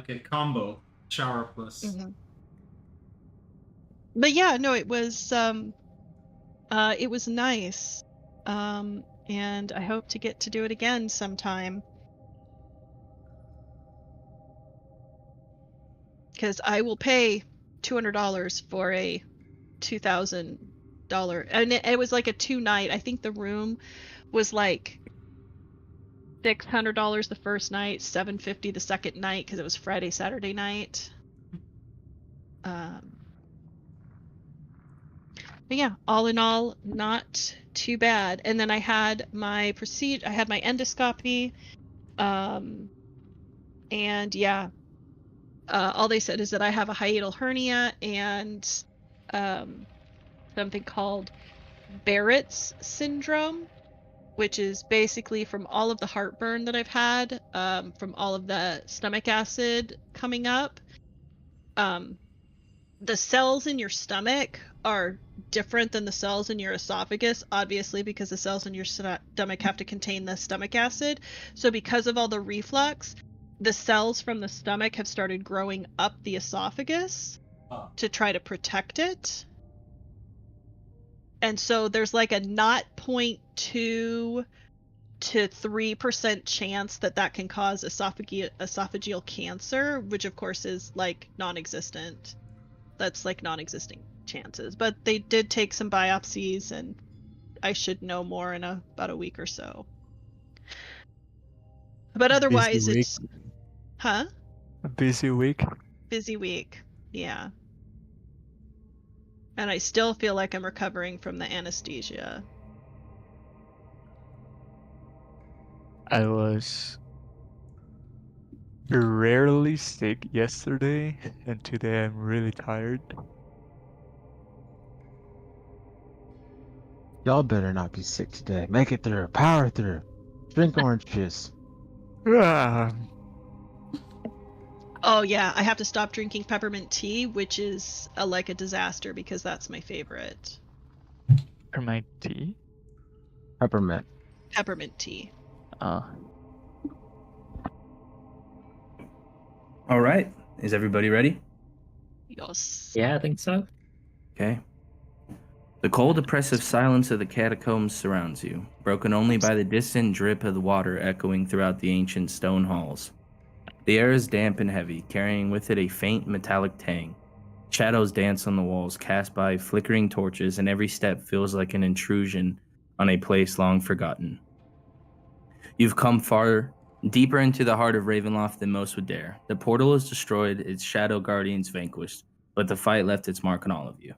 Like a combo shower plus. Mm-hmm. But yeah, no, it was nice. And I hope to get to do it again sometime. Because I will pay $200 for a $2,000, and it was like a 2-night. I think the room was like $600 the first night, $750 the second night because it was Friday, Saturday night. But yeah, all in all, not too bad. And then I had my endoscopy, and yeah, all they said is that I have a hiatal hernia and something called Barrett's syndrome, which is basically from all of the heartburn that I've had, from all of the stomach acid coming up. The cells in your stomach are different than the cells in your esophagus, obviously, because the cells in your stomach have to contain the stomach acid. So because of all the reflux, the cells from the stomach have started growing up the esophagus to try to protect it. And so there's like a 0.2 to 3% chance that can cause esophageal cancer, which of course is like non-existent. That's like non-existing chances. But they did take some biopsies, and I should know more in about a week or so. But otherwise, it's... Huh? A busy week? Busy week, yeah. And I still feel like I'm recovering from the anesthesia. I was rarely sick yesterday, and today I'm really tired. Y'all better not be sick today. Make it through. Power through. Drink orange juice. Oh yeah, I have to stop drinking peppermint tea, which is like a disaster because that's my favorite. Peppermint tea? Peppermint. Peppermint tea. All right. Is everybody ready? Yes. Yeah, I think so. Okay. The cold, oppressive silence of the catacombs surrounds you, broken only by the distant drip of the water echoing throughout the ancient stone halls. The air is damp and heavy, carrying with it a faint metallic tang. Shadows dance on the walls, cast by flickering torches, and every step feels like an intrusion on a place long forgotten. You've come far deeper into the heart of Ravenloft than most would dare. The portal is destroyed, its shadow guardians vanquished, but the fight left its mark on all of you.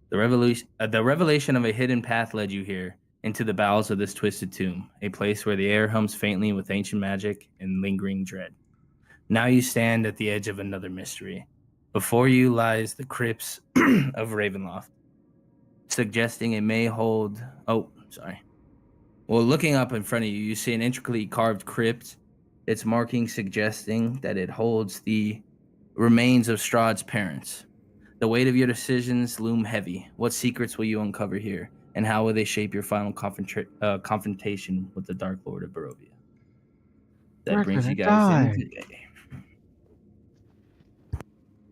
The revelation of a hidden path led you here, into the bowels of this twisted tomb, a place where the air hums faintly with ancient magic and lingering dread. Now you stand at the edge of another mystery. Before you lies the crypts of Ravenloft, suggesting it may hold... Well, looking up in front of you, you see an intricately carved crypt. Its marking suggesting that it holds the remains of Strahd's parents. The weight of your decisions loom heavy. What secrets will you uncover here, and how will they shape your final confrontation with the Dark Lord of Barovia? That brings you guys in today.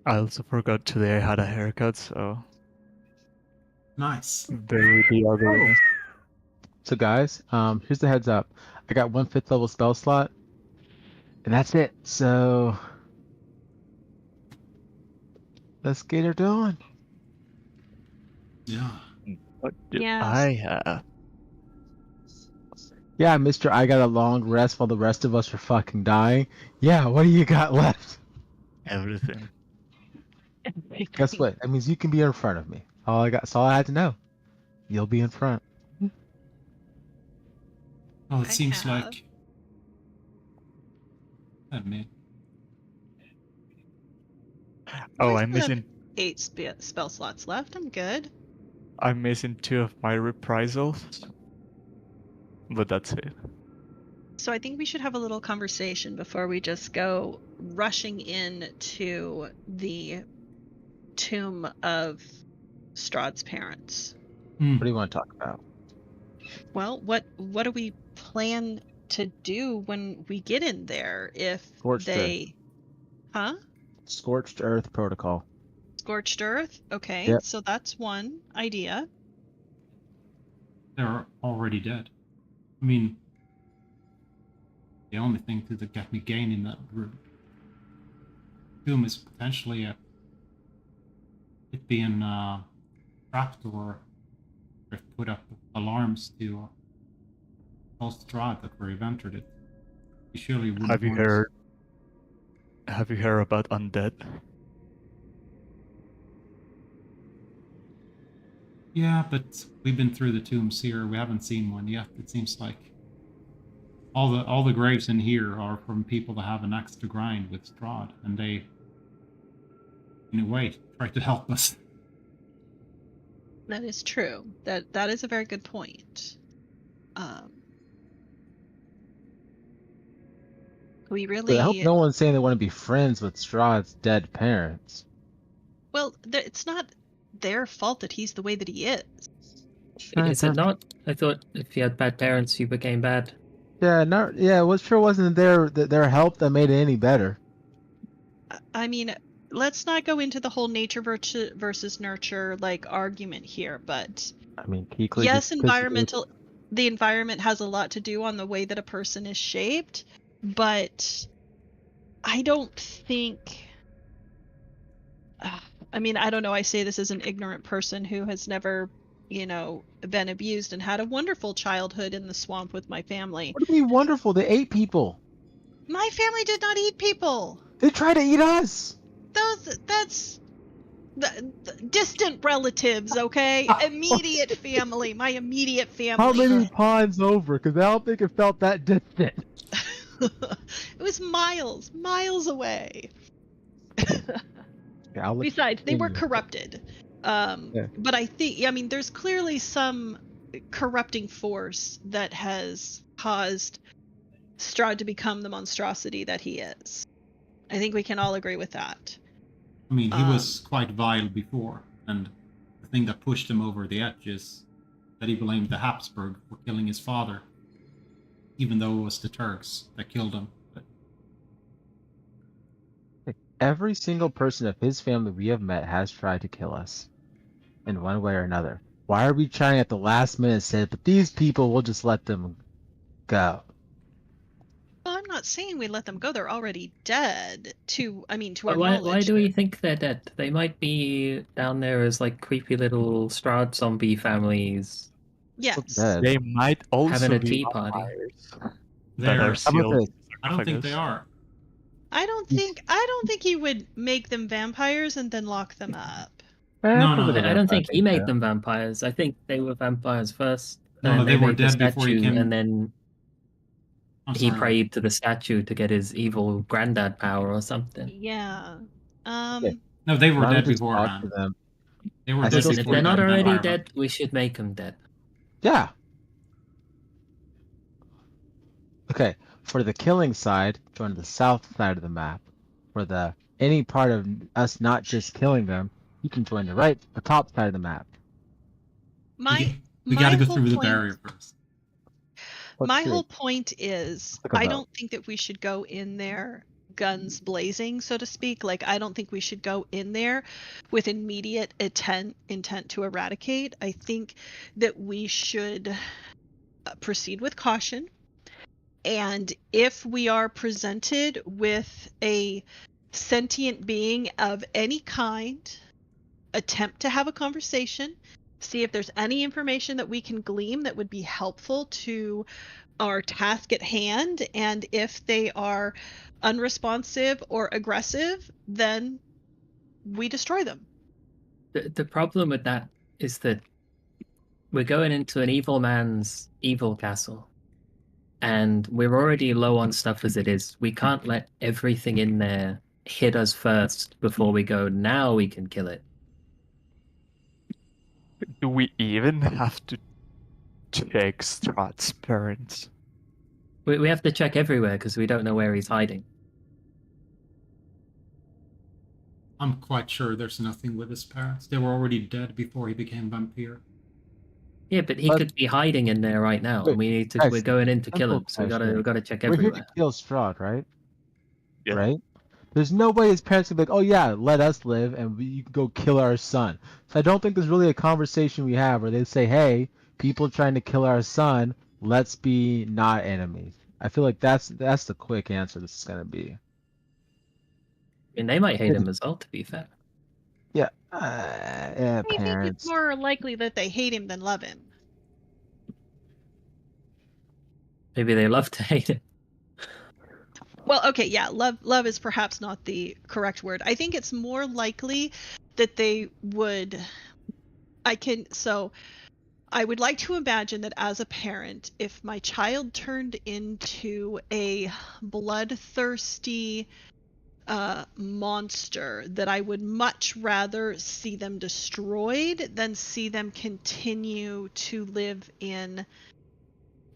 I also forgot today I had a haircut, so... Nice. Very the other. So guys, here's the heads up. I got 1 5th level spell slot, and that's it. So let's get her doing. Yeah. What do I have? Yeah, Mr. I got a long rest while the rest of us are fucking dying. Yeah, what do you got left? Everything. Guess what? That means you can be in front of me. That's all I had to know. You'll be in front. Well, it seems like... I mean... Oh, I'm missing... 8 spell slots left. I'm good. I'm missing 2 of my reprisals. But that's it. So I think we should have a little conversation before we just go rushing into the tomb of Strahd's parents. What do you want to talk about? Well, what do we plan to do when we get in there if Scorched they... Huh? Scorched Earth Protocol. Scorched Earth? Okay, Yep. so that's one idea. They're already dead. I mean, the only thing to get me gain in that room is potentially it being trapped or if put up alarms to tell Strahd that we've entered it. He surely wouldn't Have you want us. heard? Have you heard about undead? Yeah, but we've been through the tombs here. We haven't seen one yet. It seems like all the graves in here are from people that have an axe to grind with Strahd, and they, in a way, try to help us. That is true. That is a very good point. We But I hope really no one's saying they want to be friends with Strahd's dead parents. well, it's not their fault that he's the way that he is. Is it not? I thought if you had bad parents, you became bad. Yeah, it sure wasn't their help that made it any better. I mean, let's not go into the whole nature versus nurture like argument here, but I mean, Keekly, yes, just 'cause the environment has a lot to do on the way that a person is shaped, but I don't think I mean, I don't know, I say this as an ignorant person who has never, been abused and had a wonderful childhood in the swamp with my family. What do you mean wonderful? They ate people. My family did not eat people. They tried to eat us. That's distant relatives, okay? Immediate family, my immediate family. How many ponds over? Because I don't think it felt that distant. It was miles away. Yeah, Besides, they were corrupted. But I think, there's clearly some corrupting force that has caused Strahd to become the monstrosity that he is. I think we can all agree with that. I mean, he was quite vile before, and the thing that pushed him over the edge is that he blamed the Habsburg for killing his father, even though it was the Turks that killed him. But Every single person of his family we have met has tried to kill us in one way or another. Why are we trying at the last minute to say, but these people, we'll just let them go? Well, I'm not saying we let them go. They're already dead. To our Why knowledge. do we think they're dead? They might be down there as like creepy little Strahd zombie families. Yes. Dead. They might also Having a be tea party. vampires that they're, are sealed. this? I don't think they are. I don't think he would make them vampires and then lock them up. No, I don't think he made them vampires. I think they were vampires first. No, and they were made the dead before he statue, came- and then I'm he sorry. prayed to the statue to get his evil granddad power or something. Yeah. No, they were Why dead don't we just talk beforehand. to them? They were I dead still Listen, if before they're he not got already vampire. dead, we should make them dead. Yeah. Okay, for the killing side, join the south side of the map. For any part of us not just killing them, you can join the top side of the map. We gotta go through the barrier first. My whole point is, Click a I vote. don't think that we should go in there guns blazing, so to speak. Like, I don't think we should go in there with immediate intent to eradicate. I think that we should proceed with caution. And if we are presented with a sentient being of any kind, attempt to have a conversation, see if there's any information that we can glean that would be helpful to our task at hand, and if they are unresponsive or aggressive, then we destroy them. The problem with that is that we're going into an evil man's evil castle, and we're already low on stuff as it is. We can't let everything in there hit us first before we go, now we can kill it. Do we even have to check Strahd's parents? We have to check everywhere because we don't know where he's hiding. I'm quite sure there's nothing with his parents. They were already dead before he became vampire. Yeah, but he But- could be hiding in there right now, Wait, and we need to. guys, We're going in to kill simple him, so we question. gotta check We're here everywhere. to kill Strahd, right? Yeah. Right? There's no way his parents could be like, oh yeah, let us live and you can go kill our son. So I don't think there's really a conversation we have where they say, hey, people trying to kill our son, let's be not enemies. I feel like that's the quick answer this is gonna be. And they might hate him as well, to be fair. Yeah, I think it's parents. more likely that they hate him than love him. Maybe they love to hate him. Well, okay, yeah, love is perhaps not the correct word. I think it's more likely that they would I would like to imagine that as a parent, if my child turned into a bloodthirsty monster, that I would much rather see them destroyed than see them continue to live in,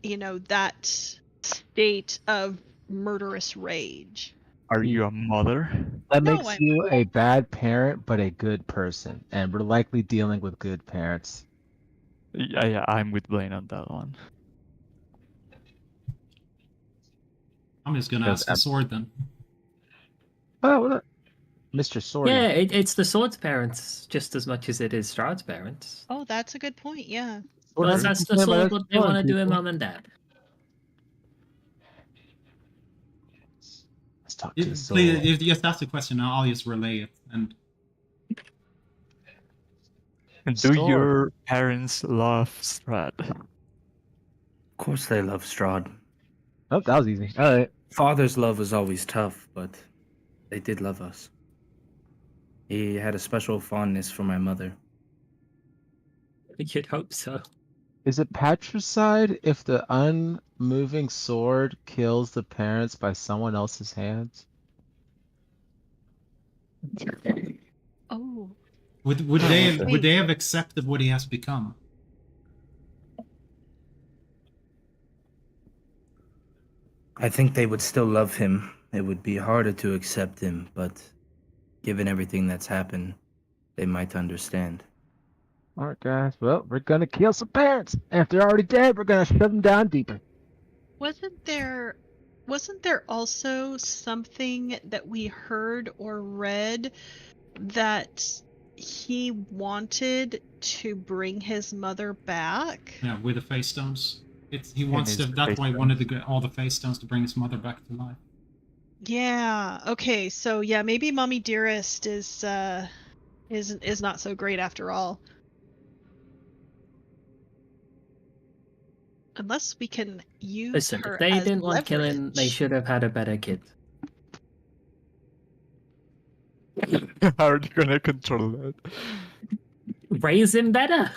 that state of murderous rage. Are you a mother? That No, makes you a bad parent, but a good person, and we're likely dealing with good parents. Yeah, I'm with Blaine on that one. I'm just gonna ask the sword then. Oh, Mr. Sword. Yeah, it's the Sword's parents just as much as it is Strahd's parents. Oh, that's a good point. Yeah. But that's the Sword what they want to do in Mom and Dad. Let's talk to the soul. Please, if you just ask the question, I'll just relay it. And do your parents love Strahd? Of course they love Strahd. Oh, that was easy. All right. Father's love was always tough, but they did love us. He had a special fondness for my mother. You'd hope so. Is it patricide if the unmoving sword kills the parents by someone else's hands? Oh. would they have accepted what he has become? I think they would still love him. It would be harder to accept him, but given everything that's happened, they might understand. All right, guys. Well, we're gonna kill some parents, and if they're already dead, we're gonna shove them down deeper. Wasn't there also something that we heard or read that he wanted to bring his mother back? Yeah, with the face stones. He wants to. his That's face why he wanted to get all the face stones to bring his mother back to life. Yeah. Okay. So yeah, maybe Mommy Dearest is not so great after all. Unless we can use Listen, her if they as didn't want killing, they leverage. should have had a better kid. How are you gonna control that? Raise him better.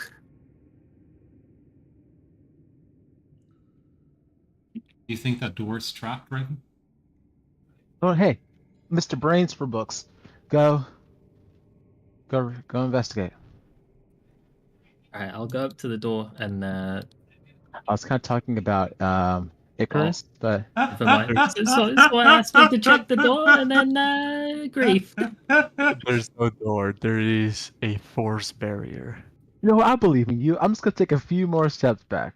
Do you think that door's trapped, Raven? Oh, hey, Mr. Brains for books. Go investigate. Alright, I'll go up to the door and I was kind of talking about Icarus, but never mind. So I asked me to check the door and then grief. There's no door. There is a force barrier. you know what? I believe in you. I'm just gonna take a few more steps back.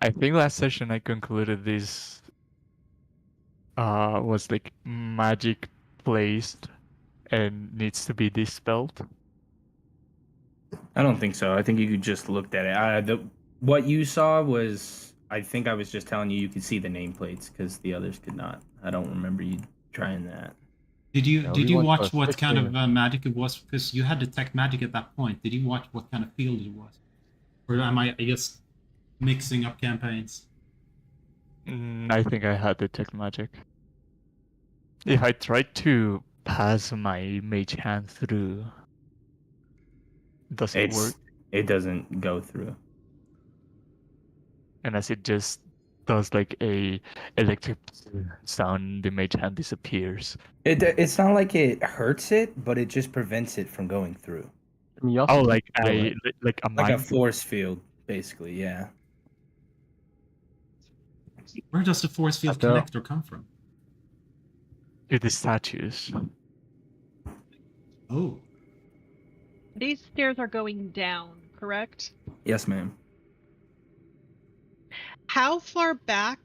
I think last session I concluded this was like magic placed and needs to be dispelled. I don't think so. I think you just looked at it. What you saw was, I think I was just telling you could see the nameplates because the others could not. I don't remember you trying that. Did you watch what kind of switching. magic it was? Because you had detect magic at that point. Did you watch what kind of field it was? Or am I guess, mixing up campaigns? I think I had detect magic. If I tried to pass my mage hand through, does it work? It doesn't go through. Unless it just does like a electric sound, the mage hand disappears. It's not like it hurts it, but it just prevents it from going through. I mean, you also Oh, can like feel a it. like a Like a mind. force field, basically, yeah. Where does the force field I don't- connector come from? To the statues. Oh, These stairs are going down, correct? Yes, ma'am. How far back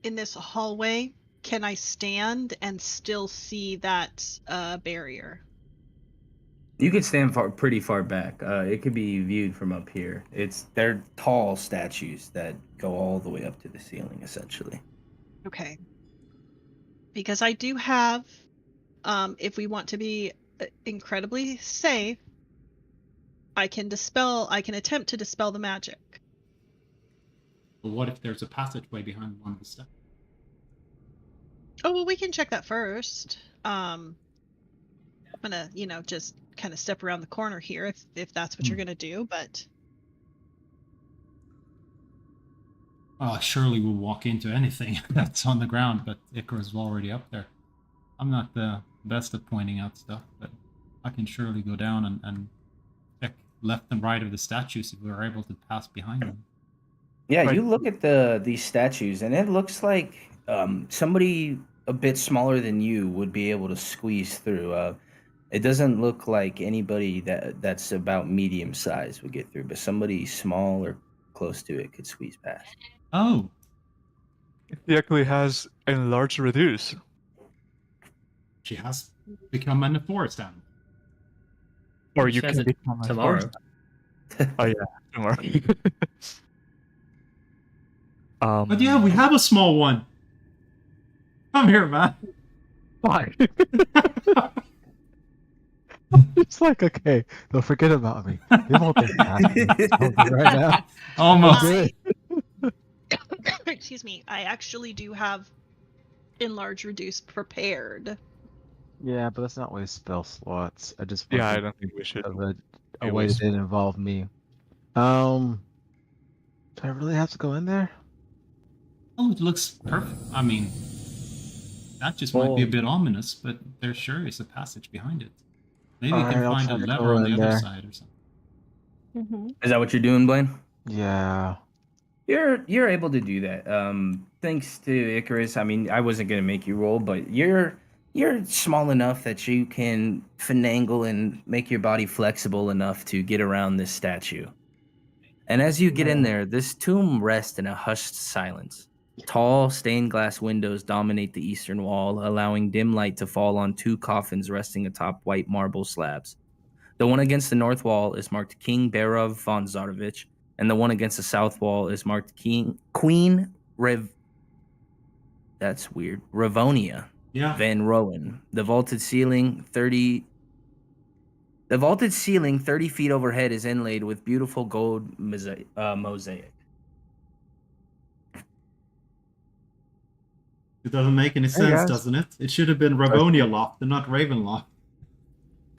in this hallway, can I stand and still see that barrier? You could stand pretty far back. It could be viewed from up here. They're tall statues that go all the way up to the ceiling, essentially. Okay. Because I do have, if we want to be incredibly safe, I can attempt to dispel the magic. But what if there's a passageway behind one of the steps? Oh, well, we can check that first. I'm gonna, just kind of step around the corner here if that's what you're gonna do, but... Surely we'll walk into anything that's on the ground, but Icarus is already up there. I'm not the best at pointing out stuff, but I can surely go down and check left and right of the statues if we're able to pass behind them. Yeah, Right. you look at these statues, and it looks like somebody a bit smaller than you would be able to squeeze through. It doesn't look like anybody that's about medium size would get through, but somebody small or close to it could squeeze past. Oh, He actually has enlarge reduce. she has become an forest animal. Or She you has can it become a tomorrow. forest. Oh yeah, tomorrow. But yeah, we have a small one. Come here, man. Why? It's like, okay, don't forget about me. It won't be happening right now. Almost. Good. Excuse me. I actually do have enlarge reduce prepared. Yeah, but let's not waste spell slots. I just Yeah, I want don't think we should. a It way was- that didn't involve me. Do I really have to go in there? Oh, it looks perfect. I mean, that just might be a bit ominous, but there sure is a passage behind it. Maybe we Alright, can I'll find a try to lever go on the in other there. side or something. Is that what you're doing, Blaine? Yeah. You're able to do that. Thanks to Icarus. I mean, I wasn't gonna make you roll, but you're small enough that you can finagle and make your body flexible enough to get around this statue. And as you get in there, this tomb rests in a hushed silence. Tall stained glass windows dominate the eastern wall, allowing dim light to fall on two coffins resting atop white marble slabs. The one against the north wall is marked King Berov von Zarovich, and the one against the south wall is marked Queen That's weird. Ravonia Yeah. Van Rowan. The vaulted ceiling 30 feet overhead is inlaid with beautiful gold mosaic. It doesn't make any sense, guys. doesn't it? It should have been Ravonia Loft and not Ravenloft.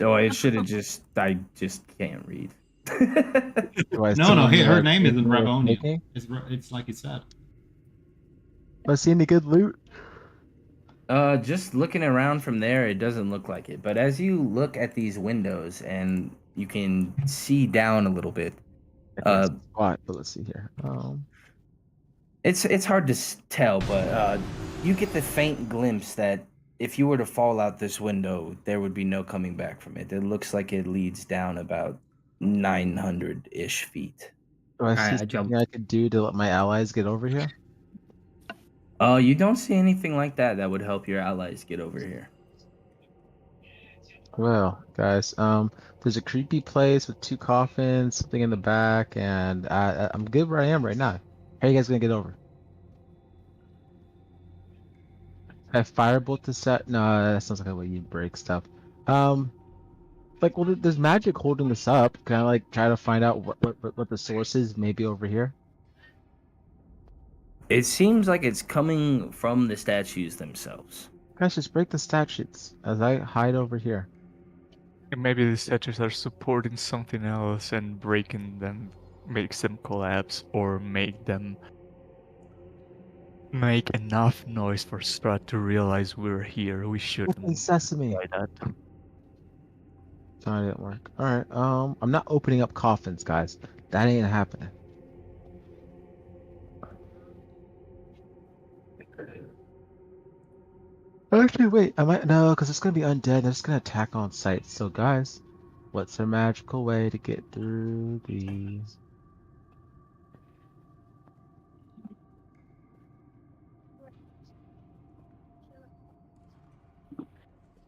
Oh, I just can't read. Do I No, see no, any, her like, name isn't good loot Ravonia. making? It's like you said. Do I see any good loot? Just looking around from there, it doesn't look like it. But as you look at these windows and you can see down a little bit, Spot, but let's see here. it's hard to tell, but you get the faint glimpse that if you were to fall out this window, there would be no coming back from it. It looks like it leads down about 900-ish feet. Do I see I something jumped. I could do to let my allies get over here? You don't see anything like that would help your allies get over here. Well, guys, there's a creepy place with two coffins, something in the back, and I'm good where I am right now. How are you guys gonna get over? I have firebolt to set. No, that sounds like a way you break stuff. Like, well, there's magic holding this up. Can I like try to find out what the source is? Maybe over here. It seems like it's coming from the statues themselves. Guys, just break the statutes as I hide over here. Maybe the statues are supporting something else and breaking them makes them collapse or make them make enough noise for Strat to realize we're here. We shouldn't Open sesame. try that. Sorry, it didn't work. All right. I'm not opening up coffins, guys. That ain't happening. Actually, wait. I might no, because it's gonna be undead. They're just gonna attack on sight. So, guys, what's a magical way to get through these?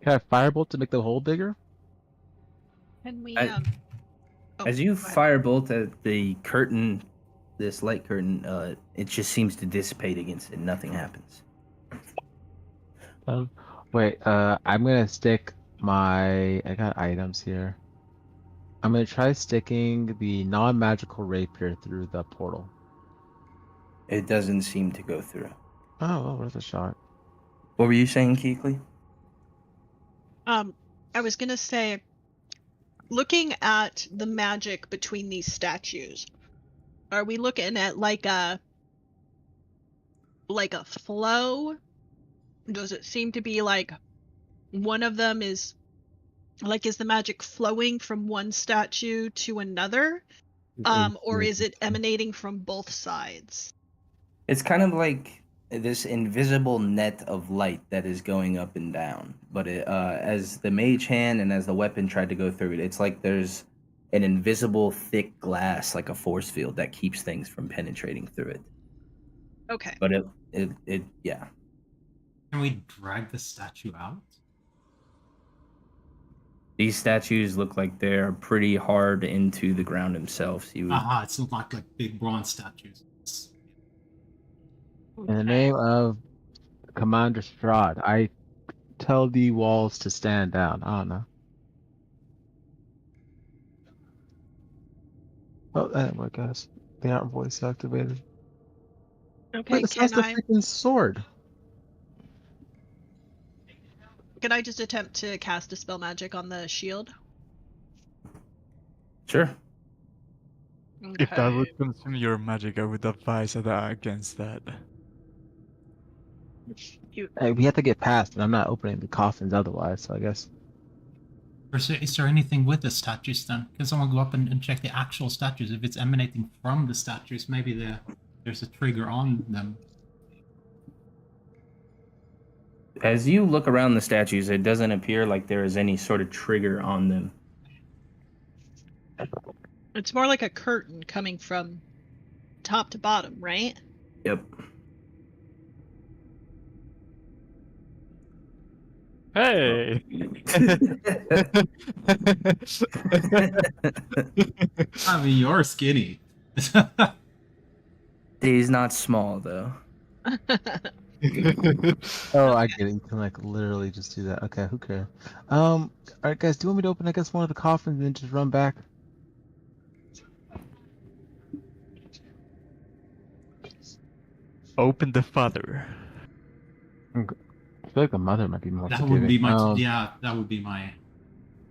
Can I firebolt to make the hole bigger? Can we I- oh, As you go ahead. firebolt at the curtain, this light curtain, it just seems to dissipate against it. Nothing happens. Wait, I'm gonna stick my. I got items here. I'm gonna try sticking the non-magical rapier through the portal. It doesn't seem to go through. Oh, well, worth a shot. What were you saying, Keekly? I was gonna say, looking at the magic between these statues, are we looking at like a flow? Does it seem to be like one of them is the magic flowing from one statue to another? Or is it emanating from both sides? It's kind of like this invisible net of light that is going up and down. But as the mage hand and as the weapon tried to go through it, it's like there's an invisible thick glass, like a force field, that keeps things from penetrating through it. Okay. But it yeah. Can we drag the statue out? These statues look like they're pretty hard into the ground themselves. You would, Aha, it's not like big bronze statues. In the name of Commander Strahd, I tell the walls to stand down. I don't know. Oh, that didn't work, guys. They aren't voice activated. Okay, Wait, that's the freaking sword. can I just attempt to cast Dispel Magic on the shield? sure. If that Okay. would consume your magic, I would advise against that. Hey, we have to get past, and I'm not opening the coffins otherwise, so I guess. Is there anything with the statues then? Can someone go up and check the actual statues? If it's emanating from the statues, maybe there's a trigger on them. As you look around the statues, it doesn't appear like there is any sort of trigger on them. It's more like a curtain coming from top to bottom, right? Yep. Hey! I mean, you're skinny. He's not small though. Oh, I get it. You can like literally just do that. Okay, who cares? All right, guys. Do you want me to open, I guess, one of the coffins and then just run back? Open the father. I feel like the mother might be more That forgiving. would be my yeah. That would be my.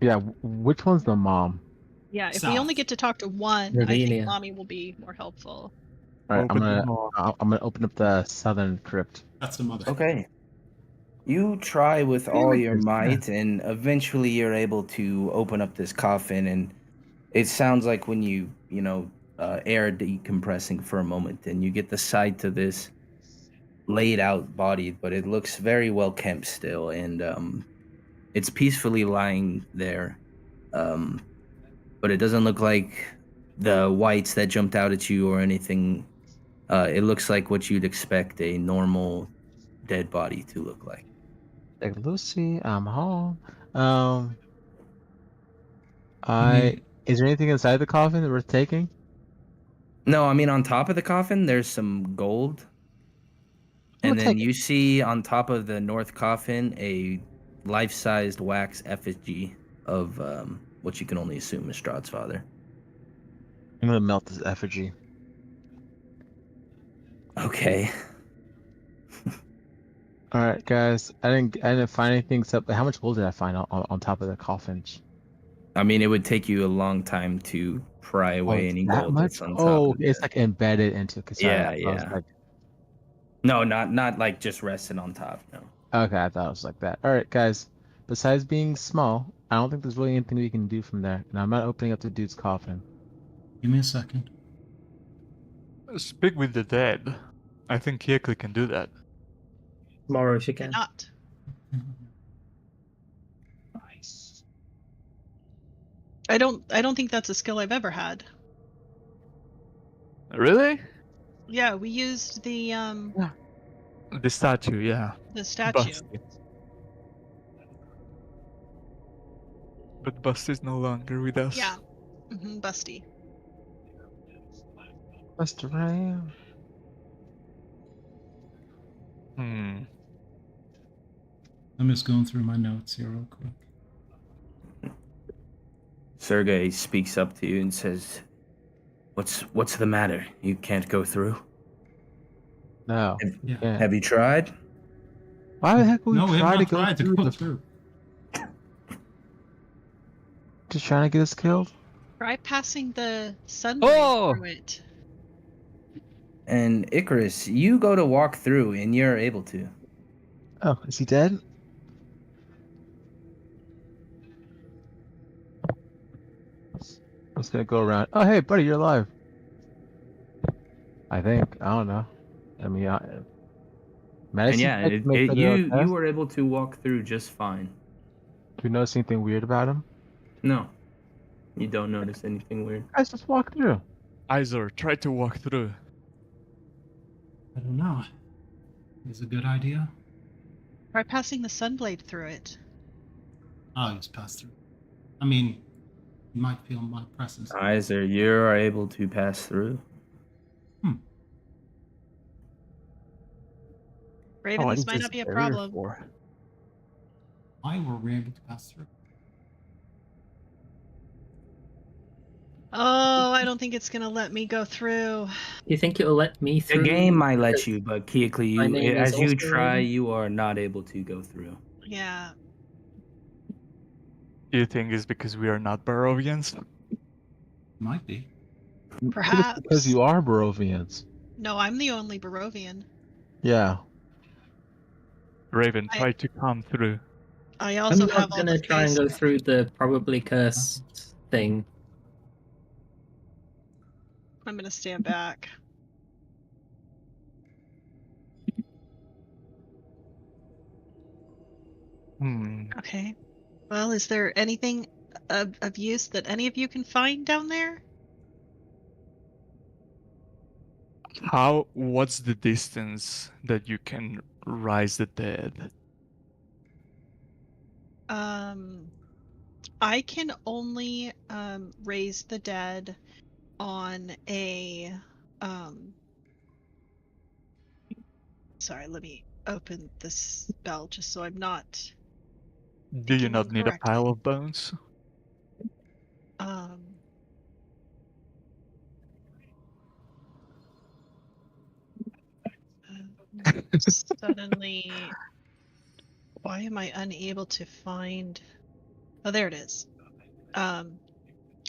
Yeah, which one's the mom? Yeah, if we South. only get to talk to one, I Ravinia. think Mommy will be more helpful. All right, Open the door. I'm gonna open up the southern crypt. That's the mother. Okay. You try with all like your this, yeah. might, and eventually you're able to open up this coffin, and it sounds like when you air decompressing for a moment, and you get the sight to this laid out body, but it looks very well kept still, and it's peacefully lying there. But it doesn't look like the whites that jumped out at you or anything. It looks like what you'd expect a normal dead body to look like. Like, Lucy, I'm home. mean- Is there anything inside the coffin that worth taking? No, I mean on top of the coffin there's some gold. We'll And then take it. you see on top of the north coffin a life-sized wax effigy of what you can only assume is Strahd's father. I'm gonna melt this effigy. Okay. All right, guys. I didn't find anything except how much gold did I find on top of the coffin? I mean, it would take you a long time to pry away Oh, any that gold much? that's on top Oh, of it's it. like embedded into. Sorry, Yeah, I was yeah. like, No, not like just resting on top. No. okay, I thought it was like that. All right, guys. Besides being small, I don't think there's really anything we can do from there. And I'm not opening up the dude's coffin. Give me a second. Speak with the dead. I think Kiekli can do that. Tomorrow if you can. Not. Nice. I don't think that's a skill I've ever had. Really? Yeah, we used the The statue, yeah. statue. Busted. But Busty's no longer with us. Yeah. Busty. Mr. Ram. Hmm. I'm just going through my notes here real quick. Sergey speaks up to you and says, What's the matter? You can't go through? No. Yeah. Yeah. Have you tried? Why the heck would we No, we have try to not go tried to through go the through. just trying to get us killed? Try passing the sunblade Oh! through it. And Icarus, you go to walk through and you're able to. Oh, is he dead? I'm just gonna go around. Oh, hey, buddy, you're alive. I think. I don't know. I mean, And medicine yeah, check to make sure they're okay. you were able to walk through just fine. Do you notice anything weird about him? No, you don't notice anything weird. Guys, just walk through. Izor, try to walk through. I don't know. Is it a good idea? Try passing the sunblade through it. I'll just pass through. I mean, you might feel my presence. Either you are able to pass through. Raven, what this is might this not be a barrier problem. for? Why were we able to pass through? Oh, I don't think it's gonna let me go through. You think it'll let me The through? game might let because you, but Keekly, my name is as you also try, Raven? you are not able to go through. Yeah. Do you think it's because we are not Barovians? Might be. Perhaps. Because you are Barovians. No, I'm the only Barovian. Yeah. Raven, try to come through. I I'm also not have all gonna the try and go face. through the probably cursed thing. I'm gonna stand back. Okay. Well, is there anything of use that any of you can find down there? What's the distance that you can rise the dead? I can only raise the dead on a sorry, let me open this spell just so I'm not Do you thinking not need a incorrectly. pile of bones? Suddenly, why am I unable to find? Oh, there it is.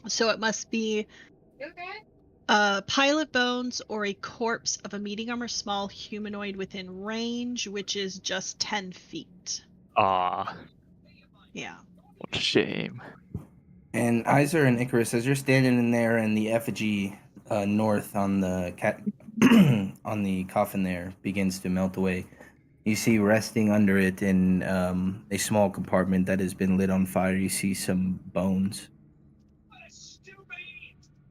So it must be a pile of bones or a corpse of a medium or small humanoid within range, which is just 10 feet. Ah, Yeah. what a shame. And Iser and Icarus, as you're standing in there, and the effigy north on the on the coffin there begins to melt away, you see resting under it in a small compartment that has been lit on fire. You see some bones.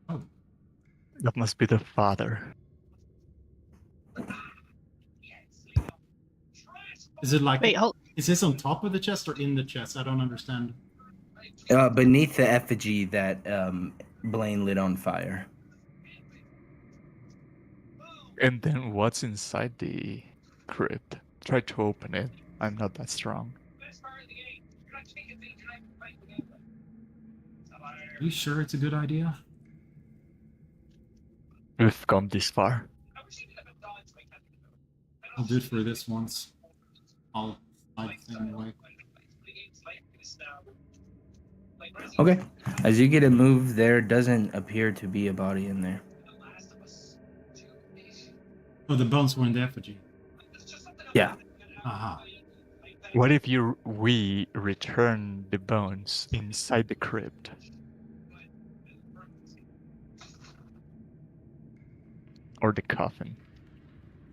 Oh, That must be the father. is it like? Wait, hold. Is this on top of the chest or in the chest? I don't understand. Beneath the effigy that Blaine lit on fire. And then what's inside the crypt? Try to open it. I'm not that strong. Are you sure it's a good idea? We've come this far. I'll do it for this once. I'll slide the thing away. Okay. As you get a move, there doesn't appear to be a body in there. Oh, the bones were in the effigy. Yeah. Aha. What if we return the bones inside the crypt? Or the coffin?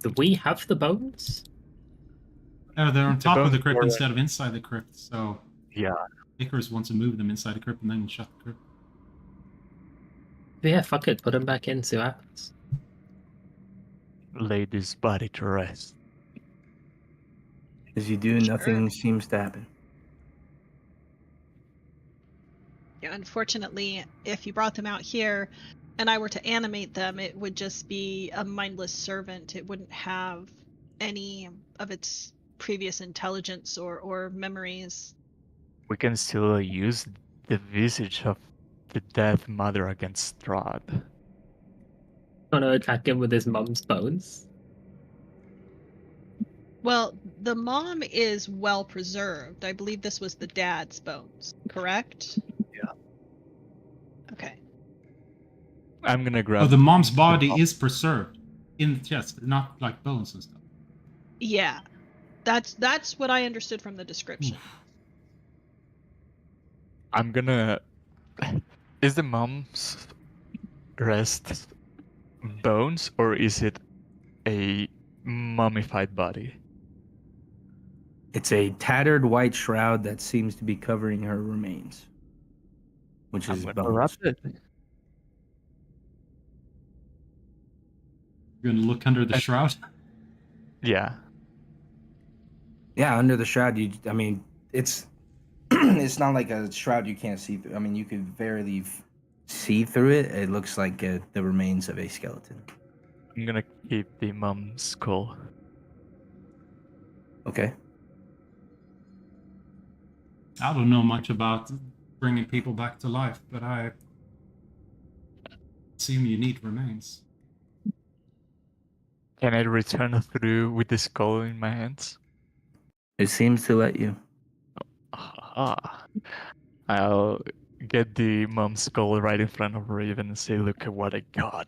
Do we have the bones? Oh, they're on top of the bones crypt were- instead of inside the crypt, so Yeah. Icarus wants to move them inside the crypt and then shut the crypt. Yeah, fuck it. Put them back in, see what happens. Lay this body to rest. As you do, nothing seems to happen. Yeah, unfortunately, if you brought them out here and I were to animate them, it would just be a mindless servant. It wouldn't have any of its previous intelligence or memories. We can still use the visage of the dead mother against Strahd. Want to attack him with his mum's bones? Well, the mom is well preserved. I believe this was the dad's bones, correct? Yeah. Okay. I'm gonna grab. Oh, the mom's body is preserved in the chest, not like bones and stuff. Yeah. That's what I understood from the description. I'm gonna. Is the mom's rest bones or is it a mummified body? It's a tattered white shroud that seems to be covering her remains, which I'm is gonna bones. wrap it. You're gonna look under the shroud. Yeah. Yeah, under the shroud, I mean, it's it's not like a shroud you can't see through. I mean, you could barely see through it. It looks like the remains of a skeleton. I'm gonna keep the mom's skull. Okay. I don't know much about bringing people back to life, but I assume you need remains. Can I return through with the skull in my hands? It seems to let you. Ah. I'll get the mom's skull right in front of Raven and say, look at what I got.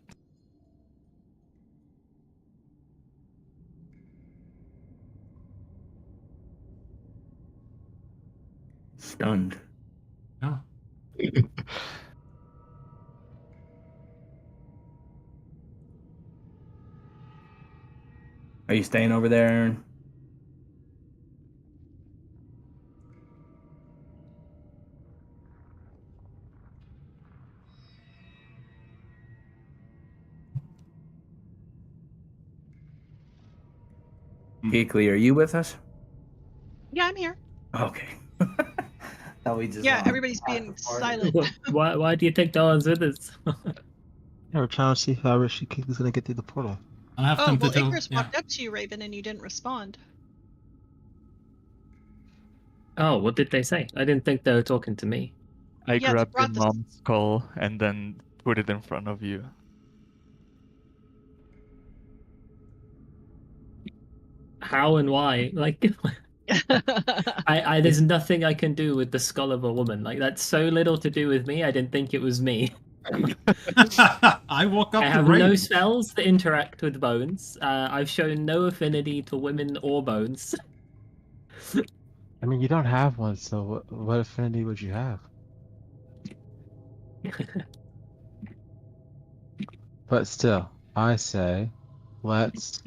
Stunned. No. Are you staying over there, Aaron? Geekly, are you with us? Yeah, I'm here. Okay. No, we just Yeah, lost everybody's half being the party. silent. Why do you take Darwin's with us? Yeah, we're trying to see how Rishi is gonna get through the portal. I'll have Oh, them well, to tell. Icarus Yeah. walked up to you, Raven, and you didn't respond. Oh, what did they say? I didn't think they were talking to me. I Yeah, they grabbed the brought the- mom's skull and then put it in front of you. How and why? Like, there's nothing I can do with the skull of a woman. Like, that's so little to do with me. I didn't think it was me. I walk up I to have Raven. no spells that interact with bones. I've shown no affinity to women or bones. I mean, you don't have one, so what affinity would you have? But still, I say, let's.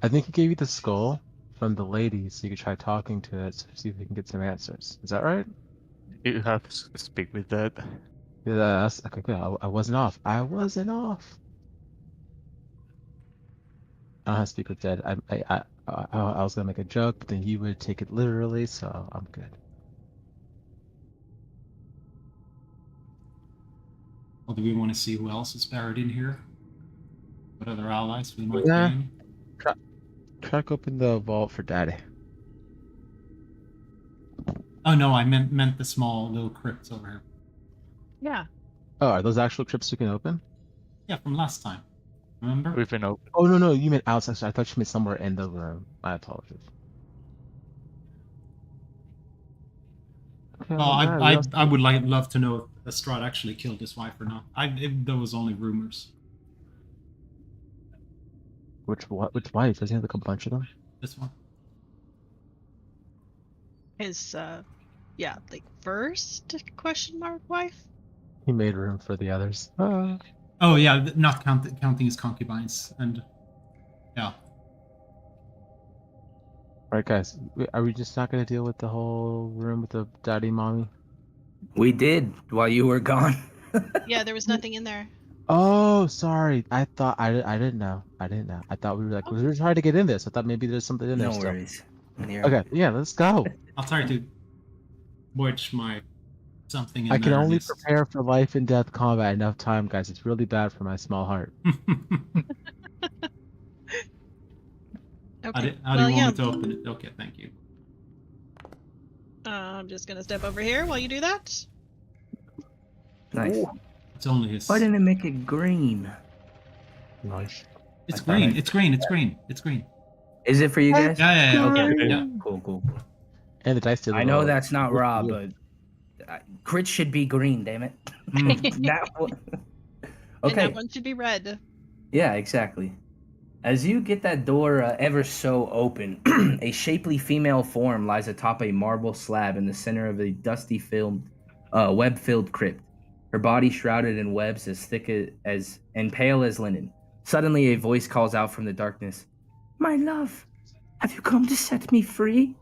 I think he gave you the skull from the lady, so you could try talking to it, so see if we can get some answers. Is that right? You have to speak with that. Yeah, that's okay. Good. I wasn't off. I wasn't off. I don't have to speak with dead. I was gonna make a joke, but then you would take it literally, so I'm good. Well, do we want to see who else is buried in here? What other allies we might Yeah. gain? Crack open the vault for Daddy. Oh no, I meant the small little crypts over here. Yeah. Oh, are those actual crypts you can open? Yeah, from last time. Remember? We've been open. Oh no, you meant outside. So I thought you meant somewhere in the room. My apologies. Okay, Well, yeah, I would love to know if Strahd actually killed his wife or not. There was only rumors. Which wife? Does he have like a bunch of them? This one. His, like, first question mark wife? He made room for the others. Oh yeah, not counting his concubines and yeah. Alright, guys. Are we just not gonna deal with the whole room with the daddy, mommy? We did while you were gone. Yeah, there was nothing in there. Oh, sorry. I thought I didn't know. I thought we were like we were trying to get in this. I thought maybe there's something in there No still. worries. You're- Okay, yeah, let's go. I'll try to wedge my something in I can there. only Mist. prepare for life and death combat enough time, guys. It's really bad for my small heart. Okay. How do you want me to open it? Okay, thank you. I'm just gonna step over here while you do that. Nice. It's only his. Why didn't it make it green? Nice. It's I thought green. I- It's green. It's green. It's green. Is it for you guys? Yeah. Okay. Green. Yeah. Cool. And the dice did. I know that's not raw, but crit should be green. Damn it. Mm. That one. And Okay. that one should be red. Yeah, exactly. As you get that door ever so open, a shapely female form lies atop a marble slab in the center of a dusty web-filled crypt. Her body shrouded in webs as thick as and pale as linen. Suddenly, a voice calls out from the darkness, "My love, have you come to set me free?"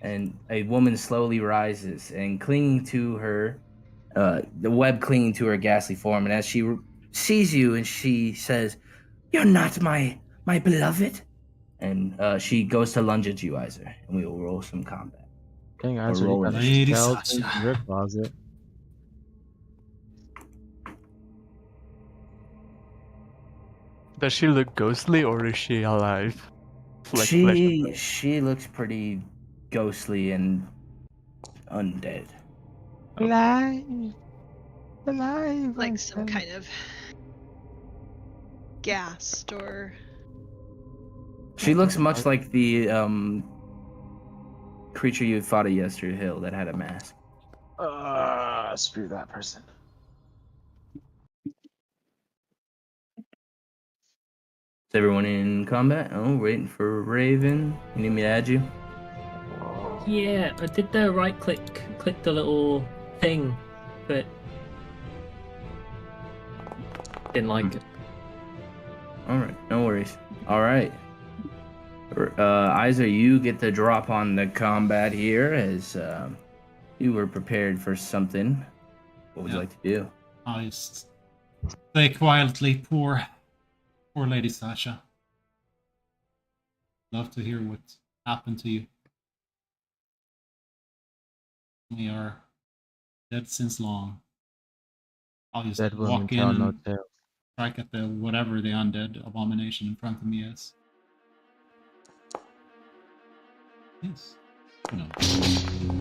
And a woman slowly rises and clinging to her, the web clinging to her ghastly form. And as she sees you, and she says, "You're not my beloved," and she goes to lunge at you, Iser, and we will roll some combat. Dang, guys, Or you roll got a Lady skeleton Sasha. in your closet. Does she look ghostly or is she alive? Like flesh and blood? She looks pretty ghostly and undead. Alive. Alive. Like some kind of ghast or She looks much like the creature you fought at Yester Hill that had a mask. Screw that person. Is everyone in combat? Oh, waiting for Raven. You need me to add you? Yeah, I did the right click the little thing, but didn't like it. All right, no worries. All right. Iser, you get the drop on the combat here as you were prepared for something. What would you Yeah. like to do? I just say quietly, poor Lady Sasha. Love to hear what happened to you. We are dead since long. I'll just Dead women walk in tell no and tales. strike at the whatever the undead abomination in front of me is. Yes. You know.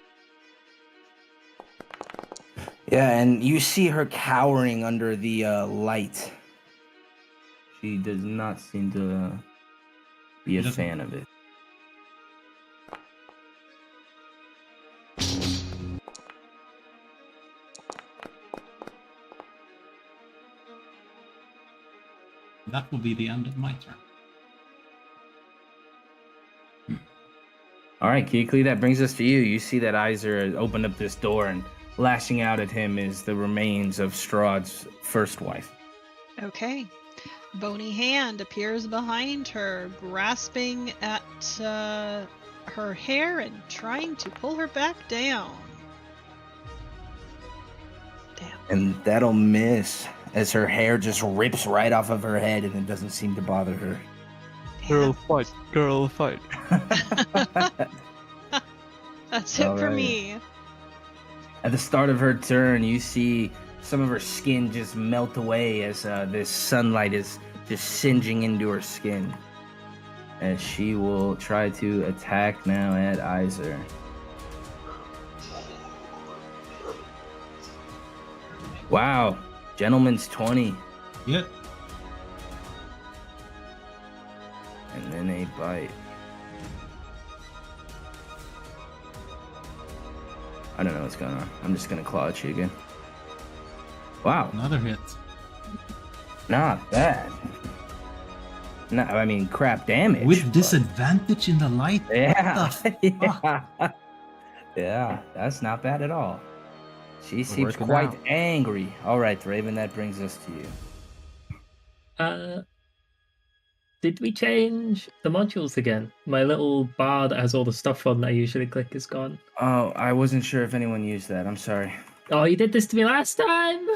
Yeah, and you see her cowering under the light. She does not seem to be a She doesn't- fan of it. That will be the end of my turn. All right, Keekly, that brings us to you. You see that Iser has opened up this door, and lashing out at him is the remains of Strahd's first wife. okay. Bony hand appears behind her, grasping at her hair and trying to pull her back down. Damn. And that'll miss as her hair just rips right off of her head and it doesn't seem to bother her. Girl fight, girl fight. That's it for Alright. me. At the start of her turn, you see some of her skin just melt away as this sunlight is just singeing into her skin. As she will try to attack now at Iser. Wow, gentleman's 20. Yep. And then a bite. I don't know what's going on. I'm just gonna claw at you again. Wow, Another hit. not bad. No, I mean crap damage. With but- disadvantage in the light? Yeah. What the Yeah. Yeah, that's not bad at all. She seems working quite out. angry. All right, Raven, that brings us to you. Did we change the modules again? My little bar that has all the stuff on that I usually click is gone. Oh, I wasn't sure if anyone used that. I'm sorry. Oh, you did this to me last time.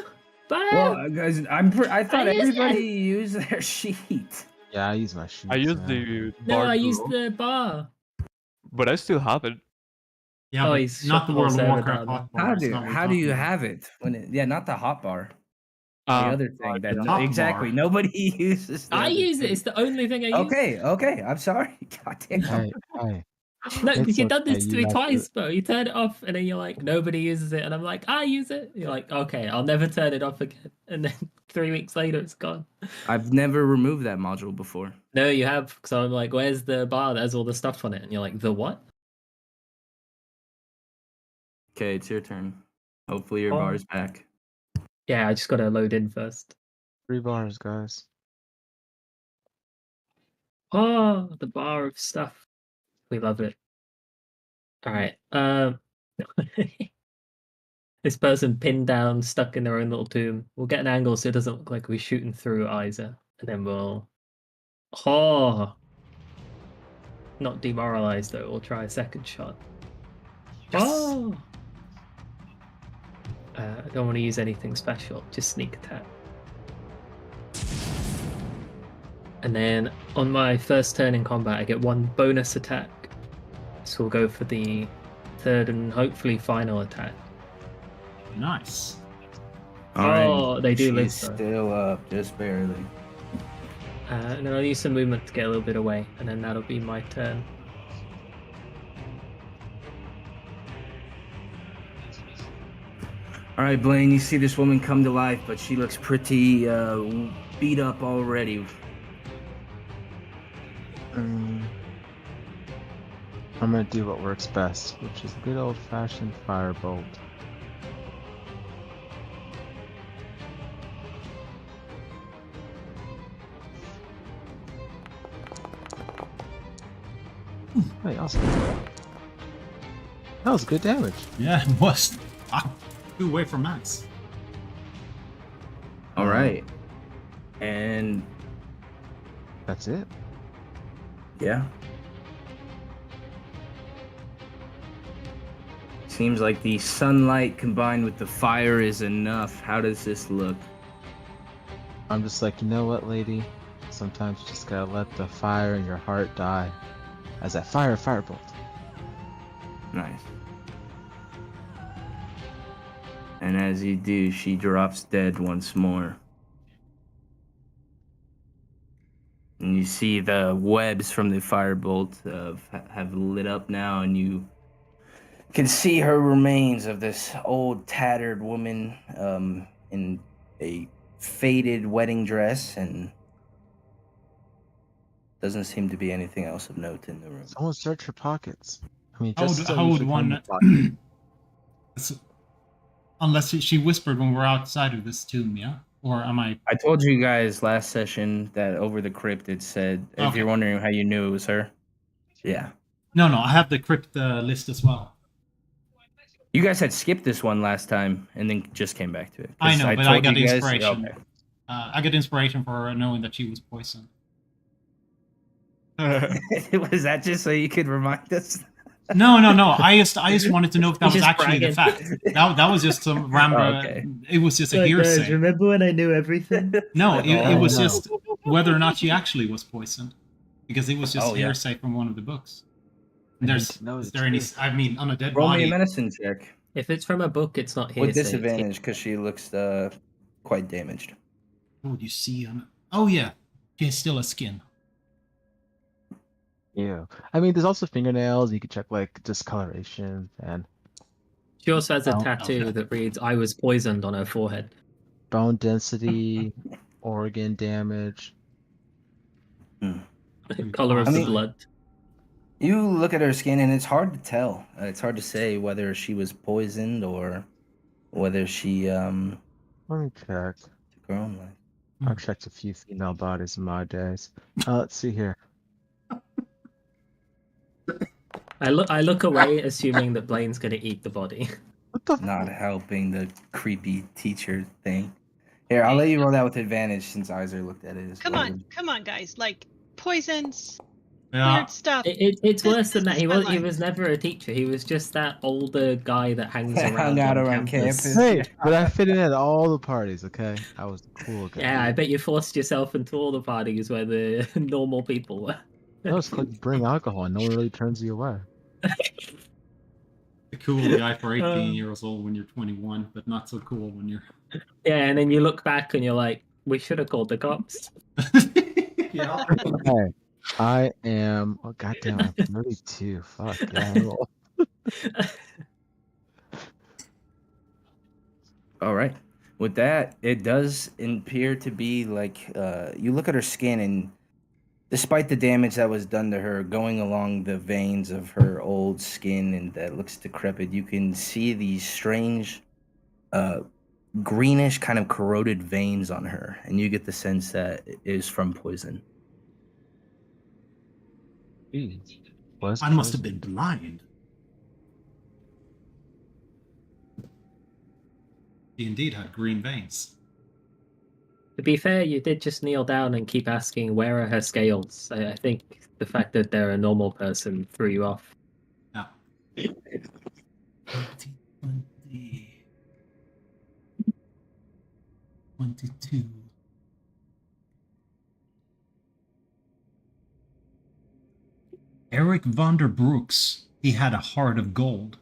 But Well, guys, I thought I used everybody used their sheet. Yeah, I use my sheets. I used man. the no, bar I used tool, the bar. but I still have it. Yeah, Oh, but he's not shut the the whole World of server Warcraft down. hotbar. That's not what How we're do you talking about. have it when yeah, not the hot bar. The other thing that Hot exactly bar. nobody uses. The I other use it. thing. It's the only thing I use. Okay. I'm sorry. Goddamn. Hey. No, It's because you've done okay, this to you me have twice, bro. You turn it off, and then you're like, nobody uses it, and I'm like, I use it. You're like, okay, I'll never turn it off again. And then 3 weeks later, it's gone. I've never removed that module before. No, you have. So I'm like, where's the bar that has all the stuff on it? And you're like, the what? Okay, it's your turn. Hopefully your Oh. bar's back. Yeah, I just gotta load in first. 3 bars, guys. Oh, the bar of stuff. We love it. All right. This person pinned down, stuck in their own little tomb. We'll get an angle so it doesn't look like we're shooting through Isa, and then we'll. Oh, not demoralized though. We'll try a second shot. Yes. Oh. I don't want to use anything special. Just sneak attack. And then on my first turn in combat, I get 1 bonus attack. So we'll go for the 3rd and hopefully final attack. Nice. Oh, they do live, She's though. still up, just barely. And then I'll use some movement to get a little bit away, and then that'll be my turn. All right, Blaine, you see this woman come to life, but she looks pretty beat up already. I'm gonna do what works best, which is a good old-fashioned firebolt. Hey, awesome. That was good damage. Yeah, it was. Wow. 2 away from max. All right. And That's it. yeah. Seems like the sunlight combined with the fire is enough. How does this look? I'm just like, you know what, lady? Sometimes you just gotta let the fire in your heart die. As I fire a firebolt. Nice. And as you do, she drops dead once more. And you see the webs from the firebolt have lit up now, and you can see her remains of this old tattered woman in a faded wedding dress, and doesn't seem to be anything else of note in the room. Someone search her pockets. I mean, How just would- so how you would should one- come to pocket. Unless she whispered when we're outside of this tomb, yeah? Or am I... I told you guys last session that over the crypt it said, if Okay. you're wondering how you knew it was her. Yeah. No, I have the crypt list as well. You guys had skipped this one last time and then just came back to it. 'Cause I know, but I told got you guys- inspiration. okay. I got inspiration for her knowing that she was poisoned. Was that just so you could remind us? No. I just wanted to know if that was Just actually the fact. That was just some random. Oh, okay. It was just a hearsay. remember when I knew everything? No, it was no. just whether or not she actually was poisoned, because it was just Oh, yeah. hearsay from one of the books. I need There's to know is the there any? truth. I mean, on a dead Roll me body. a medicine check. If it's from a book, it's not hearsay. With disadvantage because she looks quite damaged. What would you see on? Oh yeah, she has still a skin. Yeah. I mean, there's also fingernails. You can check like discoloration and She also has a Oh, tattoo okay. that reads, I was poisoned on her forehead. bone density, organ damage. Color of I the mean- blood. You look at her skin and it's hard to tell. It's hard to say whether she was poisoned or whether she Let me check. took her own life. I've checked a few female bodies in my days. Let's see here. I look away, assuming that Blaine's gonna eat the body. What the? Not helping the creepy teacher thing. Here, I'll let you roll that with advantage since Iser looked at it as Come well. on, guys. Like poisons, Yeah, weird stuff. It's This- worse than this that. is my He life. was never a teacher. He was just that older guy that hangs Hung around out on around campus. Hey, but I fit in at all the parties. Okay, I was the cool guy. Yeah, I bet you forced yourself into all the parties where the normal people were. No, it's like bring alcohol and no one really turns you away. cool guy for 18 Um, years old when you're 21, but not so cool when you're. Yeah, and then you look back and you're like, we should have called the cops. Yeah. Okay. I am. Oh goddamn! I'm 32. Fuck yeah. All right. With that, it does appear to be like you look at her skin, and despite the damage that was done to her, going along the veins of her old skin and that looks decrepit, you can see these strange, greenish, kind of corroded veins on her, and you get the sense that it is from poison. Jeez. Was I must have been poisoned. blind. He indeed had green veins. To be fair, you did just kneel down and keep asking, where are her scales? I think the fact that they're a normal person threw you off. Yeah. 20, 22. Eric Vanderbrooks. He had a heart of gold.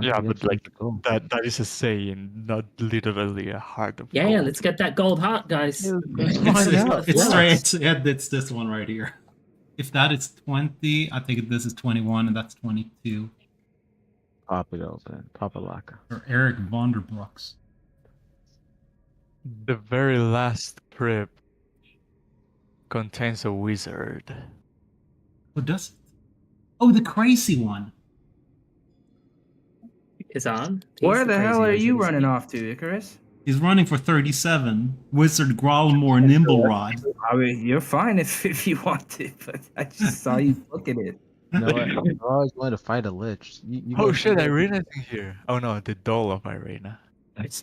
Yeah, but like that is a saying, not literally a heart of Yeah, gold. let's get that gold heart, guys. Let's It's, find out. it's Yeah. straight. Yeah, it's this one right here. If that is 20, I think this is 21, and that's 22. Pop it open. Pop a locker. Or Eric Vanderbrooks. The very last crypt contains a wizard. What does it? Oh, the crazy one. Is on. He's Where the hell crazy are wizard, you isn't running he? off to, Icarus? He's running for 37. Wizard Growlmore Nimblewrod. I mean, you're fine if you want to, but I just saw you look at it. You know what? I always wanted to fight a lich. You Oh go- shit, Irena's in here. Oh no, the doll of Irena. Nice.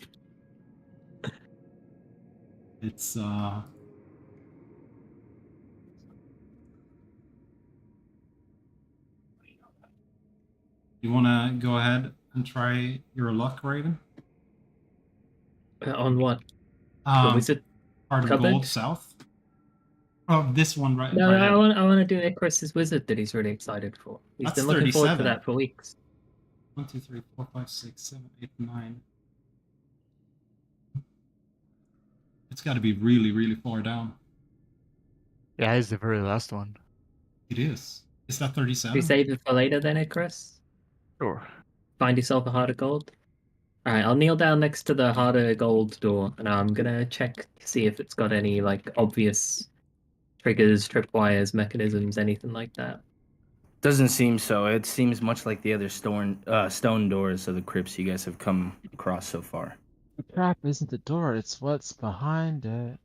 It's You wanna go ahead and try your luck, Raven? On what? The wizard? Heart of cupboard? Gold South. Oh, this one right. No, right I ahead. want to do Icarus's wizard that he's really excited for. He's That's been looking forward to 37. that for weeks. 1, 2, 3, 4, 5, 6, 7, 8, 9. It's got to be really, really far down. Yeah, it's the very last one. It is. Is that Should we 37? save it for later then, Icarus? Sure. Find yourself a heart of gold. Alright, I'll kneel down next to the heart of gold door and I'm gonna check to see if it's got any like obvious triggers, tripwires, mechanisms, anything like that. Doesn't seem so. It seems much like the other stone doors of the crypts you guys have come across so far. The trap isn't the door, it's what's behind it.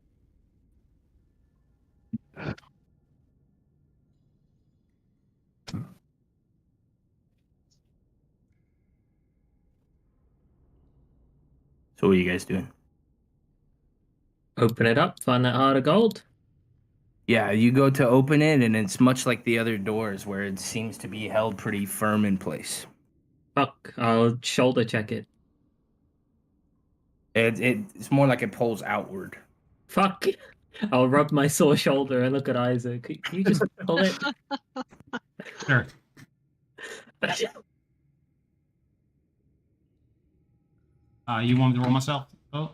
So what are you guys doing? Open it up, find that heart of gold. Yeah, you go to open it, and it's much like the other doors, where it seems to be held pretty firm in place. Fuck, I'll shoulder check it. It's more like it pulls outward. Fuck. I'll rub my sore shoulder and look at Isaac. Can you just pull it? Sure. You want me to roll myself? Oh,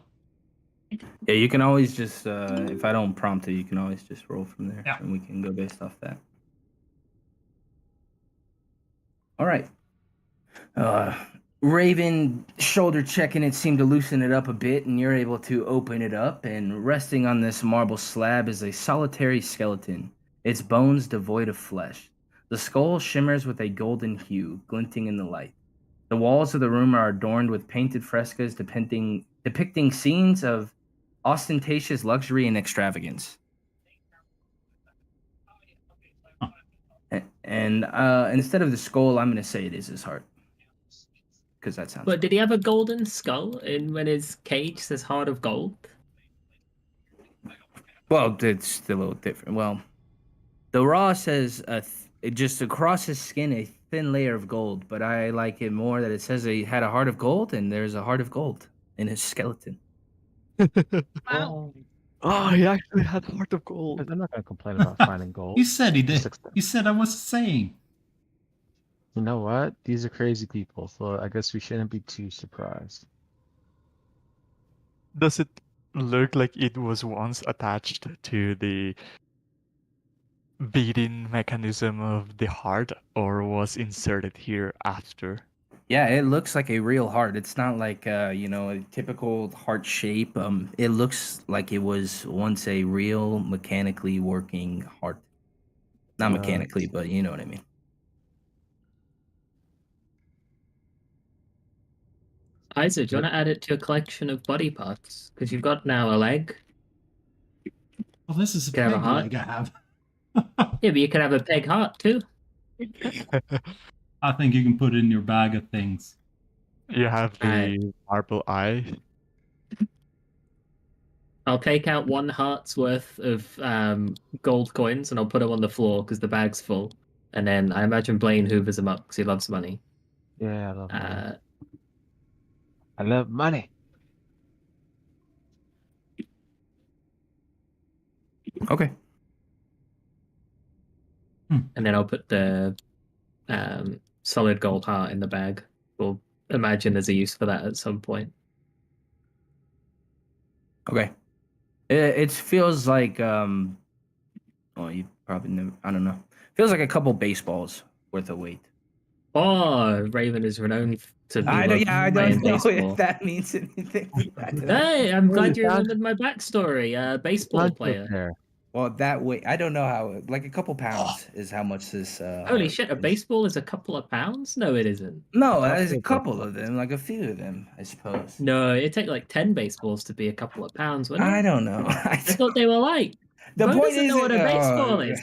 Yeah, you can always just, if I don't prompt it, you can always just roll from there, Yeah. and we can go based off that. All right. Raven, shoulder checking it seemed to loosen it up a bit, and you're able to open it up, and resting on this marble slab is a solitary skeleton, its bones devoid of flesh. The skull shimmers with a golden hue, glinting in the light. The walls of the room are adorned with painted frescoes depicting scenes of ostentatious luxury and extravagance. And instead of the skull, I'm going to say it is his heart. Because that sounds But did he have a golden skull in when his cage says heart of gold? Well, it's a little different. Well, the raw says just across his skin a thin layer of gold, but I like it more that it says he had a heart of gold, and there's a heart of gold in his skeleton. Wow. Oh, he actually had heart of gold. I'm not gonna complain about finding gold. you said he did. Just accept. You said I was saying. You know what? These are crazy people, so I guess we shouldn't be too surprised. Does it look like it was once attached to the beating mechanism of the heart, or was inserted here after? Yeah, it looks like a real heart. It's not like a typical heart shape. It looks like it was once a real mechanically working heart. Not mechanically, but you know what I mean. Isaac, do you want to add it to your collection of body parts? Because you've got now a leg. Well, this is a Can I have a pig heart? leg I have. Yeah, but you could have a peg heart too. I think you can put it in your bag of things. You have the marble eye. I'll take out 1 heart's worth of gold coins and I'll put them on the floor because the bag's full. And then I imagine Blaine hoovers them up because he loves money. Yeah, I love money. I love money. Okay. And then I'll put the solid gold heart in the bag. We'll imagine there's a use for that at some point. Okay. It feels like well, you probably never. I don't know. Feels like a couple baseballs worth of weight. Oh, Raven is renowned to be I loved don't playing know baseball. if that means anything. I don't know. Hey, I'm glad you found- remembered my backstory. Baseball Punch up player. there. Well, that weight, I don't know how. Like a couple pounds is how much this. Holy heart shit, a is. baseball is a couple of pounds? No, it isn't. No, there's a Couple couple of of them, like a few of them, I suppose. No, it'd take like 10 baseballs to be a couple of pounds, wouldn't it? I don't know. I thought they were light. The Bo point doesn't know is, what a baseball is.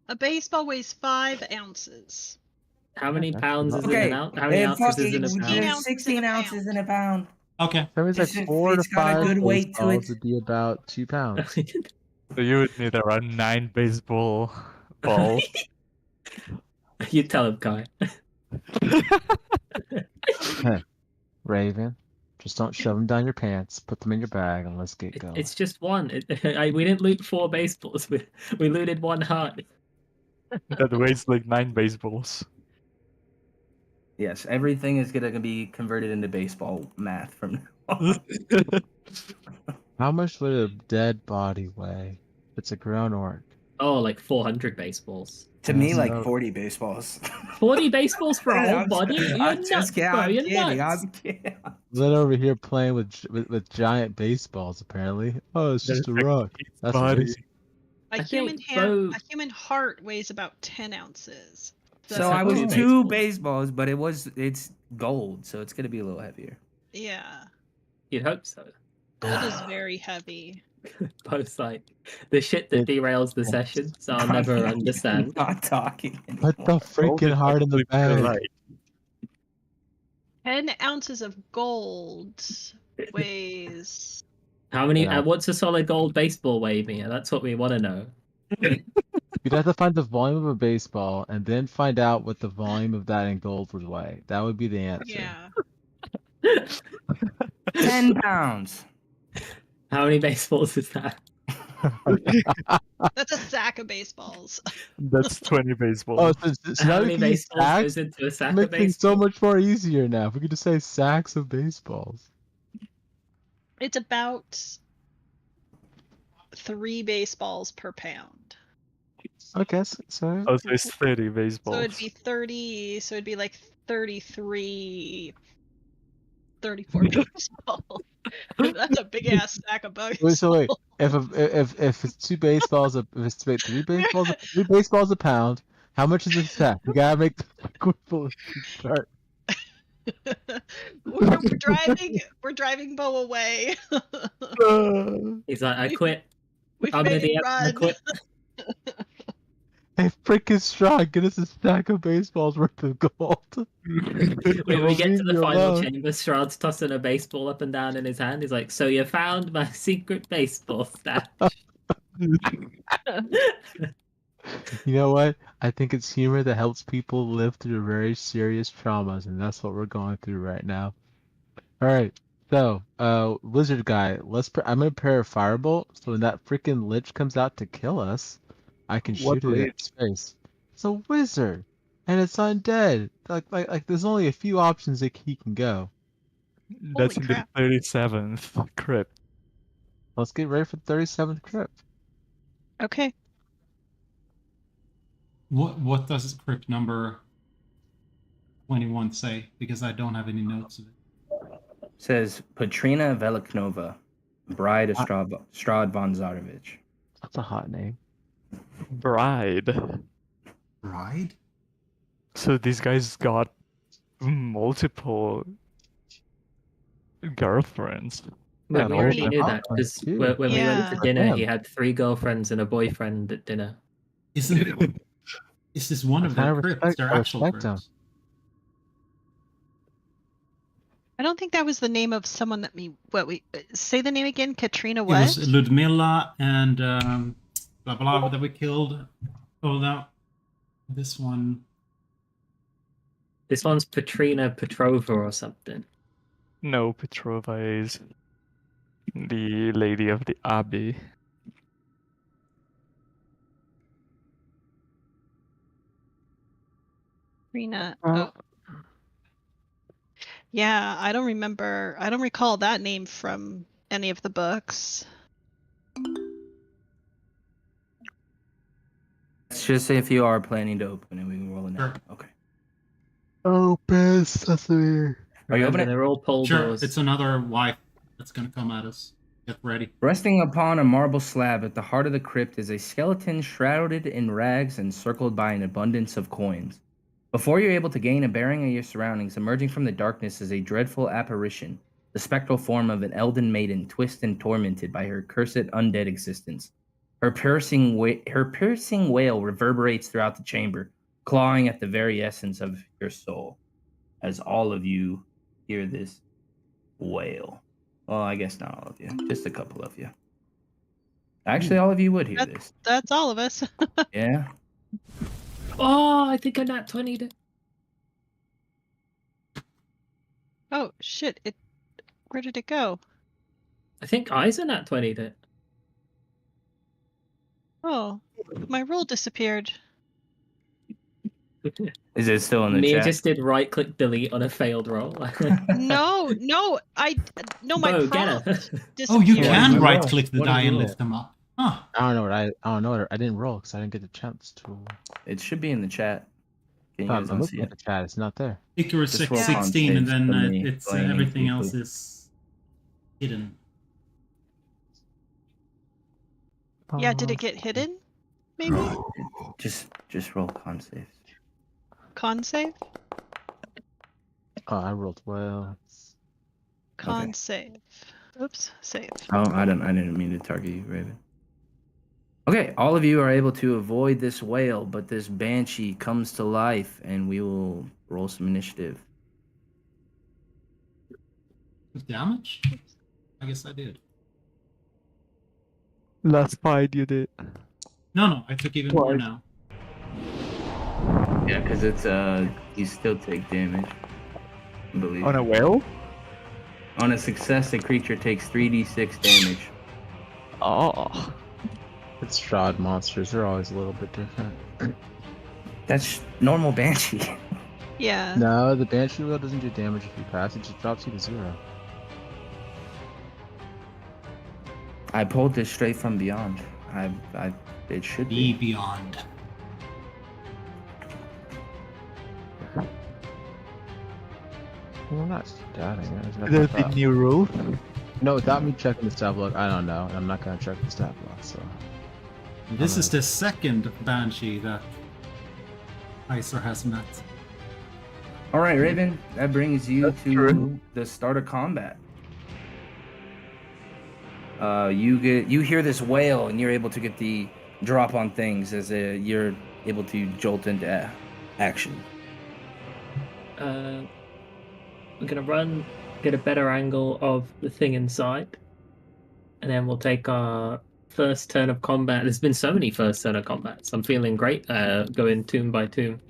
A baseball weighs 5 ounces. How many that's pounds is not- in Okay, an ounce? How many ounces is in a 16 pound? ounces in a 16 pound. ounces in a pound. Okay. That means like It's- 4 to it's got a 5 good weight to baseballs it. would be about 2 pounds. So you would need around 9 baseball balls. You tell him, Kai. Raven, just don't shove them down your pants. Put them in your bag and let's get going. It's just one. We didn't loot 4 baseballs. We looted 1 heart. That weighs like 9 baseballs. Yes, everything is gonna be converted into baseball math from now on. How much would a dead body weigh? It's a grown orc. Oh, like 400 baseballs. To me, Yes, like no. 40 baseballs. 40 baseballs for a whole I'm body? just- You're I'm nuts, just kidding. bro. I'm You're kidding. nuts. I'm kidding. Lit over here playing with giant baseballs. Apparently, oh, it's just a There's like rock. That's body. amazing. A I human think Bo- a human heart weighs about 10 ounces. So That's I not was two 2 baseballs. baseballs, but it's gold, so it's gonna be a little heavier. Yeah. You'd hope so. Gold is very heavy. Both like the shit that derails the session, so I'll never understand. Not talking. Put the freaking heart in the bag. Right. 10 ounces of gold weighs. How many? Yeah. What's a solid gold baseball weigh, Mia? That's what we want to know. You'd have to find the volume of a baseball and then find out what the volume of that in gold would weigh. That would be the answer. Yeah. 10 pounds. How many baseballs is that? That's a sack of baseballs. That's 20 baseballs. Oh, so How now many we can use baseballs sacks? goes into a sack of Make things so baseballs? much more easier now. If we could just say sacks of baseballs. It's about 3 baseballs per pound. Okay, so Oh, so it's 30 So baseballs. it'd be 30, so it'd be like 34 baseballs. That's a big ass sack of baseballs. wait, so wait. If it's 2 baseballs, if it's 3 baseballs a pound, how much is a sack? We gotta make the equivalent chart. We're driving Bo away. He's like, I quit. We've I'm made gonna him I run. quit. Hey, freaking strong! Get us a stack of baseballs worth of gold. When we We'll get leave to the you final alone. chamber, Shroud's tossing a baseball up and down in his hand. He's like, so you found my secret baseball stash. You know what? I think it's humor that helps people live through very serious traumas, and that's what we're going through right now. All right, so wizard guy, I'm gonna prepare a firebolt, so when that freaking lich comes out to kill us, I can What shoot it in lich? its face. It's a wizard, and it's undead, like there's only a few options that he can go. That's Holy in crap. the 37th crypt. Let's get ready for the 37th crypt. Okay. What does crypt number 21 say? Because I don't have any notes of it. Says Petrina Veliknova, bride of Strad von Zarevich. That's a hot name. Bride. Bride? So these guys got multiple girlfriends. But Yeah, we the already whole knew time. that because Dude. when we went Yeah. to dinner, he Damn. had 3 girlfriends and a boyfriend at dinner. Isn't is this one of their crypts? Their actual respect him. crypts? I don't think that was the name of someone that we say the name again. Katrina It what? was Ludmilla and blah blah that we killed. Oh, that this one. This one's Petrina Petrova or something. No, Petrova is the lady of the abbey. Katrina. Oh. Yeah, I don't remember. I don't recall that name from any of the books. Let's just say if you are planning to open it, we can roll it now. Sure. Okay. Open sesame. Are you Remember, opening? they're all pole Sure, doors. it's another wife that's gonna come at us. Get ready. Resting upon a marble slab at the heart of the crypt is a skeleton shrouded in rags and circled by an abundance of coins. Before you're able to gain a bearing of your surroundings, emerging from the darkness is a dreadful apparition, the spectral form of an elden maiden, twisted and tormented by her cursed undead existence. Her piercing wail reverberates throughout the chamber, clawing at the very essence of your soul. As all of you hear this wail. Well, I guess not all of you, just a couple of you. Actually, all of you would hear this. That's all of us. Yeah. Oh, I think I nat 20'd it. Oh shit! Where did it go? I think Isa nat 20'd it. Oh, my roll disappeared. Is it still in the Mia chat? just did right click delete on a failed roll. No, my Bo, get prompt her. disappeared. Oh, you Yeah, can you right roll. click the What did die you and roll? lift them up. Huh. I don't know. I didn't roll because I didn't get the chance to. It should be in the chat. Can you I'm guys not see looking at it? the chat. It's not there. Just Icarus roll con 16, and saves then for me, it's blaming everything people. else is hidden. Yeah, did it get hidden? Maybe Just roll con saves. con save. Oh, I rolled well. Con Okay. save. Oops, save. Oh, I didn't mean to target you, Raven. Okay, all of you are able to avoid this whale, but this banshee comes to life, and we will roll some initiative. With damage? I guess I did. Last fight you did. No, I took even more What? now. Yeah, because it's you still take damage. I believe. On a whale? On a success, the creature takes 3d6 damage. Oh. It's Strahd monsters. They're always a little bit different. That's normal banshee. Yeah. No, the Banshee wheel doesn't do damage if you pass. It just drops you to 0. I pulled this straight from beyond. It should Be be. beyond. Well, I'm not doubting it. There's Is nothing that the about- new rule? No, without me checking the stat block, I don't know. I'm not gonna check the stat block. So This is the second banshee that Isor has met. All right, Raven. That brings you That's to true. the start of combat. You hear this wail, and you're able to get the drop on things as you're able to jolt into action. We're gonna run, get a better angle of the thing inside, and then we'll take our first turn of combat. There's been so many first turn of combats. I'm feeling great. Going tomb by tomb,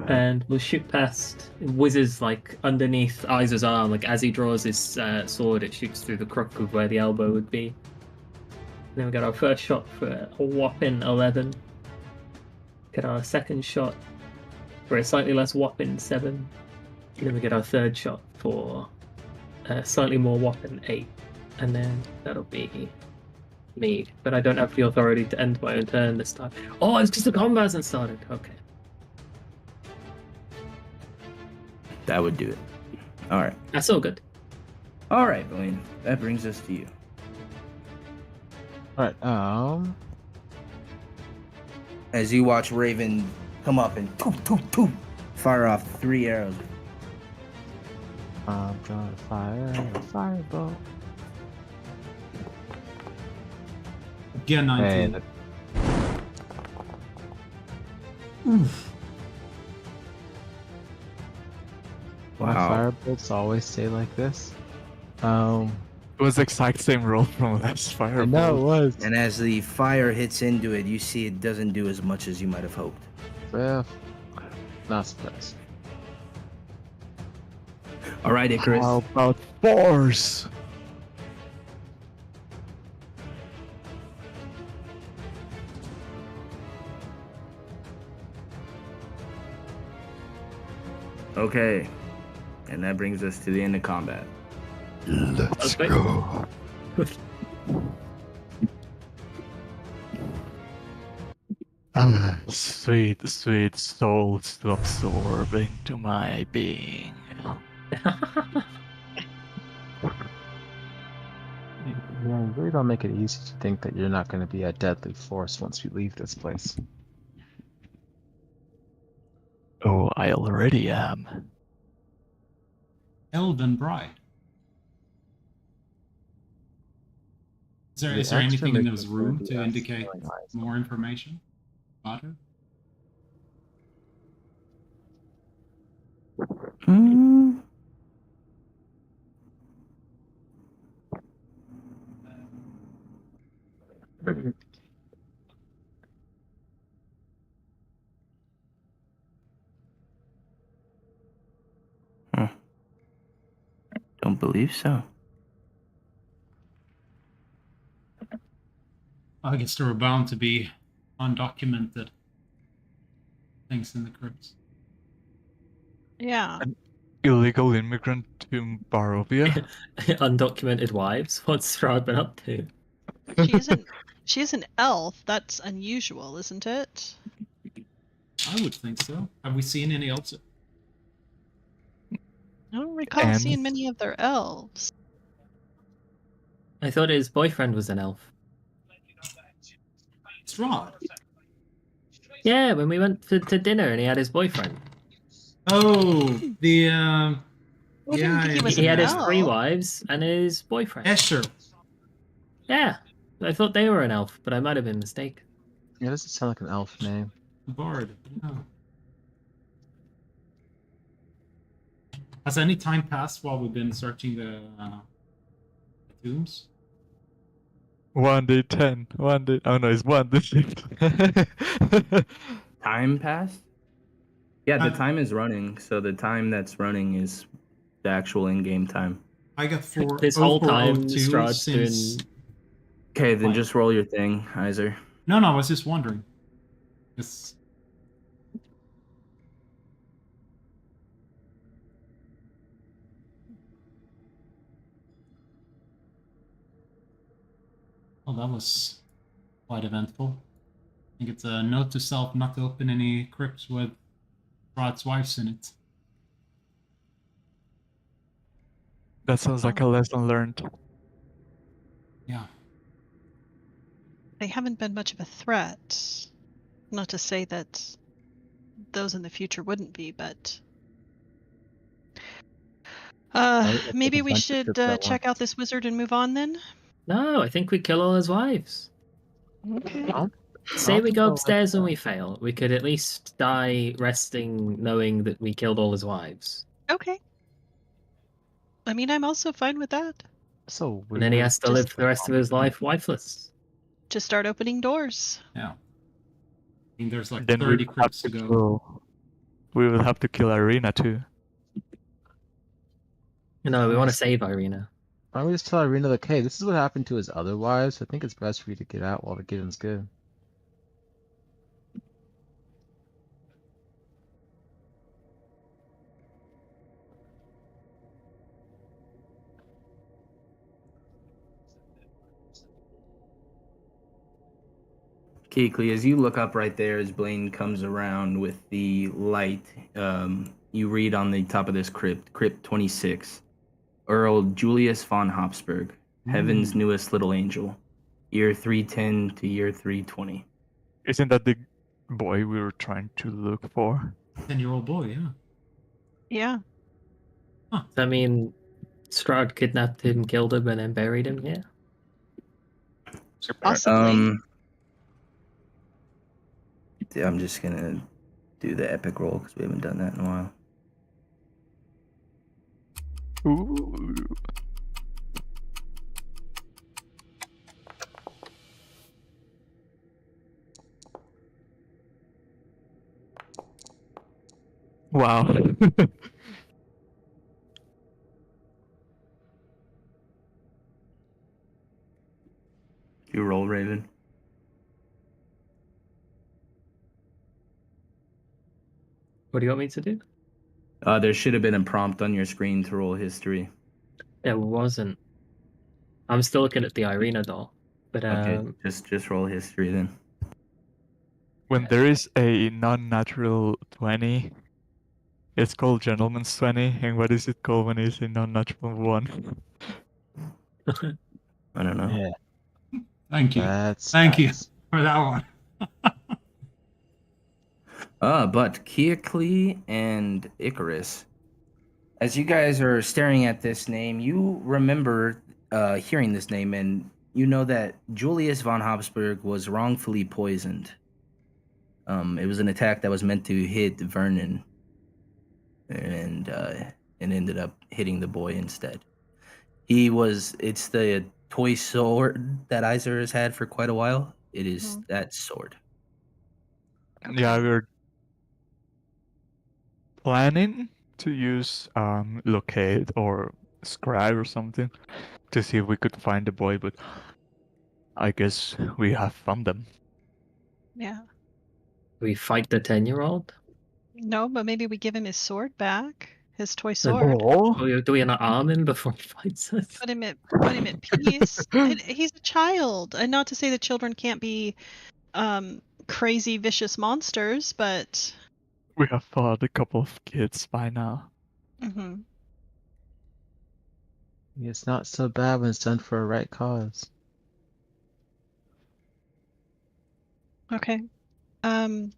and we'll shoot past. It whizzes like underneath Isor's arm. Like as he draws his sword, it shoots through the crook of where the elbow would be. And then we got our first shot for a whopping 11. Get our second shot for a slightly less whopping 7. And then we get our third shot for slightly more whopping 8. And then that'll be me. But I don't have the authority to end my own turn this time. Oh, it's because the combat hasn't started. Okay. That would do it. All right. That's all good. All right, Blaine. That brings us to you. All right. As you watch Raven come up and fire off 3 arrows. I'm gonna fire a fireball. Again, 19. Hey, my Wow. firebolts always stay like this. It was the exact same roll from last I fireball. know it was. And as the fire hits into it, you see it doesn't do as much as you might have hoped. Well, not surprised. All right, Icarus. How about force? Okay. And that brings us to the end of combat. Let's Okay. go. Sweet, sweet souls to absorb into my being. Yeah, you really don't make it easy to think that you're not going to be a deadly force once we leave this place. Oh, I already am. Elven Bride. Is there, The is there extra anything in makes this it room really to nice. indicate Really nice. more information about her? Hmm. Don't believe so. I guess there were bound to be undocumented things in the crypts. Yeah. Illegal immigrant to Barovia? Undocumented wives. What's Strahd been up to? She's an elf. That's unusual, isn't it? I would think so. Have we seen any elves? I don't recall And- seeing many of their elves. I thought his boyfriend was an elf. Strahd. Yeah, when we went to dinner and he had his boyfriend. Oh, the I didn't yeah, think he was He an had his elf. 3 wives and his boyfriend. Escher. Yeah, I thought they were an elf, but I might have been mistaken. Yeah, doesn't sound like an elf name. Bard. Yeah. Has any time passed while we've been searching the tombs? 1d10. 1d. Oh no, it's 1d6. Time passed? Yeah, the Uh, time is running. So the time that's running is the actual in-game time. I got 4. This whole 0402 time, Strahd's since. been... Okay, then Fine. just roll your thing, Heiser. No, I was just wondering. It's... Oh, that was quite eventful. I think it's a note to self not to open any crypts with Rod's wives in it. That sounds like a lesson learned. Yeah. They haven't been much of a threat. Not to say that those in the future wouldn't be, but it's maybe a we bunch of should trips at check out once. this wizard and move on then. No, I think we kill all his wives. Say we go upstairs and we fail. We could at least die resting knowing that we killed all his wives. Okay. I mean, I'm also fine with that. So And then he has to Just- live the rest of his life wifeless. Just start opening doors. Yeah. I mean, there's like Then 30 we have crypts to to go. kill. We will have to kill Irina too. No, we want to save Irina. Why don't we just tell Irina, like, hey, this is what happened to his other wives. I think it's best for you to get out while the getting's good. Keekly, as you look up right there, as Blaine comes around with the light, you read on the top of this crypt 26, Earl Julius von Habsburg, Heaven's newest little angel, year 310 to year 320. Isn't that the boy we were trying to look for? 10-year-old boy, yeah. Yeah. Does that mean Strahd kidnapped him, killed him, and then buried him here? Possibly. I'm just gonna do the epic roll because we haven't done that in a while. Ooh. Wow. You roll, Raven. What do you want me to do? There should have been a prompt on your screen to roll history. There wasn't. I'm still looking at the Irina doll. But Okay, just roll history then. When there is a non-natural 20, it's called gentleman's 20, and what is it called when it's a non-natural 1? I don't know. Yeah, Thank you. that's Thank you nice. for that one. But Keekly and Icarus, as you guys are staring at this name, you remember hearing this name, and you know that Julius von Habsburg was wrongfully poisoned. It was an attack that was meant to hit Vernon, and ended up hitting the boy instead. It's the toy sword that Iser has had for quite a while. It is that sword. Yeah, we're planning to use locate or scribe or something to see if we could find the boy, but I guess we have found them. Yeah. we fight the 10-year-old? No, but maybe we give him his sword back. His toy sword. Do we not arm him before he fights us? Put him at peace. He's a child. And not to say that children can't be crazy, vicious monsters, but We have fought a couple of kids by now. It's not so bad when it's done for a right cause. Okay. You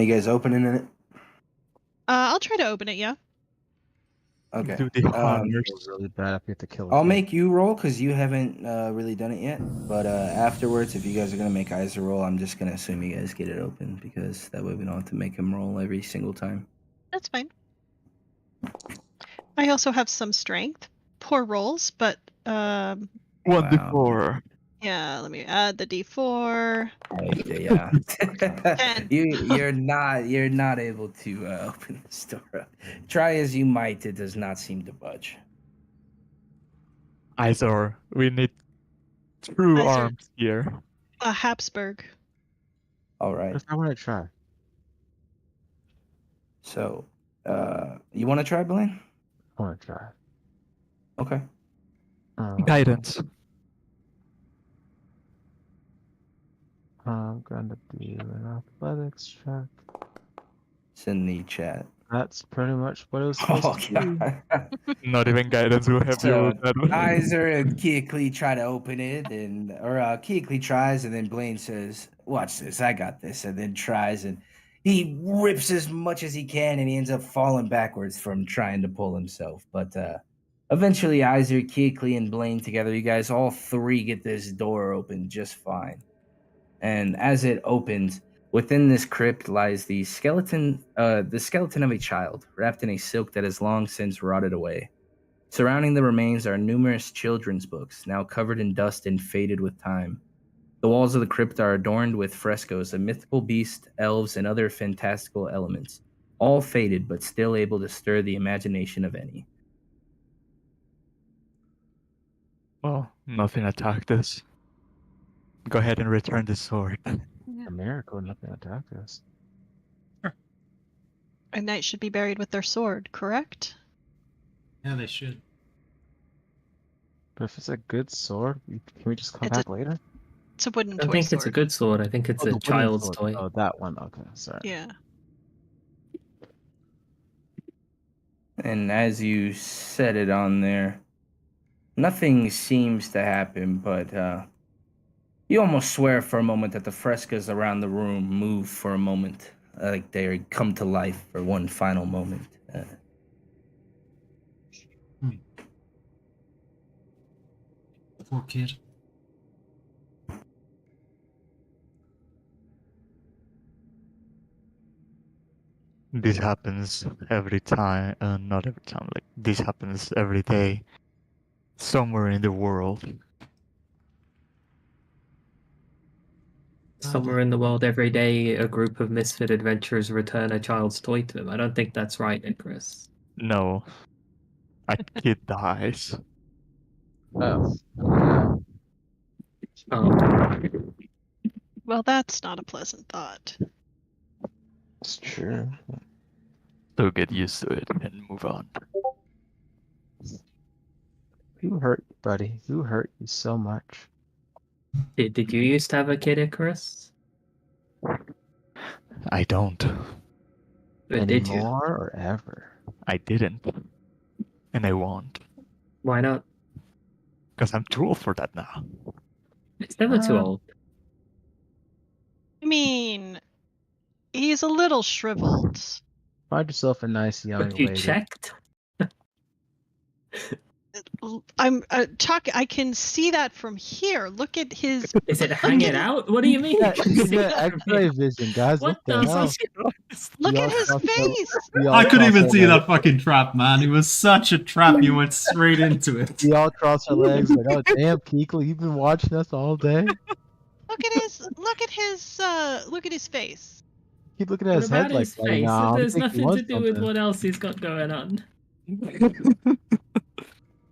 guys opening it? I'll try to open it, yeah. Okay. Do the honors. It's really bad if you have to kill. I'll make you roll because you haven't really done it yet. But afterwards, if you guys are gonna make Iser roll, I'm just gonna assume you guys get it open because that way we don't have to make him roll every single time. That's fine. I also have some strength. Poor rolls, but 1d4. yeah, let me add the D4. Yeah. you're not able to open this door up. Try as you might, it does not seem to budge. Isor, we need true Isor. arms here. A Habsburg. All right. I want to try. So, you want to try, Blaine? I want to try. Okay. Guidance. I'm gonna do an athletics check. It's in the chat. That's pretty much what it was supposed to be. Not even guidance will help you So, with that one. Iser and Keekly try to open it, Keekly tries, and then Blaine says, "Watch this, I got this," and then tries, and he rips as much as he can, and he ends up falling backwards from trying to pull himself. But eventually, Iser, Keekly, and Blaine together, you guys all three get this door open just fine. And as it opens, within this crypt lies the skeleton of a child, wrapped in a silk that has long since rotted away. Surrounding the remains are numerous children's books, now covered in dust and faded with time. The walls of the crypt are adorned with frescoes of mythical beasts, elves, and other fantastical elements, all faded but still able to stir the imagination of any. Well, nothing attacked us. Go ahead and return the sword. A miracle, nothing attacked us. A knight should be buried with their sword, correct? Yeah, they should. But if it's a good sword, can we just come It's back later? It's a wooden I toy think sword. it's a good sword. I think it's the a wooden child's sword. toy. Oh, that one. Okay, sorry. Yeah. And as you set it on there, nothing seems to happen, but you almost swear for a moment that the frescoes around the room move for a moment, like they come to life for one final moment. Poor kid. This happens every time, not every time, like this happens every day, somewhere in the world. Somewhere in the world, every day, a group of misfit adventurers return a child's toy to them. I don't think that's right, Icarus. No, a kid dies. Oh. Yeah. Oh, Well, that's not a pleasant thought. It's true. So get used to it and move on. Who hurt you, buddy? Who hurt you so much? did you used to have a kid, Icarus? I don't. Or did you? Anymore or ever? I didn't. And I won't. Why not? Because I'm too old for that now. It's never too old. I mean, he's a little shriveled. Find yourself a nice young Have you lady. checked? I'm talking. I can see that from here. Look at his. Is it hanging out? What do you mean? Yeah, You can use see that that from X-ray here. vision, guys. What What the the hell? fuck? Look We at all his crossed our- face. we all I couldn't crossed even our see legs. that fucking trap, man. It was such a trap. You went straight into it. We all crossed our legs like, oh damn, Keekle, you've been watching us all day. Look at his. Look at his. Look at his face. Keep looking at And his head about like his that. face, Nah, there's nothing to wants do with something. what else he's got going on.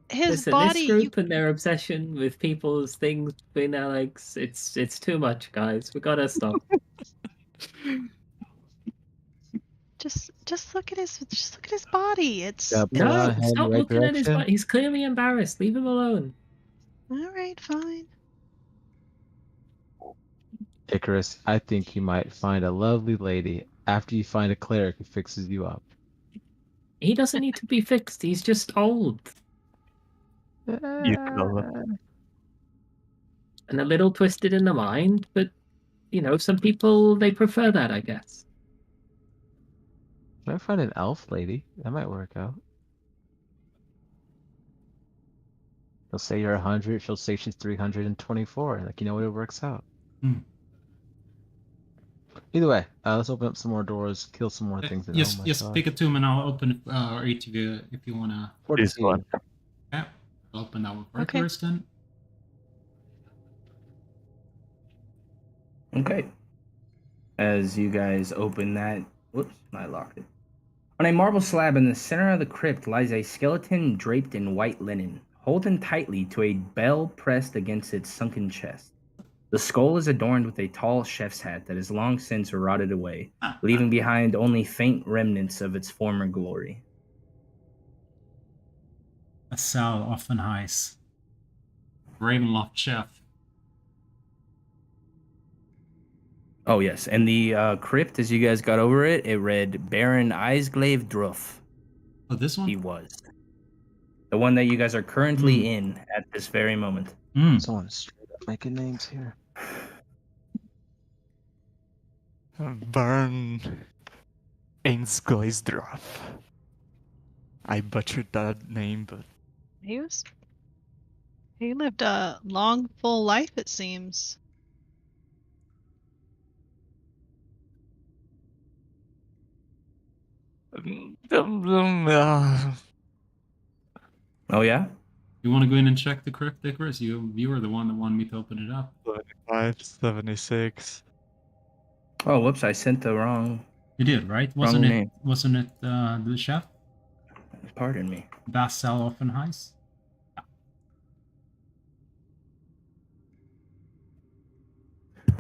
His Listen, body. this group and their obsession with people's things between their legs, it's too much, guys. We gotta stop. Just look at his. Just look at his body. It's. Yeah, pull No, out head in stop the right looking at his direction. body. He's clearly embarrassed. Leave him alone. All right, fine. Icarus, I think you might find a lovely lady after you find a cleric who fixes you up. He doesn't need to be fixed. He's just old You tell them. and a little twisted in the mind, but you know, some people they prefer that, I guess. Might find an elf lady. That might work out. She'll say you're 100. She'll say she's 324. Like, you know what? It works out. Hmm. Either way, let's open up some more doors, kill some more things. And, Yes, oh my yes. God. Pick a tomb, and I'll open it, or each of you if you wanna. This 14. one. Yeah, I'll open that one Okay. first then. Okay. As you guys open that, whoops, I locked it. On a marble slab in the center of the crypt lies a skeleton draped in white linen, holding tightly to a bell pressed against its sunken chest. The skull is adorned with a tall chef's hat that has long since rotted away, leaving behind only faint remnants of its former glory. A Sal Offenheis, Ravenloft chef. Oh, yes, and the crypt, as you guys got over it, it read Baron Eisglaive Druff. Oh, this one. He was. The one that you guys are currently in at this very moment. Mm. Someone's straight up making names here. Burn Ainsglaisdraff. I butchered that name, but He lived a long, full life, it seems. Oh, yeah? You want to go in and check the crypt, Icarus? You were the one that wanted me to open it up. 75, 76. Oh, whoops, I sent the wrong. You did, right? Wrong name. Wasn't it the chef? Pardon me. Sal Offenheis?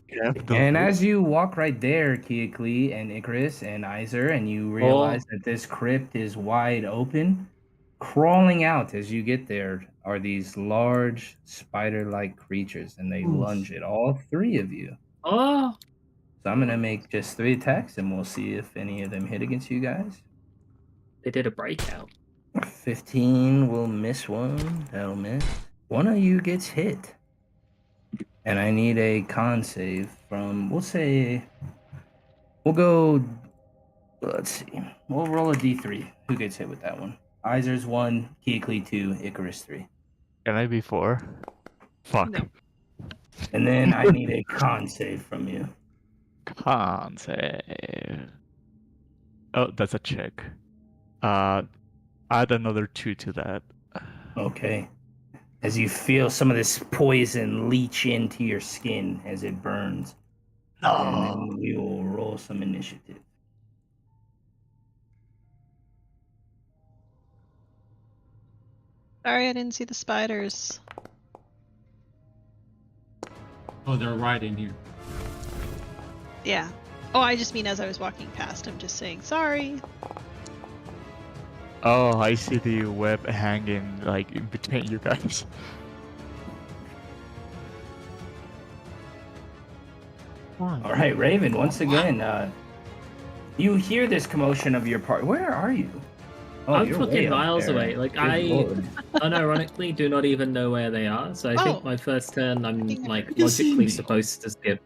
Yeah, And as you walk right there, Kiakli and Icarus and Iser, and you realize that this crypt is wide open, Crawling out as you get there are these large spider-like creatures, and they lunge at all three of you. Oh, So I'm gonna make just 3 attacks, and we'll see if any of them hit against you guys. they did a breakout. 15 will miss one. That'll miss. One of you gets hit. And I need a con save from, we'll go, let's see. We'll roll a d3. Who gets hit with that one? Izer's 1, Keekly 2, Icarus 3. Can I be 4? Fuck. No. And then I need a con save from you. Can't save. Oh, that's a check. Add another 2 to that. Okay. As you feel some of this poison leach into your skin as it burns. And then we will roll some initiative. Sorry, I didn't see the spiders. Oh, they're right in here. Yeah. Oh, I just mean as I was walking past. I'm just saying sorry. Oh, I see the web hanging like in between you guys. All right, Raven, once again, you hear this commotion of your party. Where are you? Oh, I'm you're fucking way up miles there. away. Like, Good I Lord. unironically do not even know where they are. So I Oh. think my first turn, I'm like You see logically me. supposed to skip.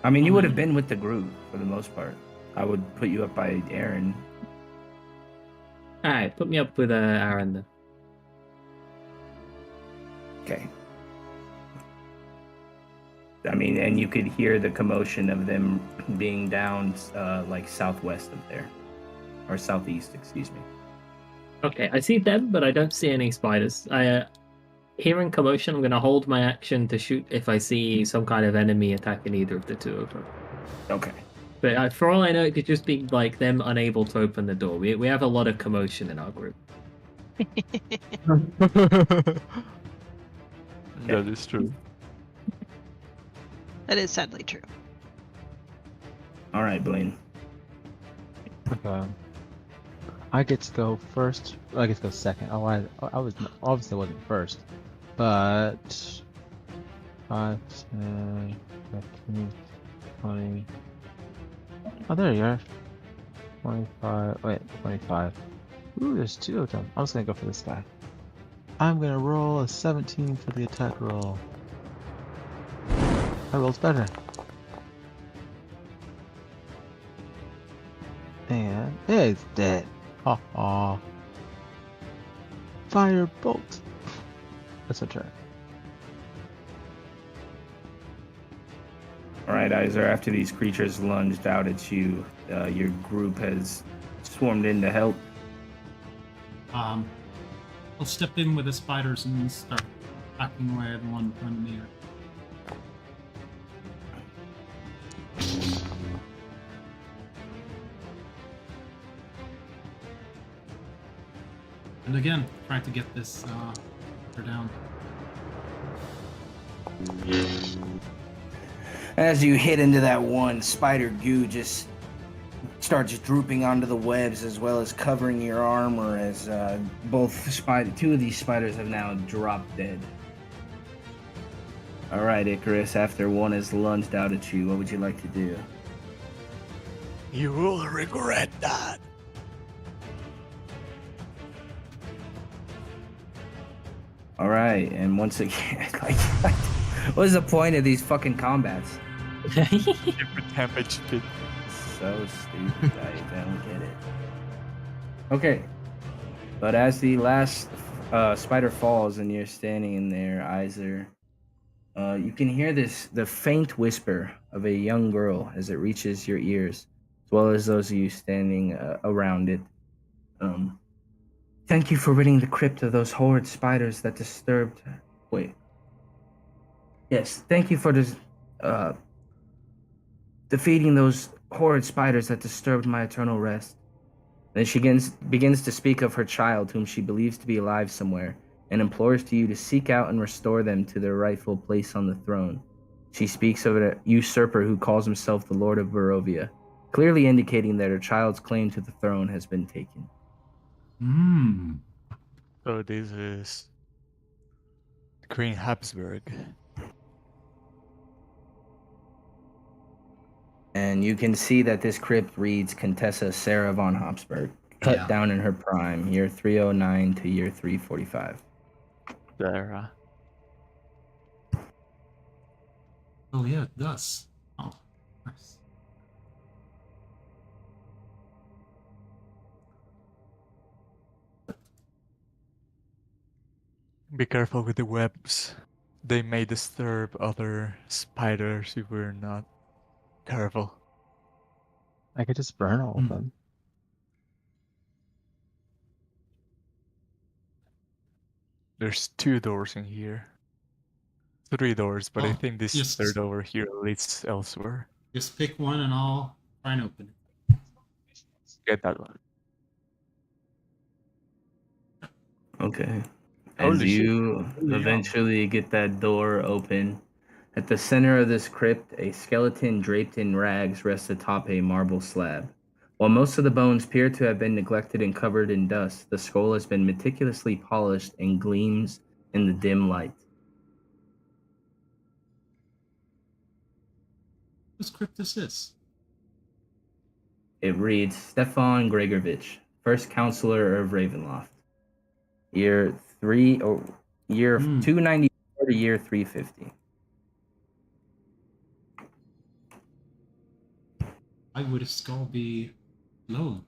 I mean, you would have been with the group for the most part. I would put you up by Aaron. All right, put me up with Aaron then. Okay. I mean, and you could hear the commotion of them being down, like southwest of there, or southeast, excuse me. Okay, I see them, but I don't see any spiders. Hearing commotion, I'm going to hold my action to shoot if I see some kind of enemy attacking either of the two of them. Okay. But for all I know, it could just be like them unable to open the door. We have a lot of commotion in our group. That is true. That is sadly true. All right, Blaine. Okay. I get to go first. I get to go second. Oh, I was obviously wasn't first, but 5, 10, 15, 20. Oh, there you are. 25. Wait, 25. Ooh, there's 2 of them. I'm just gonna go for this guy. I'm gonna roll a 17 for the attack roll. That rolls better. And it's dead. Ha ha. Firebolt. That's a turn. All right, Iser, after these creatures lunged out at you, your group has swarmed in to help. I'll step in with the spiders and start hacking away at the one in front of me. And again, trying to get this her down. As you hit into that one, spider goo just starts drooping onto the webs as well as covering your armor as two of these spiders have now dropped dead. All right, Icarus, after one has lunged out at you, what would you like to do? You will regret that. All right, and once again, what is the point of these fucking combats? Different damage bit. So stupid, I don't get it. Okay, but as the last spider falls and you're standing in there, Iser, you can hear the faint whisper of a young girl as it reaches your ears, as well as those of you standing around it. Thank you for ridding the crypt of those horrid spiders that disturbed... Wait. Yes, thank you for defeating those horrid spiders that disturbed my eternal rest. Then she begins to speak of her child, whom she believes to be alive somewhere, and implores to you to seek out and restore them to their rightful place on the throne. She speaks of a usurper who calls himself the Lord of Barovia. clearly indicating that her child's claim to the throne has been taken. Hmm. So this is Queen Habsburg. And you can see that this crypt reads Contessa Sarah von Habsburg, cut Yeah. down in her prime, year 309 to year 345. Sarah. Oh yeah, it does. Oh, nice. Be careful with the webs. They may disturb other spiders if we're not careful. I could just burn all of Hmm. them. There's 2 doors in here. 3 doors, but I Oh, think this just- third over here leads elsewhere. Just pick one and I'll try and open it. Get that one. Okay. Holy As shit. you Holy eventually get that door open, at the center of this crypt, a skeleton draped in rags rests atop a marble slab. While most of the bones appear to have been neglected and covered in dust, the skull has been meticulously polished and gleams in the dim light. Whose crypt is this? It reads Stefan Gregorvich, first counselor of Ravenloft. Year 294 to year 350. Why would a skull be low?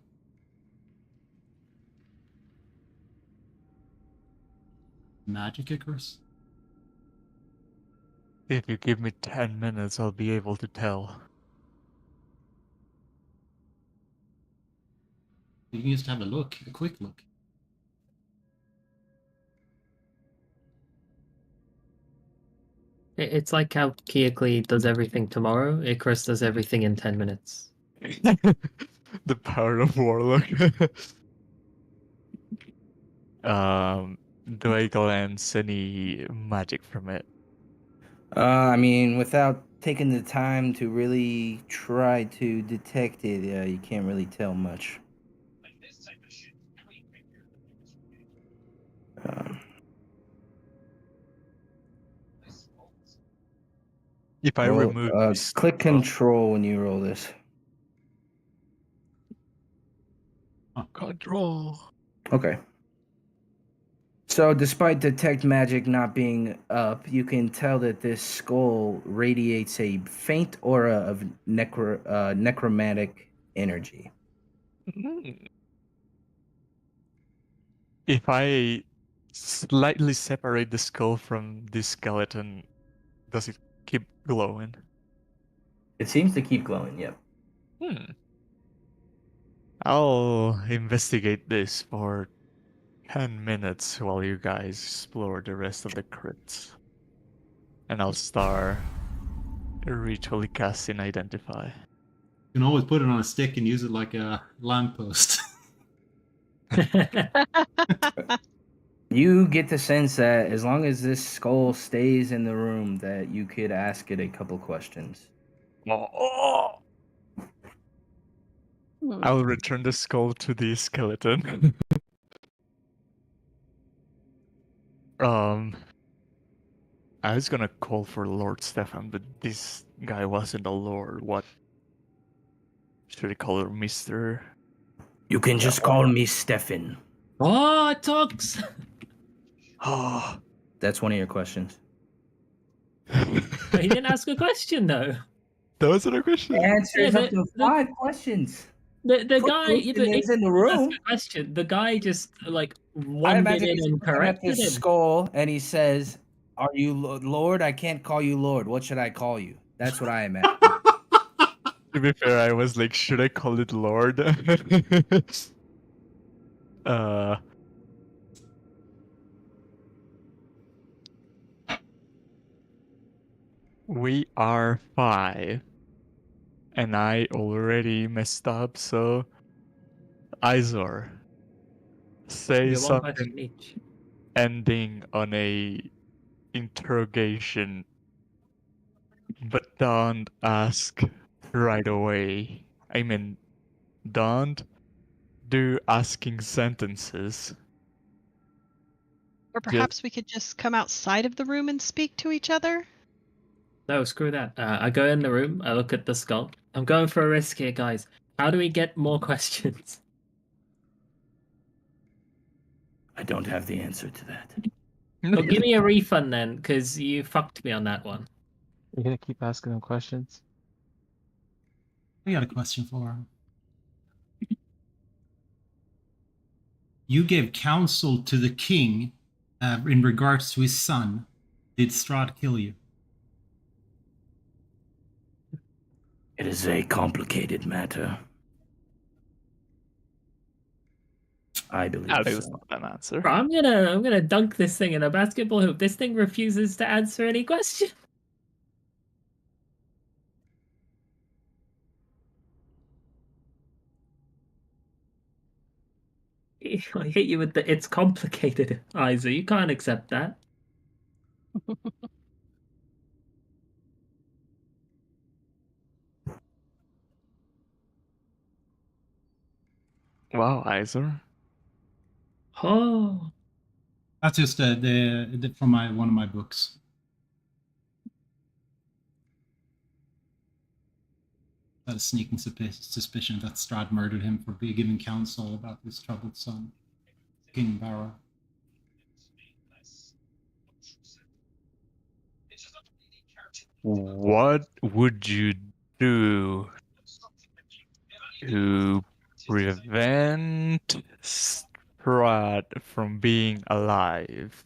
Magic occurs? If you give me 10 minutes, I'll be able to tell. You can just have a look, a quick look. It's like how Keoklee does everything tomorrow. Icarus does everything in 10 minutes. The power of Warlock. Do I glance any magic from it? I mean, without taking the time to really try to detect it, you can't really tell much. Um, If I remove this... click control when you roll this. Control. Okay. So, despite detect magic not being up, you can tell that this skull radiates a faint aura of necromantic energy. If I slightly separate the skull from this skeleton, does it keep glowing? It seems to keep glowing, yep. I'll investigate this for 10 minutes while you guys explore the rest of the crypts. And I'll start ritually casting Identify. You can always put it on a stick and use it like a lamppost. You get the sense that as long as this skull stays in the room, that you could ask it a couple questions. Oh! I'll return the skull to the skeleton. I was gonna call for Lord Stefan, but this guy wasn't a lord. What should I call her, Mister? You can just call me Stefan. Oh, it talks! Oh, That's one of your questions. But he didn't ask a question, though. that was a question. Answers Yeah, up to 5 questions. The Put guy, those even things if in the he room. asked a question, the guy just like I wandered imagine in he's and looking at corrected this him. skull and he says, "Are you Lord? I can't call you Lord. What should I call you?" That's what I imagine. To be fair, I was like, should I call it Lord? We are 5. And I already messed up, so Izor, say You're one something question each. ending on a interrogation, but don't ask right away. I mean, don't do asking sentences. Or perhaps we could just come outside of the room and speak to each other? No, screw that. I go in the room, I look at the skull. I'm going for a risk here, guys. How do we get more questions? I don't have the answer to that. Well, give me a refund then, because you fucked me on that one. You're gonna keep asking them questions? I got a question for him. You gave counsel to the king in regards to his son. Did Strahd kill you? It is a complicated matter. I believe That is so. not an answer. Bro, I'm gonna dunk this thing in a basketball hoop. This thing refuses to answer any question. I hit you with the "it's complicated," Isa. You can't accept that. Wow, Iser. Oh, That's just from one of my books. Had a sneaking suspicion that Strahd murdered him for giving counsel about his troubled son, King Barrow. What would you do to prevent Strahd from being alive?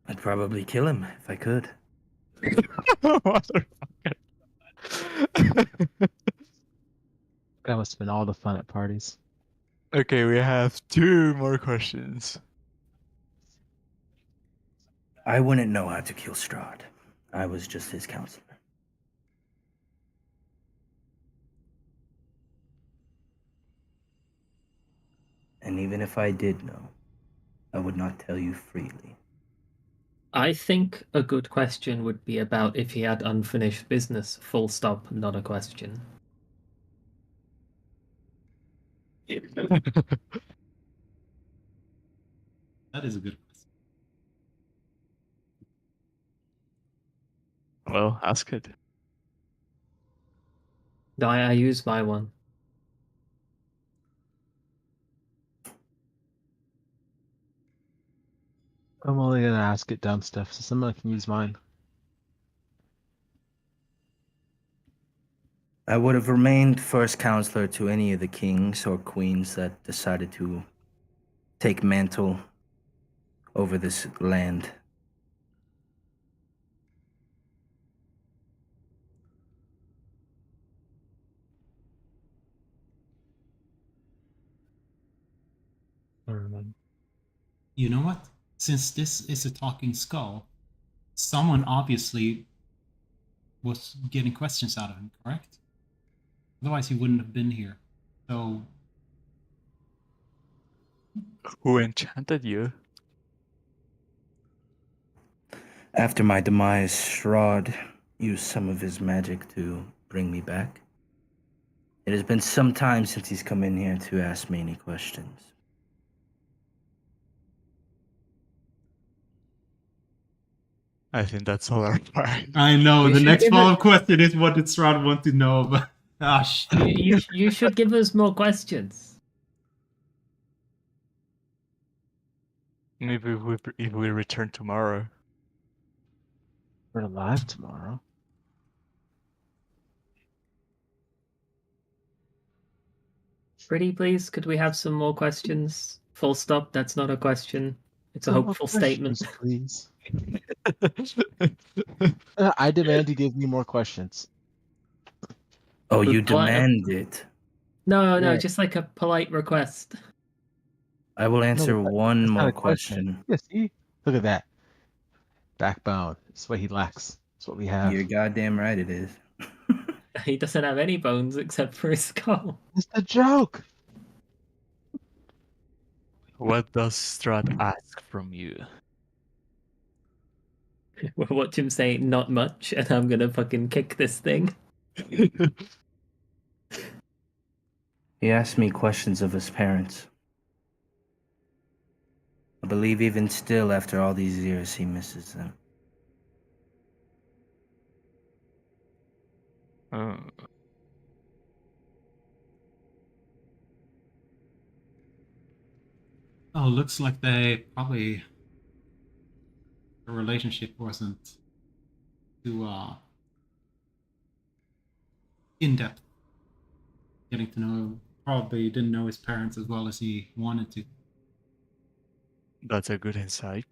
I'd probably kill him if I could. Motherfucker. That must have been all the fun at parties. Okay, we have 2 more questions. I wouldn't know how to kill Strahd. I was just his counselor. And even if I did know, I would not tell you freely. I think a good question would be about if he had unfinished business. Full stop, not a question. That is a good question. Well, ask it. I use my one. I'm only gonna ask it dumb stuff, so someone can use mine. I would have remained first counselor to any of the kings or queens that decided to take mantle over this land. You know what? Since this is a talking skull, someone obviously was getting questions out of him, correct? Otherwise, he wouldn't have been here. So, Who enchanted you? After my demise, Strahd used some of his magic to bring me back. It has been some time since he's come in here to ask me any questions. I think that's all our part. I know You the should next give follow-up question is what did Strahd want to know about? Gosh. You should give us more questions. Maybe if we return tomorrow. We're alive tomorrow. Pretty please, could we have some more questions? Full stop, that's not a question. It's a No more hopeful statement. questions, please. I demand you give me more questions. Oh, you Polite- demand it. No, Yeah. just like a polite request. I will answer No, one that's not more a question. question. Yeah, see? Look at that. Backbone. That's what he lacks. That's what we have. You're goddamn right it is. He doesn't have any bones except for his skull. It's a joke. What does Strahd ask from you? We'll watch him say not much, and I'm gonna fucking kick this thing. He asked me questions of his parents. I believe even still, after all these years, he misses them. Uh, Oh, looks like the relationship wasn't too in depth. Getting to know, probably didn't know his parents as well as he wanted to. that's a good insight.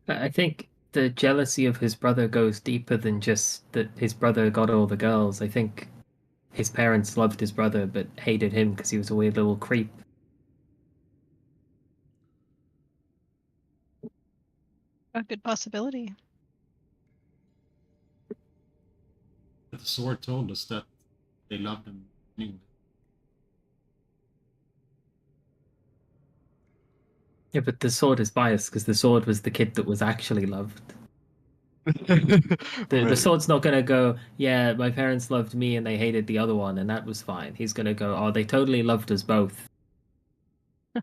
I think the jealousy of his brother goes deeper than just that his brother got all the girls. I think his parents loved his brother but hated him because he was a weird little creep. A good possibility. But the sword told us that they loved him anyway. Yeah, but the sword is biased because the sword was the kid that was actually loved. The sword's not gonna go, yeah, my parents loved me and they hated the other one, and that was fine. He's gonna go, oh, they totally loved us both. I'm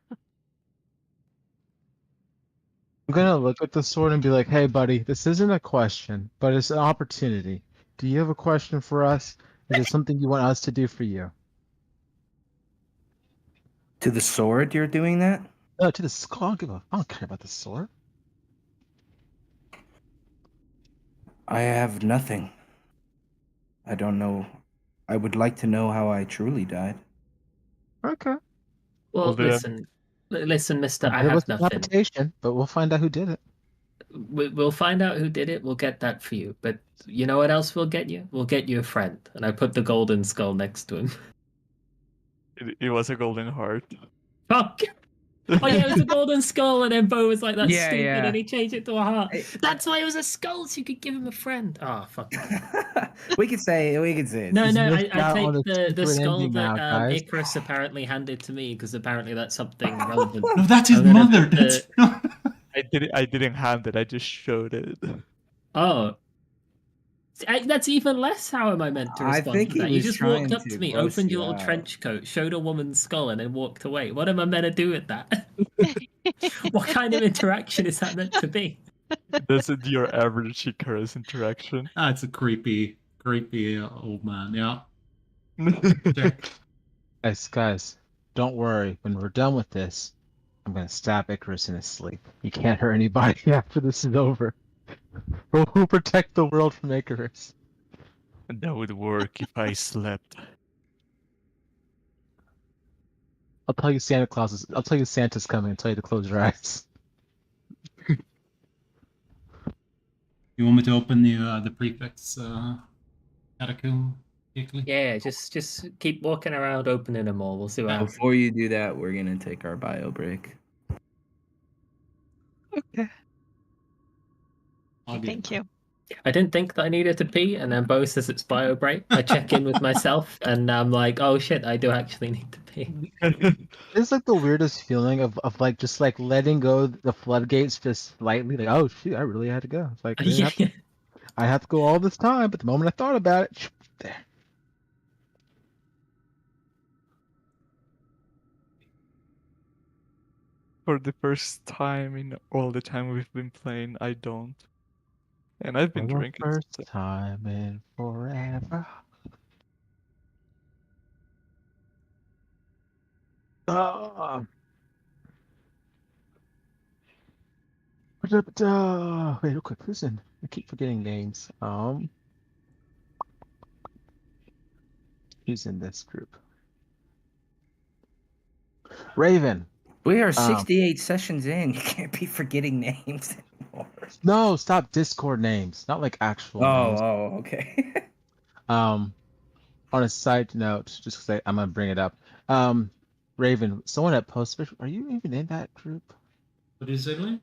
gonna look at the sword and be like, "Hey, buddy, this isn't a question, but it's an opportunity. Do you have a question for us? Is it something you want us to do for you?" To the sword, you're doing that? No, to the skull. I don't care about the sword. I have nothing. I don't know. I would like to know how I truly died. Okay. Well, Well, listen, Mister, I It was have a nothing. competition, but we'll find out who did it. We'll find out who did it. We'll get that for you. But you know what else we'll get you? We'll get you a friend. And I put the golden skull next to him. it was a golden heart. Fuck! Oh yeah, it was a golden skull, and then Bo was like, "That's Yeah, stupid," yeah. and he changed it to a heart. I- That's why it was a skull, so you could give him a friend. Oh fuck! we could say it. No, He's no, missed I out on take the the secret skull ending that now, guys. Icarus apparently handed to me because apparently that's something relevant. No, that's his I'm gonna mother. put the- That's I didn't hand it. I just showed it. Oh. That's even less how am I meant to I respond think to he that? You was just walked trying up to to me, gross opened you your little out. trench coat, showed a woman's skull, and then walked away. What am I meant to do with that? What kind of interaction is that meant to be? That's your average Icarus interaction. That's a creepy old man. Yeah. Sure. Guys, don't worry. When we're done with this, I'm gonna stab Icarus in his sleep. He can't hurt anybody after this is over. We'll protect the world from Icarus. That would work if I slept. I'll tell you I'll tell you Santa's coming and tell you to close your eyes. You want me to open the prefect's catacomb quickly? Yeah, just keep walking around opening them all. We'll see what happens. Before you do that, we're gonna take our bio break. Okay. I'll get Thank you. I didn't think that I needed to pee, and then Bo says it's bio break. I check in with myself, and I'm like, oh shit, I do actually need to pee. It's like the weirdest feeling of like just like letting go the floodgates just slightly, like, oh shoot, I really had to go. It's like Yeah. I have to go all this time, but the moment I thought about it, there. For the first time in all the time we've been playing, I don't. And I've been For the drinking. first so- time in forever. Oh. Wait, real quick. Who's in? I keep forgetting names. Who's in this group? Raven. We are 68 sessions in. You can't be forgetting names anymore. No, stop Discord names, not like actual names. Oh, okay. On a side note, just because I'm gonna bring it up. Raven, someone at Post, are you even in that group? What is it, Lynn?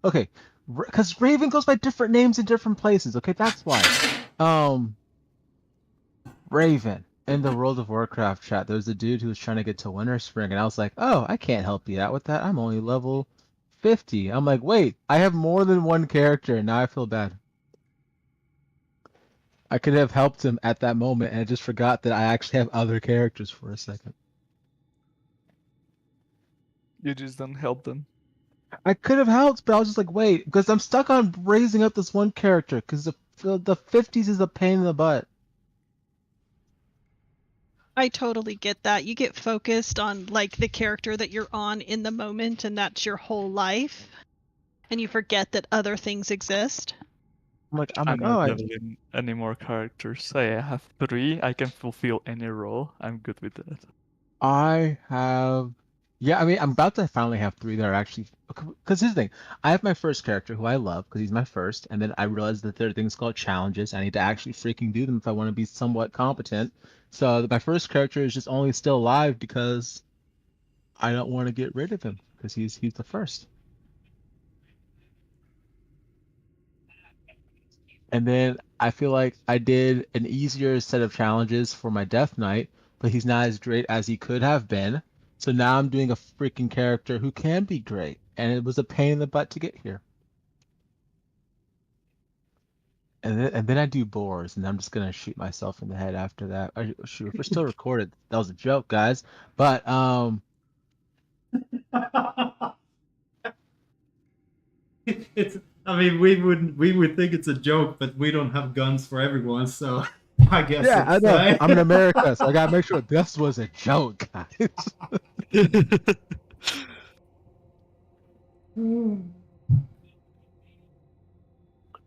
Okay, because Raven goes by different names in different places. Okay, that's why. Raven in the World of Warcraft chat, there's a dude who was trying to get to Winter Spring, and I was like, oh, I can't help you out with that. I'm only level 50. I'm like, wait, I have more than one character, and now I feel bad. I could have helped him at that moment, and I just forgot that I actually have other characters for a second. You just don't help them. I could have helped, but I was just like, wait, because I'm stuck on raising up this one character, because the 50s is a pain in the butt. I totally get that. You get focused on like the character that you're on in the moment, and that's your whole life, and you forget that other things exist. I'm I'm like, not oh, leveling any more characters. I have 3. I can fulfill any role. I'm good with that. I have, yeah. I mean, I'm about to finally have 3 that are actually. Because here's the thing, I have my first character who I love because he's my first, and then I realized that there are things called challenges. I need to actually freaking do them if I want to be somewhat competent. So my first character is just only still alive because I don't want to get rid of him because he's the first. And then I feel like I did an easier set of challenges for my Death Knight, but he's not as great as he could have been. So now I'm doing a freaking character who can be great, and it was a pain in the butt to get here. And then I do boars, and I'm just gonna shoot myself in the head after that. Shoot, if we're still recorded, that was a joke, guys. But It's. I mean, we would think it's a joke, but we don't have guns for everyone, so I guess yeah, I it's. know I'm in America, so I gotta make sure this was a joke, guys.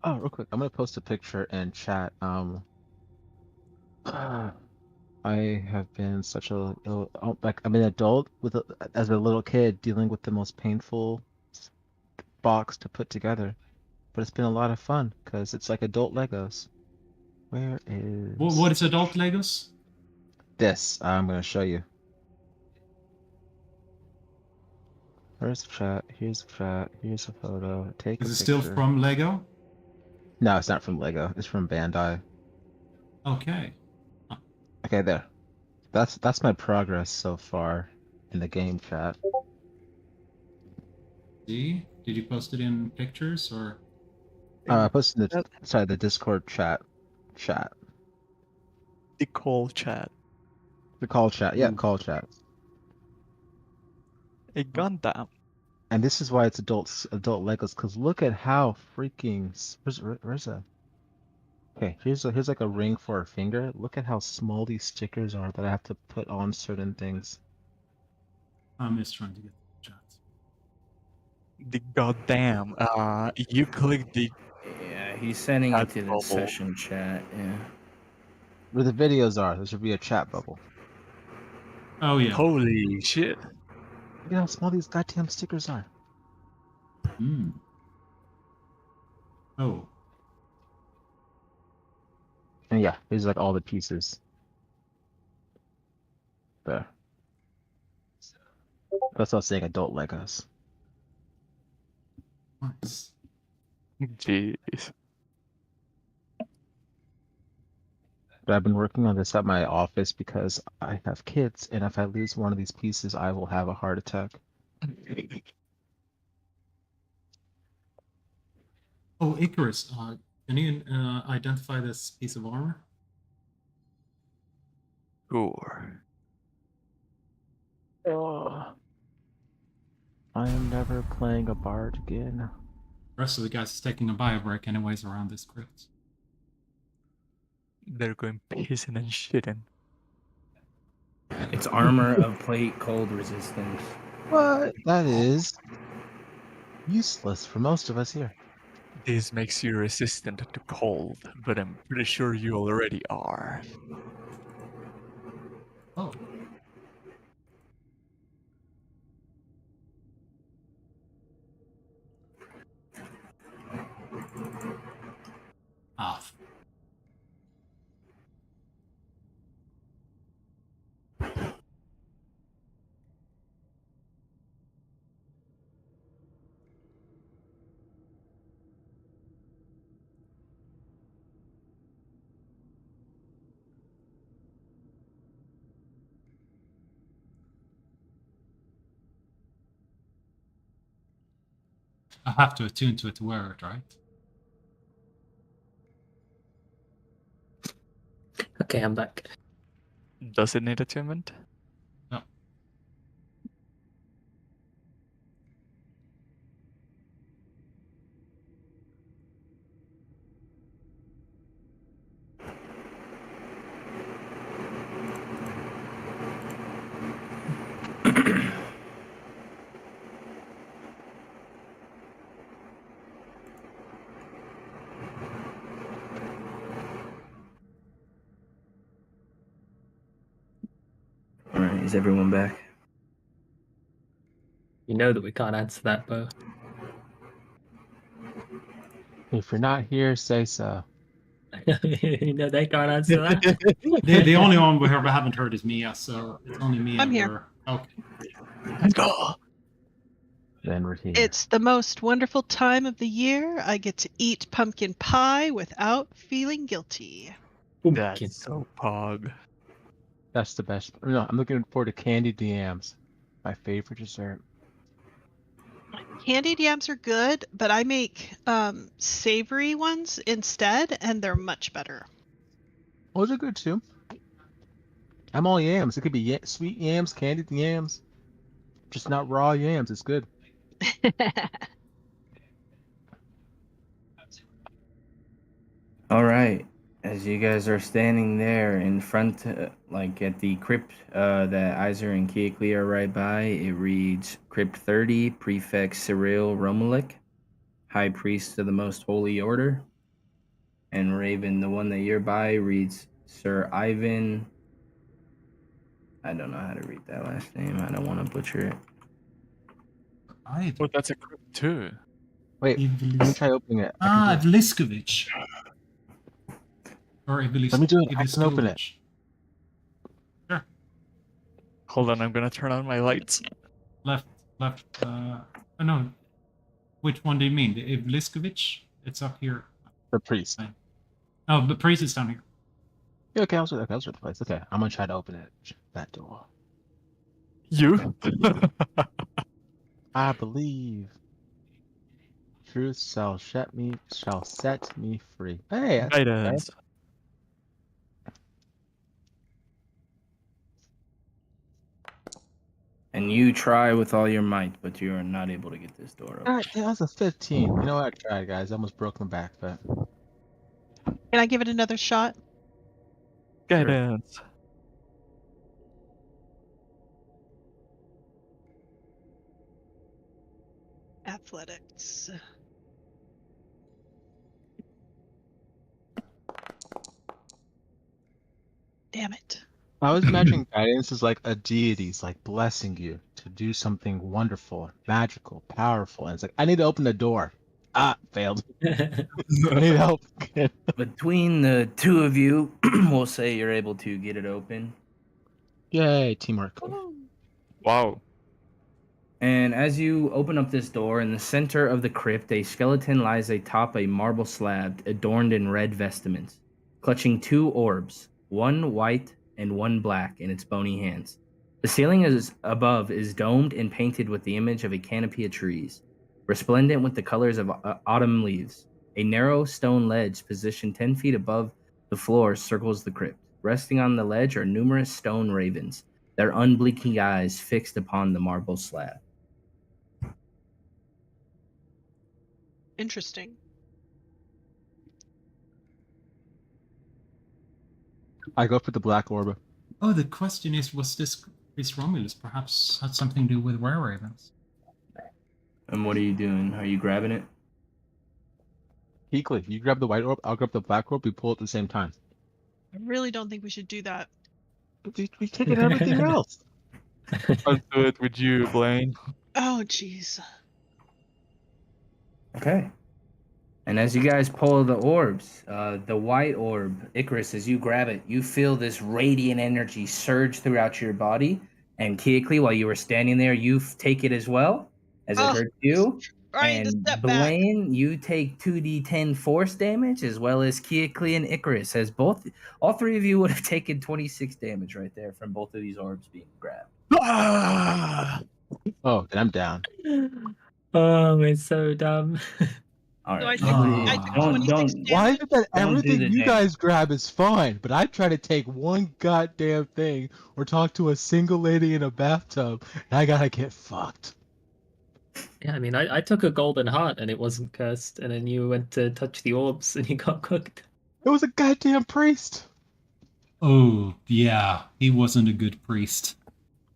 Oh, real quick, I'm gonna post a picture in chat. I have been such like I'm an adult as a little kid dealing with the most painful box to put together, but it's been a lot of fun because it's like adult Legos. Where is What is adult Legos? this? I'm gonna show you. Where's the chat? Here's the chat. Here's a photo. Take a Is it still picture. from Lego? No, it's not from Lego. It's from Bandai. Okay. Okay, there. That's my progress so far in the game chat. See? Did you post it in pictures or? I posted That the Discord chat. Chat. the call chat. The call chat. Yeah, Ooh. call chat. A Gundam. And this is why it's adult Legos, because look at how freaking where's that? Okay, here's like a ring for a finger. Look at how small these stickers are that I have to put on certain things. I'm just trying to get the chat. The goddamn. You click the Yeah, he's sending chat it to the bubble. session chat. Yeah. Where the videos are, there should be a chat bubble. Oh yeah. Holy shit. Look at how small these goddamn stickers are. Hmm. Oh. And yeah, here's like all the pieces. There. That's what I was saying, adult Legos. Nice. Jeez. But I've been working on this at my office because I have kids, and if I lose one of these pieces, I will have a heart attack. Oh, Icarus. Can you identify this piece of armor? Sure. Oh. I am never playing a bard again. The rest of the guys is taking a bio break anyways around this crypt. They're going pissing and shitting. It's armor of plate cold resistance. What? That is useless for most of us here. This makes you resistant to cold, but I'm pretty sure you already are. Oh. Ah. I have to attune to it to wear it, right? Okay, I'm back. Does it need attunement? No. All right, is everyone back? You know that we can't answer that, Bo. If you're not here, say so. You know they can't answer that. The only one we haven't heard is Mia, so it's only Mia. I'm here. Okay. Go. Then we're here. It's the most wonderful time of the year. I get to eat pumpkin pie without feeling guilty. That's so pog. That's the best. No, I'm looking forward to candied yams. My favorite dessert. Candied yams are good, but I make savory ones instead, and they're much better. Those are good too. I'm all yams. It could be sweet yams, candied yams, just not raw yams. It's good. All right. As you guys are standing there in front, like at the crypt that Iser and Keikli are right by, it reads Crypt 30, Prefect Cyril Romulik, High Priest of the Most Holy Order. And Raven, the one that you're by, reads Sir Ivan. I don't know how to read that last name. I don't want to butcher it. Oh, that's a crypt too. Wait, let me try opening it. Vliskovich. Or Let me do it. I can open it. Sure. Hold on, I'm gonna turn on my lights. Left. Oh no. Which one do you mean? The Vliskovich? It's up here. The priest. Oh, the priest is down here. Yeah, okay, I'll the place. Okay, I'm gonna try to open it. That door. You? I believe. Truth shall set me free. Hey, that's Guidance. And you try with all your might, but you are not able to get this door open. all right. Yeah, that's a 15. You know what? I tried, guys. I almost broke my back, but Can I give it another shot? Guidance. Athletics. Damn it. I was imagining guidance is like a deity's like blessing you to do something wonderful, magical, powerful. And it's like, I need to open the door. Ah, failed. I need help. Between the two of you, we'll say you're able to get it open. Yay, teamwork. Wow. And as you open up this door, in the center of the crypt, a skeleton lies atop a marble slab adorned in red vestments, clutching two orbs, one white and one black, in its bony hands. The ceiling above is domed and painted with the image of a canopy of trees, resplendent with the colors of autumn leaves. A narrow stone ledge positioned 10 feet above the floor circles the crypt. Resting on the ledge are numerous stone ravens, their unblinking eyes fixed upon the marble slab. Interesting. I go for the black orb. Oh, the question is, was this Chris Romulus perhaps had something to do with were ravens? And what are you doing? Are you grabbing it? Keikli, you grab the white orb, I'll grab the black orb, we pull at the same time. I really don't think we should do that. We taken everything else. I'll do it with you, Blaine. Oh, jeez. Okay. And as you guys pull the orbs, the white orb, Icarus, as you grab it, you feel this radiant energy surge throughout your body. And Keikli, while you were standing there, you take it as well, as it hurts you. Trying to And step back. Blaine, you take 2d10 force damage, as well as Keikli and Icarus, as all three of you would have taken 26 damage right there from both of these orbs being grabbed. Ah! Oh, then I'm down. Oh, it's so dumb. All So right. I took Don't 26 don't Why is damage. it that Don't do everything the you damage. guys grab is fine, but I try to take one goddamn thing or talk to a single lady in a bathtub, and I gotta get fucked. Yeah, I mean, I took a golden heart and it wasn't cursed, and then you went to touch the orbs and you got cooked. It was a goddamn priest. Oh, yeah. He wasn't a good priest.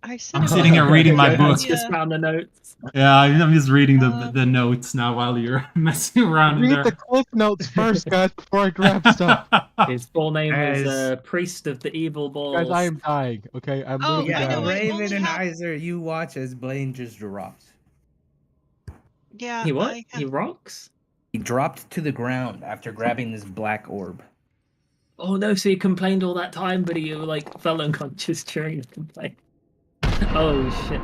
I said I'm it sitting was here reading my a good book. idea. Just found the notes. Yeah, I'm just reading the Um, notes now while you're messing around in Read there. the cliff notes first, guys, before I grab stuff. His full name was As- Priest of the Evil Guys, Balls. I am dying. Okay, I'm Oh, literally I know, dying. I Raven only and have- Iser, you watch as Blaine just drops. yeah, He what? I He have, rocks? He dropped to the ground after grabbing this black orb. Oh no, so he complained all that time, but he like fell unconscious during the complaint. Oh shit.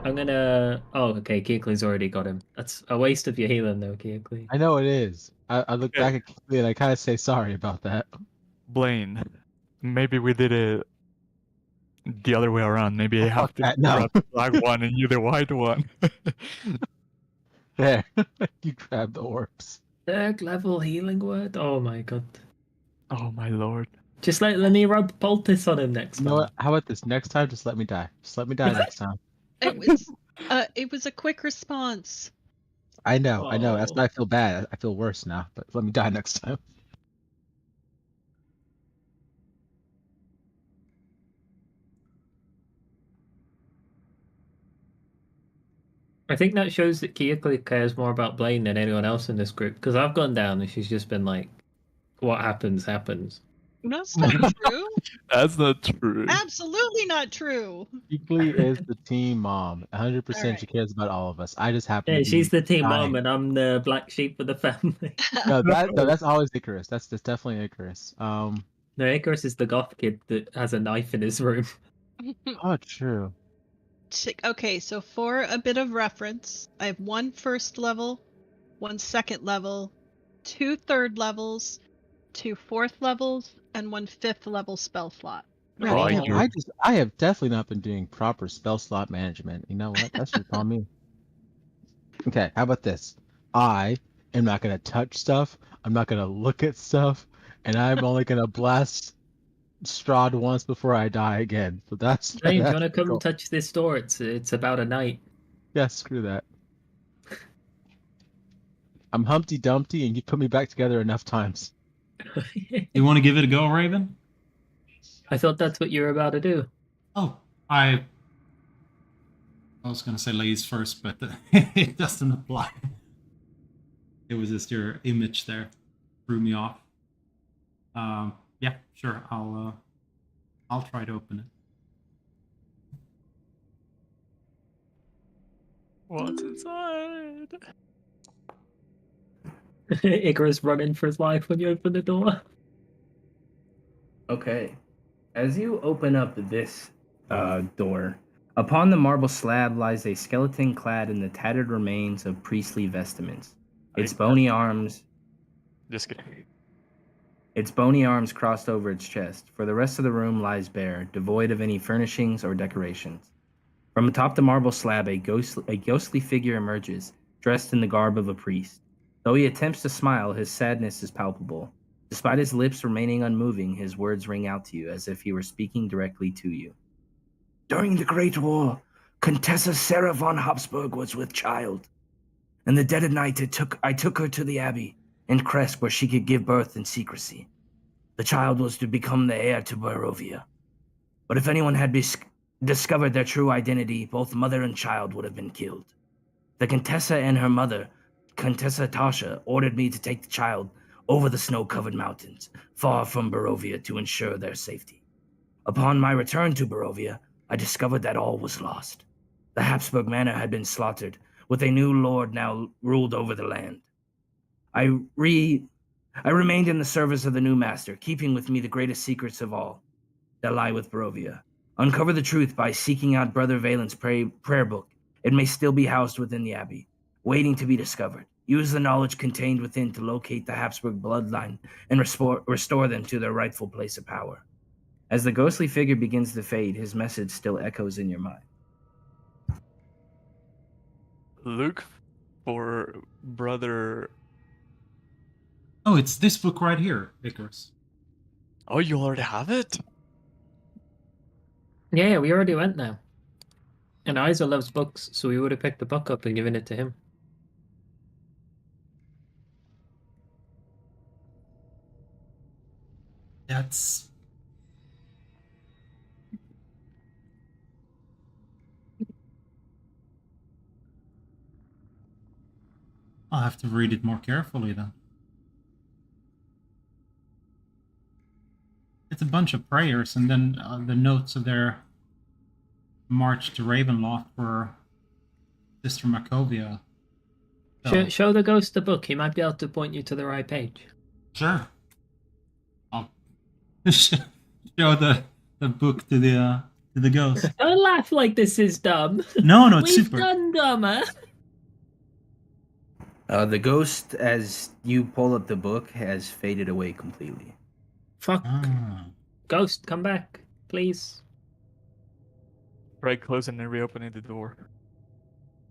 I'm gonna... Oh, okay, Keekly's already got him. That's a waste of your healing though, Keekly. I know it is. I look Yeah. back at Keely and I kind of say sorry about that. Blaine, maybe we did it the other way around. Maybe I have fuck to that, no. grab the black one and you the white one. There, you grab the orbs. Third level healing word? Oh my god. Oh my lord. Just let me rub poultice on him next You know time. what? How about this? Next time, just let me die. Just let me die next time. it was a quick response. I know. That's Oh. why I feel bad. I feel worse now. But let me die next time. I think that shows that Keekly cares more about Blaine than anyone else in this group, because I've gone down and she's just been like, what happens, happens. No, that's not true. That's not true. Absolutely not true. Keely is the team mom. 100% Alright. she cares about all of us. I just happen Yeah, to be she's the team dying. mom and I'm the black sheep of the family. No, that's always Icarus. That's definitely Icarus. No, Icarus is the goth kid that has a knife in his room. Oh, true. Okay, so for a bit of reference, I have 1 first level, 1 second level, 2 third levels, 2 fourth levels, and 1 fifth level spell slot. Man, Right. damn, I have definitely not been doing proper spell slot management. You know what? That should be on me. Okay, how about this? I am not gonna touch stuff. I'm not gonna look at stuff, and I'm only gonna blast Strahd once before I die again. So that's Blaine, do you that's want to come cool. touch this door? It's about a night. Yeah, screw that. I'm Humpty Dumpty, and you put me back together enough times. You want to give it a go, Raven? I thought that's what you were about to do. Oh, I was going to say ladies first, but it doesn't apply. It was just your image there threw me off. Yeah, sure. I'll try to open it. What's inside? Icarus running for his life when you open the door. Okay. As you open up this door, upon the marble slab lies a skeleton clad in the tattered remains of priestly vestments. Its bony arms Just kidding. Its bony arms crossed over its chest, for the rest of the room lies bare, devoid of any furnishings or decorations. From atop the marble slab, a ghostly figure emerges, dressed in the garb of a priest. Though he attempts to smile, his sadness is palpable. Despite his lips remaining unmoving, his words ring out to you as if he were speaking directly to you. During the Great War, Contessa Sarah von Habsburg was with child. In the dead of night, I took her to the abbey in Kresk, where she could give birth in secrecy. The child was to become the heir to Barovia. But if anyone had discovered their true identity, both mother and child would have been killed. The Contessa and her mother, Contessa Tasha, ordered me to take the child over the snow-covered mountains, far from Barovia, to ensure their safety. Upon my return to Barovia, I discovered that all was lost. The Habsburg manor had been slaughtered, with a new lord now ruled over the land. I remained in the service of the new master, keeping with me the greatest secrets of all that lie with Barovia. Uncover the truth by seeking out Brother Valen's prayer book. It may still be housed within the abbey, waiting to be discovered. Use the knowledge contained within to locate the Habsburg bloodline and restore them to their rightful place of power. As the ghostly figure begins to fade, his message still echoes in your mind. Look for Brother Oh, it's this book right here, Icarus. Oh, you already have it? Yeah, we already went there. And Isa loves books, so we would have picked the book up and given it to him. That's... I'll have to read it more carefully then. It's a bunch of prayers, and then the notes of their march to Ravenloft for Sister Macovia. So, Show the ghost the book. He might be able to point you to the right page. sure. I'll show the book to the ghost. Don't laugh like this is dumb. No, it's We've super. done dumber. The ghost, as you pull up the book, has faded away completely. Fuck. Ah. Ghost, come back, please. Try closing and reopening the door.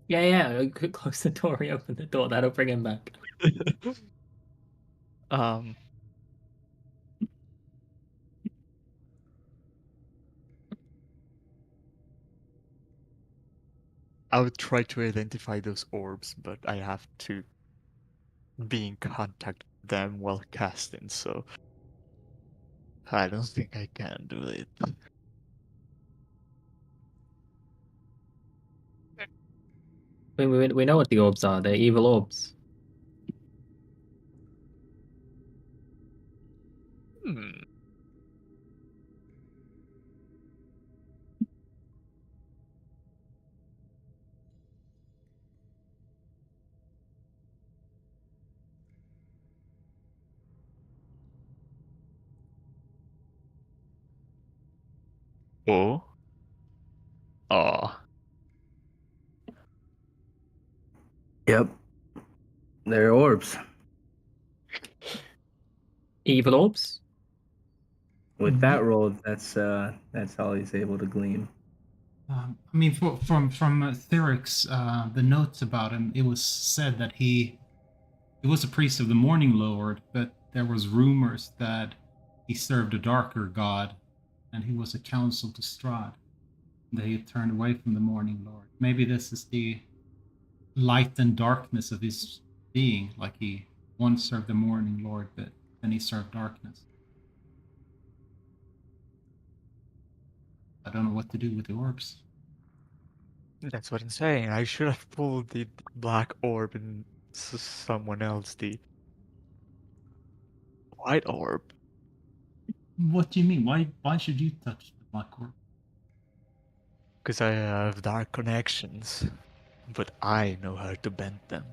Yeah. Close the door, reopen the door. That'll bring him back. I would try to identify those orbs, but I have to be in contact with them while casting, so I don't think I can do it. We know what the orbs are. They're evil orbs. Hmm. Oh. Oh. Yep. They're orbs. Evil orbs? With that roll, that's all he's able to glean. I mean, from Thyrix, the notes about him, it was said that he was a priest of the Morning Lord, but there was rumors that he served a darker god, and he was a counsel to Strahd. That he had turned away from the Morning Lord. Maybe this is the light and darkness of his being, like he once served the Morning Lord, but then he served darkness. I don't know what to do with the orbs. That's what I'm saying. I should have pulled the black orb and someone else the white orb. What do you mean? Why should you touch the black orb? Because I have dark connections, but I know how to bend them.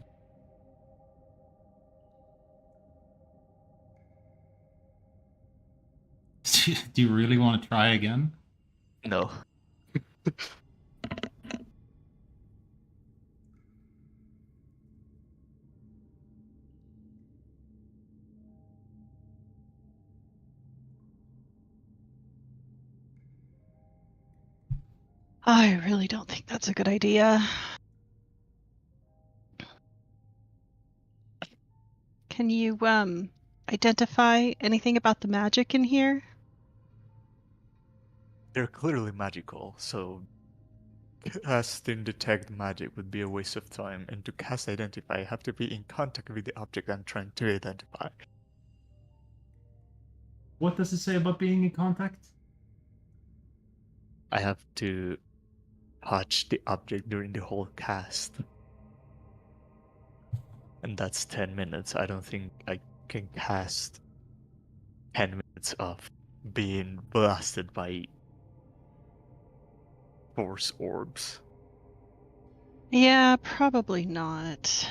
Do you really want to try again? No. I really don't think that's a good idea. Can you identify anything about the magic in here? They're clearly magical, so casting detect magic would be a waste of time, and to cast identify, I have to be in contact with the object I'm trying to identify. What does it say about being in contact? I have to touch the object during the whole cast. And that's 10 minutes. I don't think I can cast 10 minutes of being blasted by force orbs. Yeah, probably not.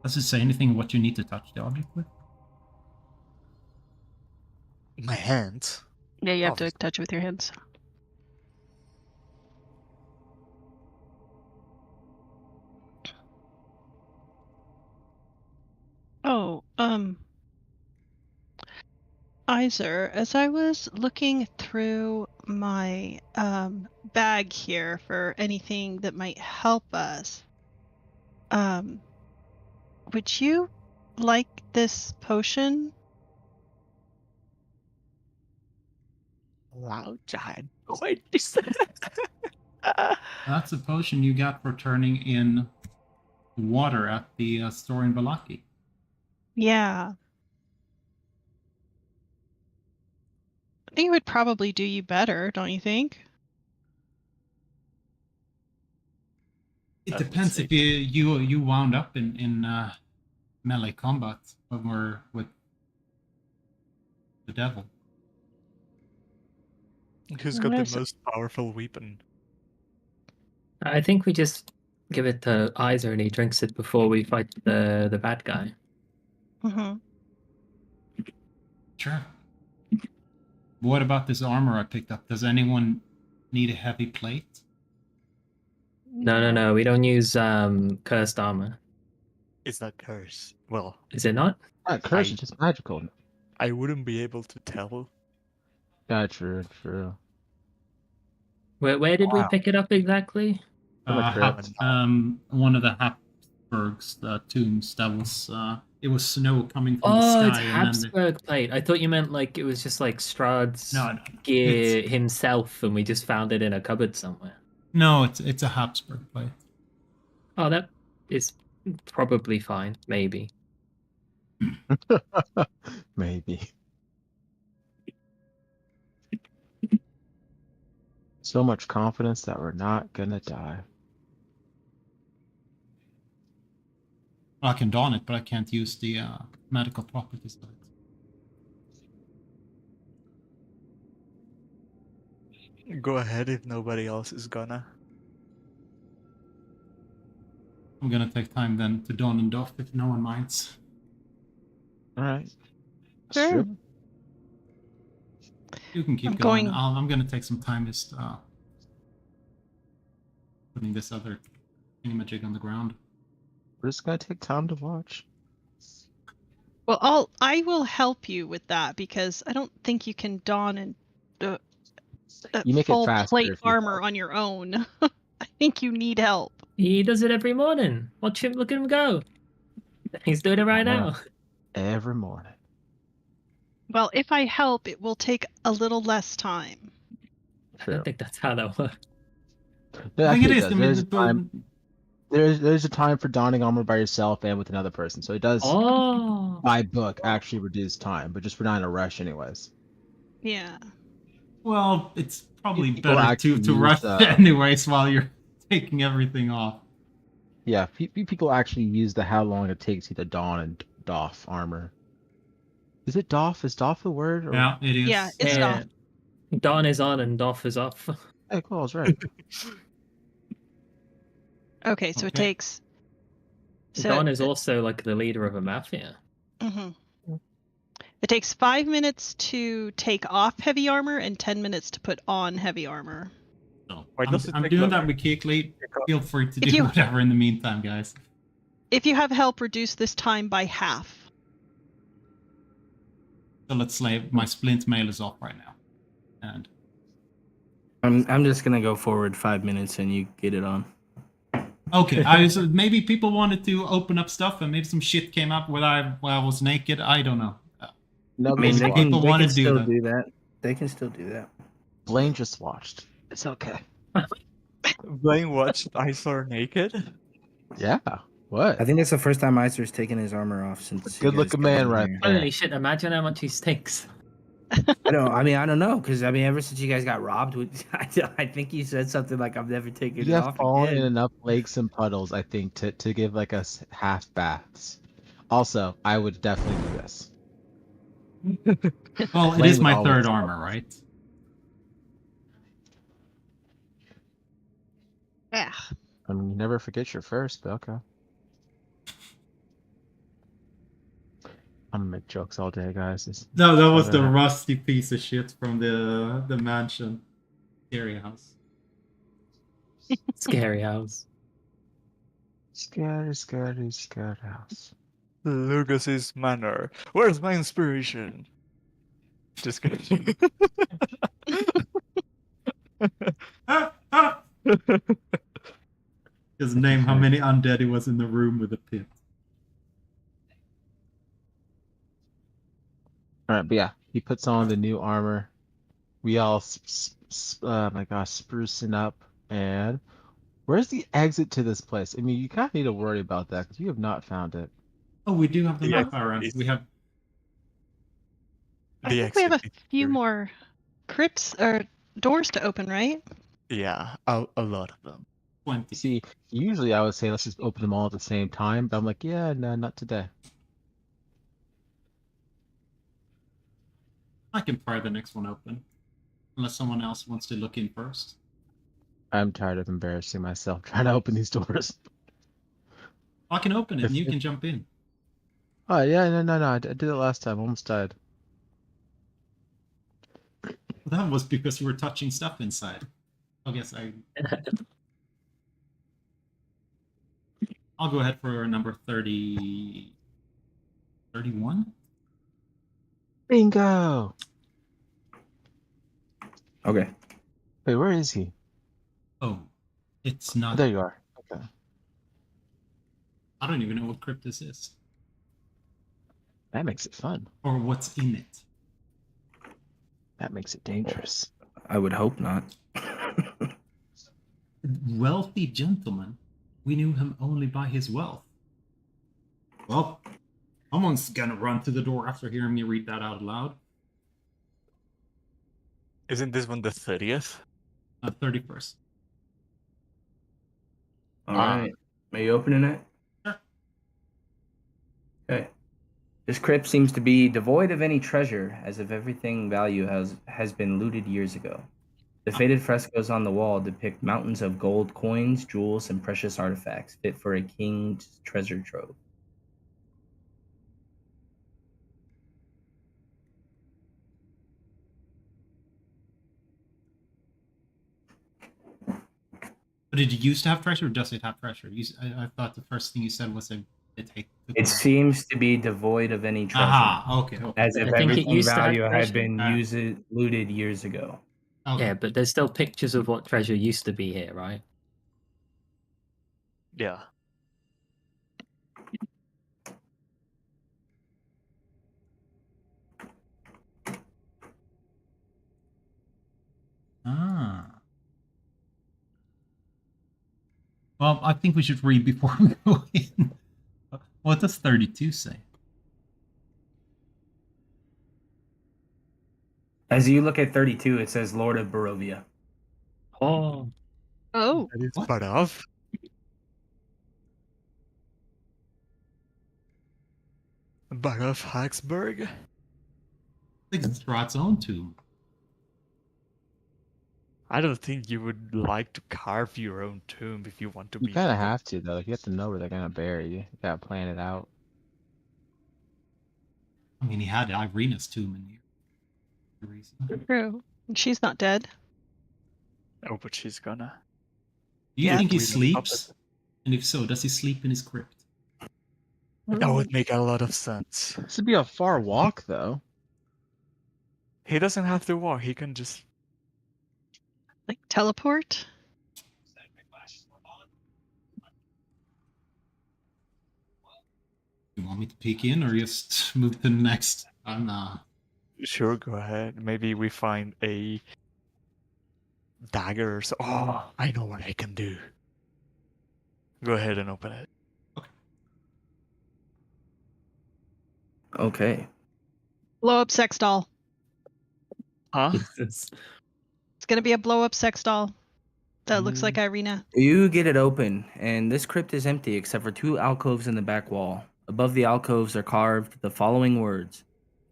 Does it say anything what you need to touch the object with? My hands? Yeah, you have to Obviously. touch it with your hands. Oh, Iser, as I was looking through my bag here for anything that might help us. Would you like this potion? Wow, giant. Wait, is That's a potion you got for turning in water at the store in Valaki. Yeah. I think it would probably do you better, don't you think? It I would depends say if you wound up in melee combat when we're with the devil. Who's got the most powerful weapon? I think we just give it to Isa and he drinks it before we fight the bad guy. Mm-hmm. Sure. What about this armor I picked up? Does anyone need a heavy plate? No. We don't use cursed armor. Is that curse? Well, Is it not? Not curse, it's just magical. I wouldn't be able to tell. Yeah, true. Where did we Wow. pick it up exactly? From a crypt. One of the Habsburg's tombs. That was it was snow coming from the Oh, it's sky, Habsburg plate. I thought you meant like it was just like Strahd's No, gear himself, and we just found it in a cupboard somewhere. No, it's a Habsburg plate. Oh, that is probably fine. Maybe. Maybe. So much confidence that we're not gonna die. I can don it, but I can't use the medical properties of it. Go ahead if nobody else is gonna. I'm gonna take time then to don and doff if no one minds. Alright. Sure. You can keep I'm going. going- I'm gonna take some time just putting this other thingamajig on the ground. We're just gonna take time to watch. Well, I will help you with that because I don't think you can don and You make it full faster plate if you armor help. on your own. I think you need help. He does it every morning. Watch him. Look at him go. He's doing it right now. Every morning. Well, if I help, it will take a little less time. I don't think that's how that works. No, I think it actually is. does. I mean, There's a time. There's a time for donning armor by yourself and with another person. So it does, Oh, by book, actually reduce time. But just we're not in a rush, anyways. Yeah. well, it's probably People better actually to use, rush anyways while you're taking everything off. Yeah, people actually use the how long it takes you to don and doff armor. Is it doff? Is doff the word? Or... Yeah, it is. Yeah, it's yeah. Dawn is on and Doff is off. Hey, cool, I was right. Okay, so it Okay. takes. Dawn is also like the leader of a mafia. Mhm. It takes 5 minutes to take off heavy armor and 10 minutes to put on heavy armor. So Why does it I'm take doing longer? that with Keekly. Feel free to If do you- whatever in the meantime, guys. If you have help, reduce this time by half. So let's say my splint mail is off right now, and I'm just gonna go forward 5 minutes and you get it on. okay. Maybe people wanted to open up stuff, and maybe some shit came up while I was naked. I don't know. No, I mean, they can, People they wanna can do still that. do that. They can still do that. Blaine just watched. It's okay. Blaine watched Isor naked? Yeah. What? I think that's the first time Iser's taken his armor off since. you Good looking guys got man in right here. there. Holy shit! Imagine how much he stinks. I don't know, because ever since you guys got robbed, I think you said something like, "I've never taken it You have off fallen in again." enough lakes and puddles, I think, to give like us half baths. Also, I would definitely do this. Well, it Blaine is would my always third help. armor, right? Yeah. I mean, you never forget your first, but okay. I'm gonna make jokes all day, guys. No, that was the Whatever. rusty piece of shit from the mansion area house. Scary house. Scary house. Lucas's manner. Where's my inspiration? Just kidding. Just name how many undead it was in the room with the pit. All right, but yeah, he puts on the new armor. We all, my gosh, sprucing up. And where's the exit to this place? I mean, you kind of need to worry about that because you have not found it. Oh, we do have the Yeah, map, Aaron. We have. I the think we have a exit is few here. more crypts or doors to open, right? Yeah, a lot of them. 20. See, usually I would say let's just open them all at the same time, but I'm like, yeah, no, not today. I can pry the next one open. Unless someone else wants to look in first. I'm tired of embarrassing myself trying to open these doors. I can open it and you If- can jump in. Oh yeah, no, I did it last time. Almost died. That was because you were touching stuff inside. I guess I'll go ahead for number 30. 31? Bingo! Okay. Wait, where is he? Oh, it's Oh, not. there you are. Okay. I don't even know what crypt this is. That makes it fun. Or what's in it. That makes it dangerous. I would hope not. Wealthy gentleman. We knew him only by his wealth. Well, someone's gonna run to the door after hearing me read that out loud. Isn't this one the 30th? 31st. All right. Are you opening it? Sure. Okay. This crypt seems to be devoid of any treasure, as if everything value has been looted years ago. The faded frescoes on the wall depict mountains of gold coins, jewels, and precious artifacts fit for a king's treasure trove. But did you used to have treasure, or does it have treasure? I thought the first thing you said was It seems to be devoid of any treasure, Aha, okay. as if I think it everything used to have value had treasure. been Ah. looted years ago. Okay. Yeah, but there's still pictures of what treasure used to be here, right? Yeah. Ah. Well, I think we should read before we go in. What does 32 say? As you look at 32, it says Lord of Barovia. Oh, Oh, That is What? part of. Barof Haxburg? I think it's Strat's own tomb. I don't think you would like to carve your own tomb if you want to You be. kind of have to though. Like, you have to know where they're gonna bury you. You gotta plan it out. I mean, he had Irina's tomb in here. For a reason. true. She's not dead. Oh, but she's gonna. Do you Yeah, think he we don't stop sleeps? And if so, does he sleep in his crypt? That would make a lot of sense. This would be a far walk though. He doesn't have to walk. He can just. Like teleport? You want me to peek in or just move to the next? Sure, go ahead. Maybe we find a dagger or so. Oh, I know what I can do. Go ahead and open it. Okay. Blow up sex doll. Huh? Jesus. It's gonna be a blow up sex doll that looks like Irina. You get it open, and this crypt is empty except for two alcoves in the back wall. Above the alcoves are carved the following words: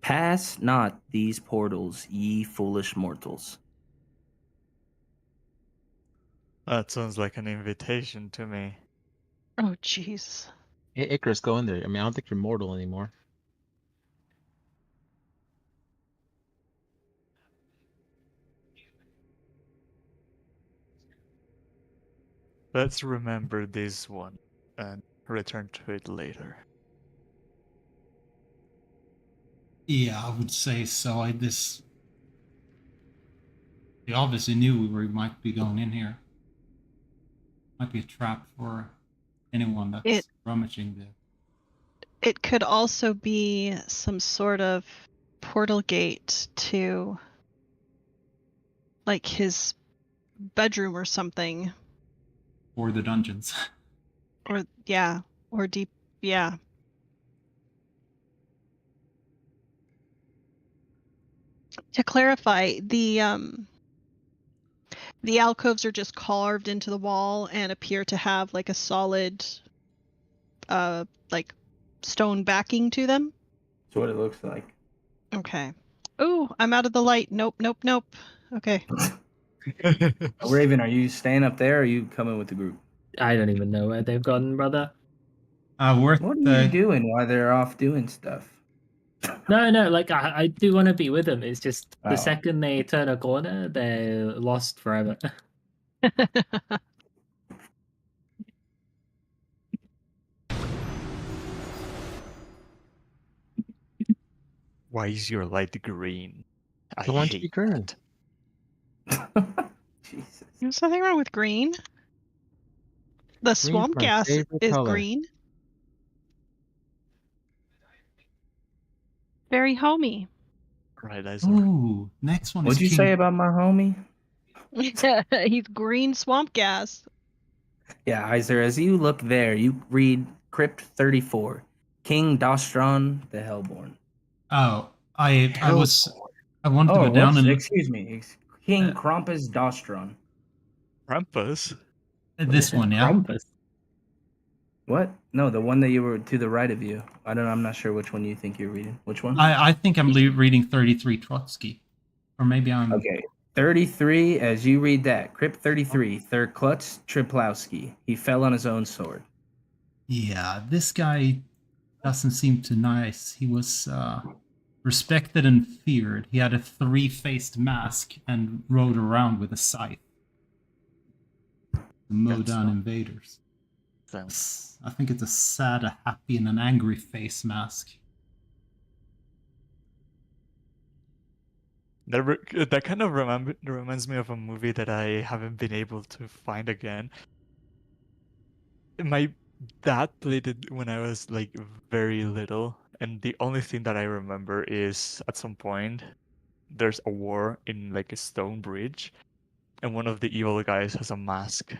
"Pass not these portals, ye foolish mortals." That sounds like an invitation to me. Oh, jeez. Hey, Icarus, go in there. I mean, I don't think you're mortal anymore. Let's remember this one and return to it later. Yeah, I would say so. It They obviously knew we might be going in here. Might be a trap for anyone that's rummaging the. It could also be some sort of portal gate to like his bedroom or something. Or the dungeons. Or yeah. Or deep yeah. To clarify, the alcoves are just carved into the wall and appear to have like a solid like stone backing to them. That's what it looks like. Okay. Ooh, I'm out of the light. Nope. Okay. Raven, are you staying up there or are you coming with the group? I don't even know where they've gone, brother. Worth What are you doing while they're off doing stuff? No, like I do want to be with them. It's just the Oh. second they turn a corner, they're lost forever. Why is your light green? I You want to be hate green. that. Jesus. There's nothing wrong with green. The swamp my gas favorite is color. green. Very homey. Right, Isaac. Ooh, next one is What'd you King. say about my homie? He's green swamp gas. Yeah, Heiser, as you look there, you read Crypt 34, King Dostron the Hellborn. Oh, I wanted to Oh, go down and excuse me. King Uh, Krampus Dostron. Krampus? this one, yeah. Krampus. What? No, the one that you were to the right of you. I'm not sure which one you think you're reading. Which one? I think I'm reading 33 Trotsky, or maybe I'm. Okay. 33, as you read that, Crypt 33, Thurklutz Triplowski. He fell on his own sword. Yeah, this guy doesn't seem too nice. He was respected and feared. He had a three-faced mask and rode around with a scythe to mow That's down not- invaders. Sounds- I think it's a sad, a happy, and an angry face mask. That kind of reminds me of a movie that I haven't been able to find again. My dad played it when I was like very little, and the only thing that I remember is at some point there's a war in like a stone bridge, and one of the evil guys has a mask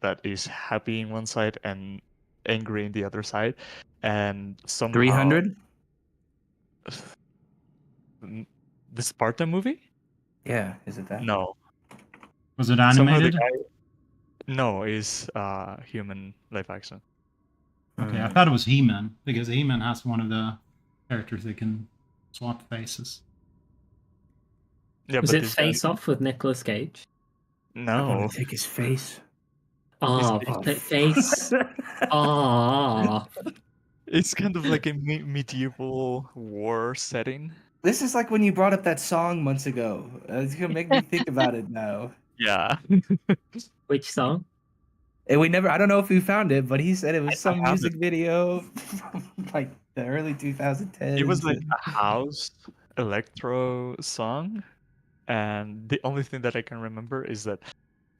that is happy in one side and angry in the other side, and somehow 300? the Sparta movie? Yeah, is it that? No. Was it Somehow the animated? guy. No, is human live action. Okay, I thought it was He-Man, because He-Man has one of the characters that can swap faces. Yeah, Was but it this guy- Face Off with Nicolas Cage? I'm No. gonna take his face. Oh, It's- Face. Oh. It's kind of like a medieval war setting. This is like when you brought up that song months ago. It's gonna make me think about it now. Yeah. Which song? And I don't know if we found it, but he said it was I some have music video from like the early 2010s. It was like a house electro song, and the only thing that I can remember is that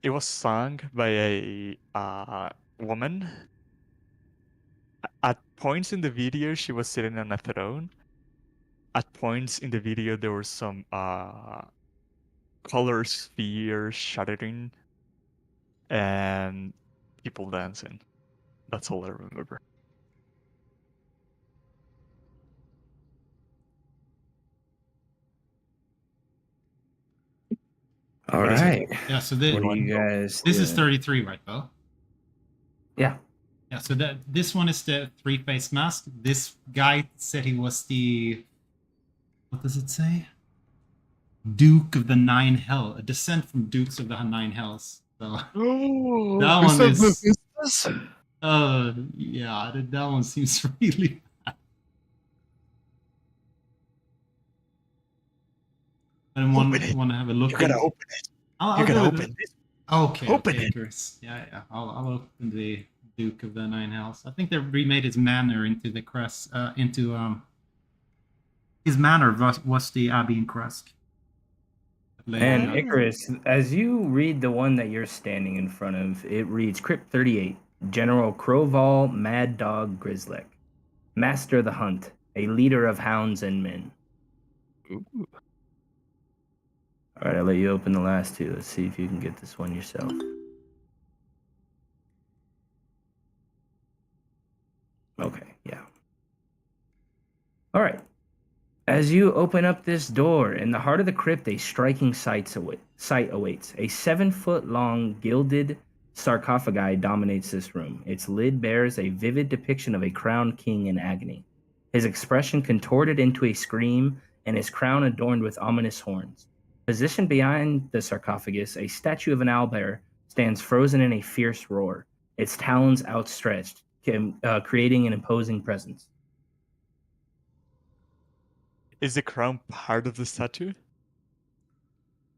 it was sung by a woman. At points in the video, she was sitting on a throne. At points in the video, there were some color spheres shattering and people dancing. That's all I remember. All What is it? right. Yeah, so What do you guys? this is doing? 33, right, Bo? Yeah. Yeah, so this one is the three-faced mask. This guy said he was the, what does it say? Duke of the Nine Hell, a descent from Dukes of the Nine Hells. So Oh, that one is, this? yeah, that one seems really bad. I want to have a look. You gotta at open it. I'll You gotta go open with it. Okay, Open okay, it. Chris. Yeah. I'll open the Duke of the Nine Hells. I think they remade his manor into the crest. His manor was the Abbey and Crest. Lady And Gaga. Icarus, as you read the one that you're standing in front of, it reads Crypt 38, General Crowval Mad Dog Grizzlek, Master of the Hunt, a leader of hounds and men. Ooh. All right, I'll let you open the last two. Let's see if you can get this one yourself. Okay, yeah. All right. As you open up this door, in the heart of the crypt, a striking sight awaits. A 7-foot-long gilded sarcophagi dominates this room. Its lid bears a vivid depiction of a crowned king in agony, his expression contorted into a scream, and his crown adorned with ominous horns. Positioned behind the sarcophagus, a statue of an owlbear stands frozen in a fierce roar, its talons outstretched, creating an imposing presence. Is the crown part of the statue?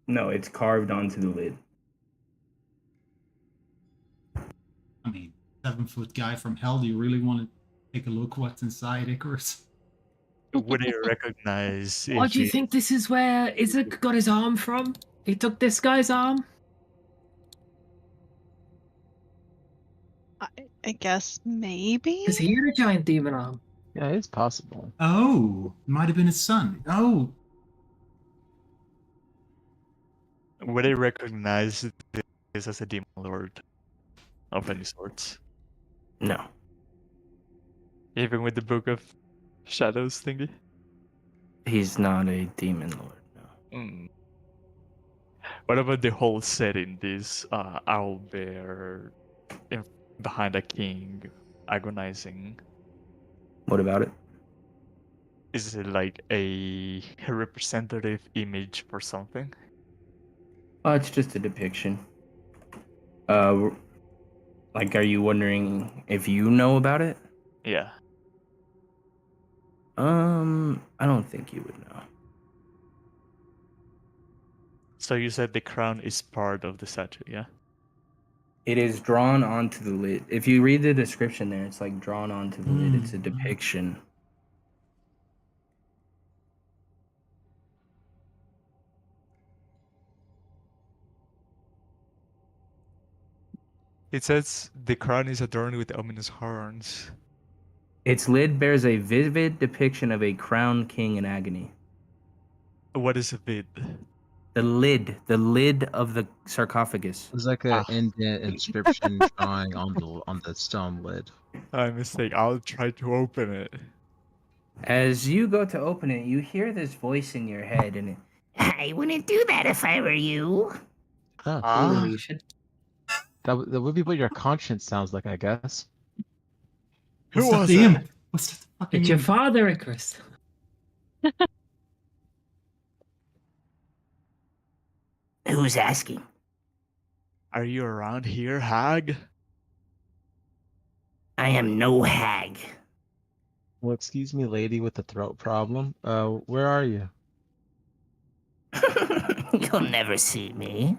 No, it's carved onto the lid. I mean, 7-foot guy from hell. Do you really want to take a look what's inside, Icarus? Would I recognize Why if do you it- think this is where Isaac got his arm from? He took this guy's arm? I guess maybe. Because he had a giant demon arm. Yeah, it's possible. Oh, it might have been his son. Oh, would I recognize this as a demon lord of any sorts? No. Even with the Book of Shadows thingy? He's not a demon lord, no. Mm. What about the whole setting? This owl bear behind a king agonizing. What about it? Is it like a representative image for something? It's just a depiction. Like, are you wondering if you know about it? Yeah. I don't think you would know. So you said the crown is part of the statue, yeah? It is drawn onto the lid. If you read the description there, it's like drawn onto the lid. It's a depiction. It says the crown is adorned with ominous horns. Its lid bears a vivid depiction of a crowned king in agony. What is a vid? The lid of the sarcophagus. It's like an indent inscription drawing on the stone lid. I mistake. I'll try to open it. As you go to open it, you hear this voice in your head, and I wouldn't do that if I were you. Huh. Ah. You should. That would be what your conscience sounds like, I guess. Who what's that was the it? imp? What's that fucking It's your imp? father, Icarus. Who's asking? Are you around here, hag? I am no hag. Well, excuse me, lady with the throat problem. Where are you? You'll never see me.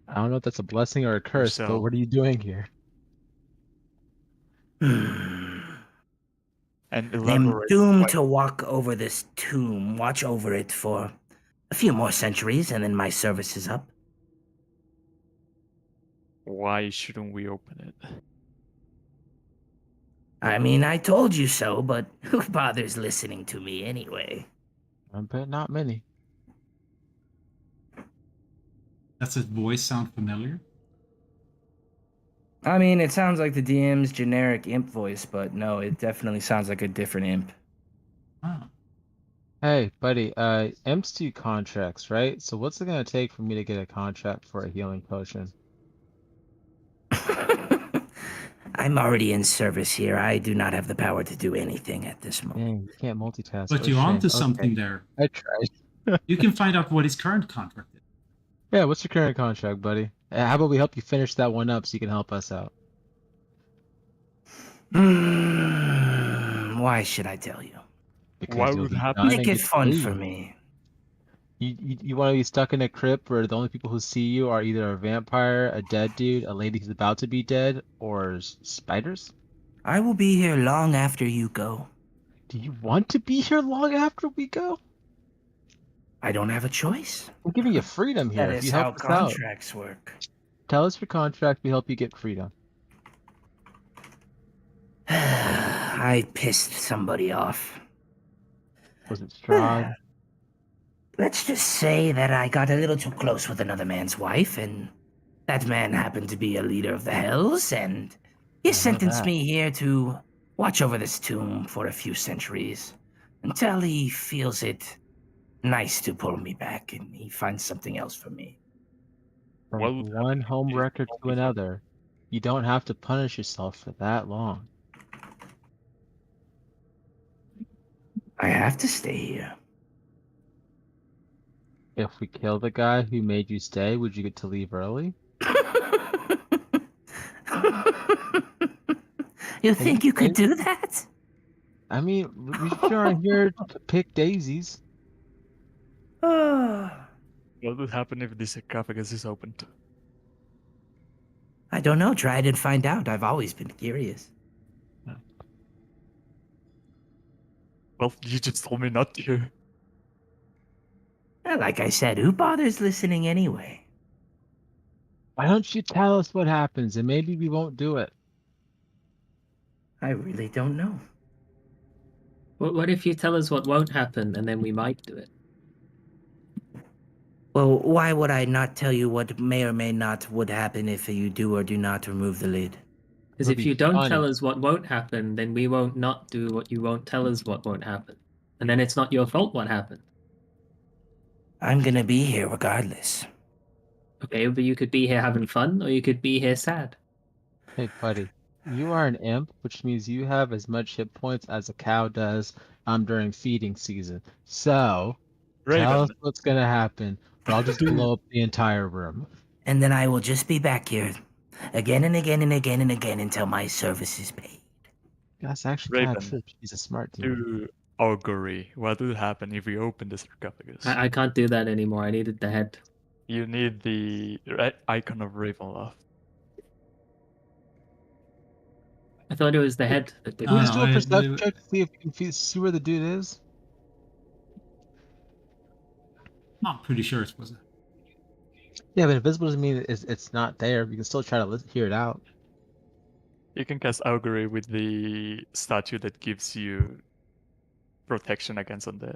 I don't know if that's a blessing or a curse, So- but what are you doing here? And I'm elaborate. doomed what- to walk over this tomb, watch over it for a few more centuries, and then my service is up. Why shouldn't we open it? I mean, I told you so, but who bothers listening to me anyway? I bet not many. Does his voice sound familiar? I mean, it sounds like the DM's generic imp voice, but no, it definitely sounds like a different imp. Ah, Hey, buddy, imps do contracts, right? So what's it gonna take for me to get a contract for a healing potion? I'm already in service here. I do not have the power to do anything at this moment. Dang, you can't multitask. but what a you're shame. onto Okay, something there. I tried. You can find out what his current contract is. Yeah, what's your current contract, buddy? How about we help you finish that one up so you can help us out? Why should I tell you? Because Why you'll would be happen- done Make and it get fun paid. for me. You want to be stuck in a crypt where the only people who see you are either a vampire, a dead dude, a lady who's about to be dead, or spiders? I will be here long after you go. Do you want to be here long after we go? I don't have a choice. We're giving you freedom here. That If is you how help us out, contracts work. tell us your contract. We help you get freedom. I pissed somebody off. Was it Strahd? Let's just say that I got a little too close with another man's wife, and that man happened to be a leader of the Hells, and he I know sentenced that. me here to watch over this tomb for a few centuries until he feels it nice to pull me back and he finds something else for me. From What would one happen home if this record to only happened? another, you don't have to punish yourself for that long. I have to stay here. If we kill the guy who made you stay, would you get to leave early? You Are think you you could crazy? do that? I mean, we sure aren't here to pick daisies. I What would happen if this sarcophagus is opened? don't know. Try it and find out. I've always been curious. Well, you just told me not to. Like I said, who bothers listening anyway? Why don't you tell us what happens, and maybe we won't do it. I really don't know. What if you tell us what won't happen and then we might do it? Well, why would I not tell you what may or may not would happen if you do or do not remove the lid? Because It'll if be you don't funny. tell us what won't happen, then we won't not do what you won't tell us what won't happen. And then it's not your fault what happened. I'm gonna be here regardless. Okay, but you could be here having fun, or you could be here sad. Hey, buddy, you are an imp, which means you have as much hit points as a cow does during feeding season. So, tell us Raven, what's gonna happen, or I'll just blow up the entire room. And then I will just be back here again and again and again and again until my service is paid. That's actually kind of Raven, true. She's a smart dude. do augury. What would happen if we open the sarcophagus? I can't do that anymore. I needed the head. You need the icon of Ravenloft. I thought it was the head that did Can we No, that. just do a no, perception check to see if we can see where the dude is? I'm pretty sure it was. Yeah, but invisible doesn't mean it's not there. We can still try to hear it out. You can cast augury with the statue that gives you protection against undead.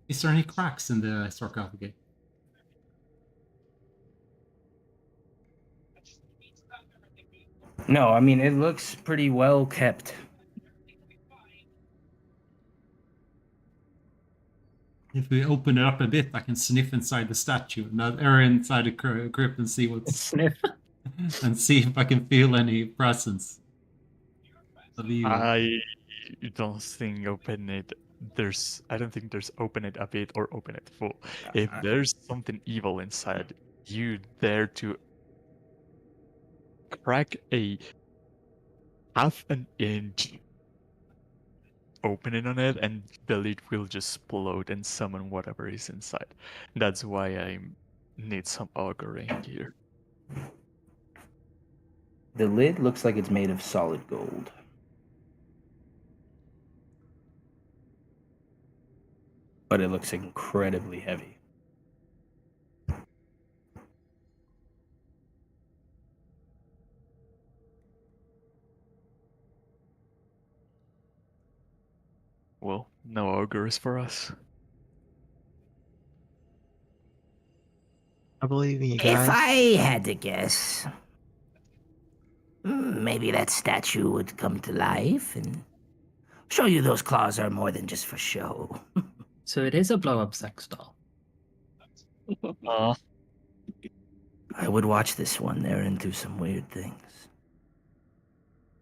Is there any cracks in the sarcophagus? No, I mean, it looks pretty well kept. If we open it up a bit, I can sniff inside the statue, or inside the crypt, and see what's Sniff. and see if I can feel any presence of evil. I don't think open it. I don't think there's open it a bit or open it full. If there's something evil inside, you dare to crack a half an inch opening on it, and the lid will just explode and summon whatever is inside. That's why I need some augury here. The lid looks like it's made of solid gold. But it looks incredibly heavy. Well, no augurs for us. I believe in you If guys. I had to guess, maybe that statue would come to life and show you those claws are more than just for show. So it is a blow-up sex doll. I would watch this one there and do some weird things.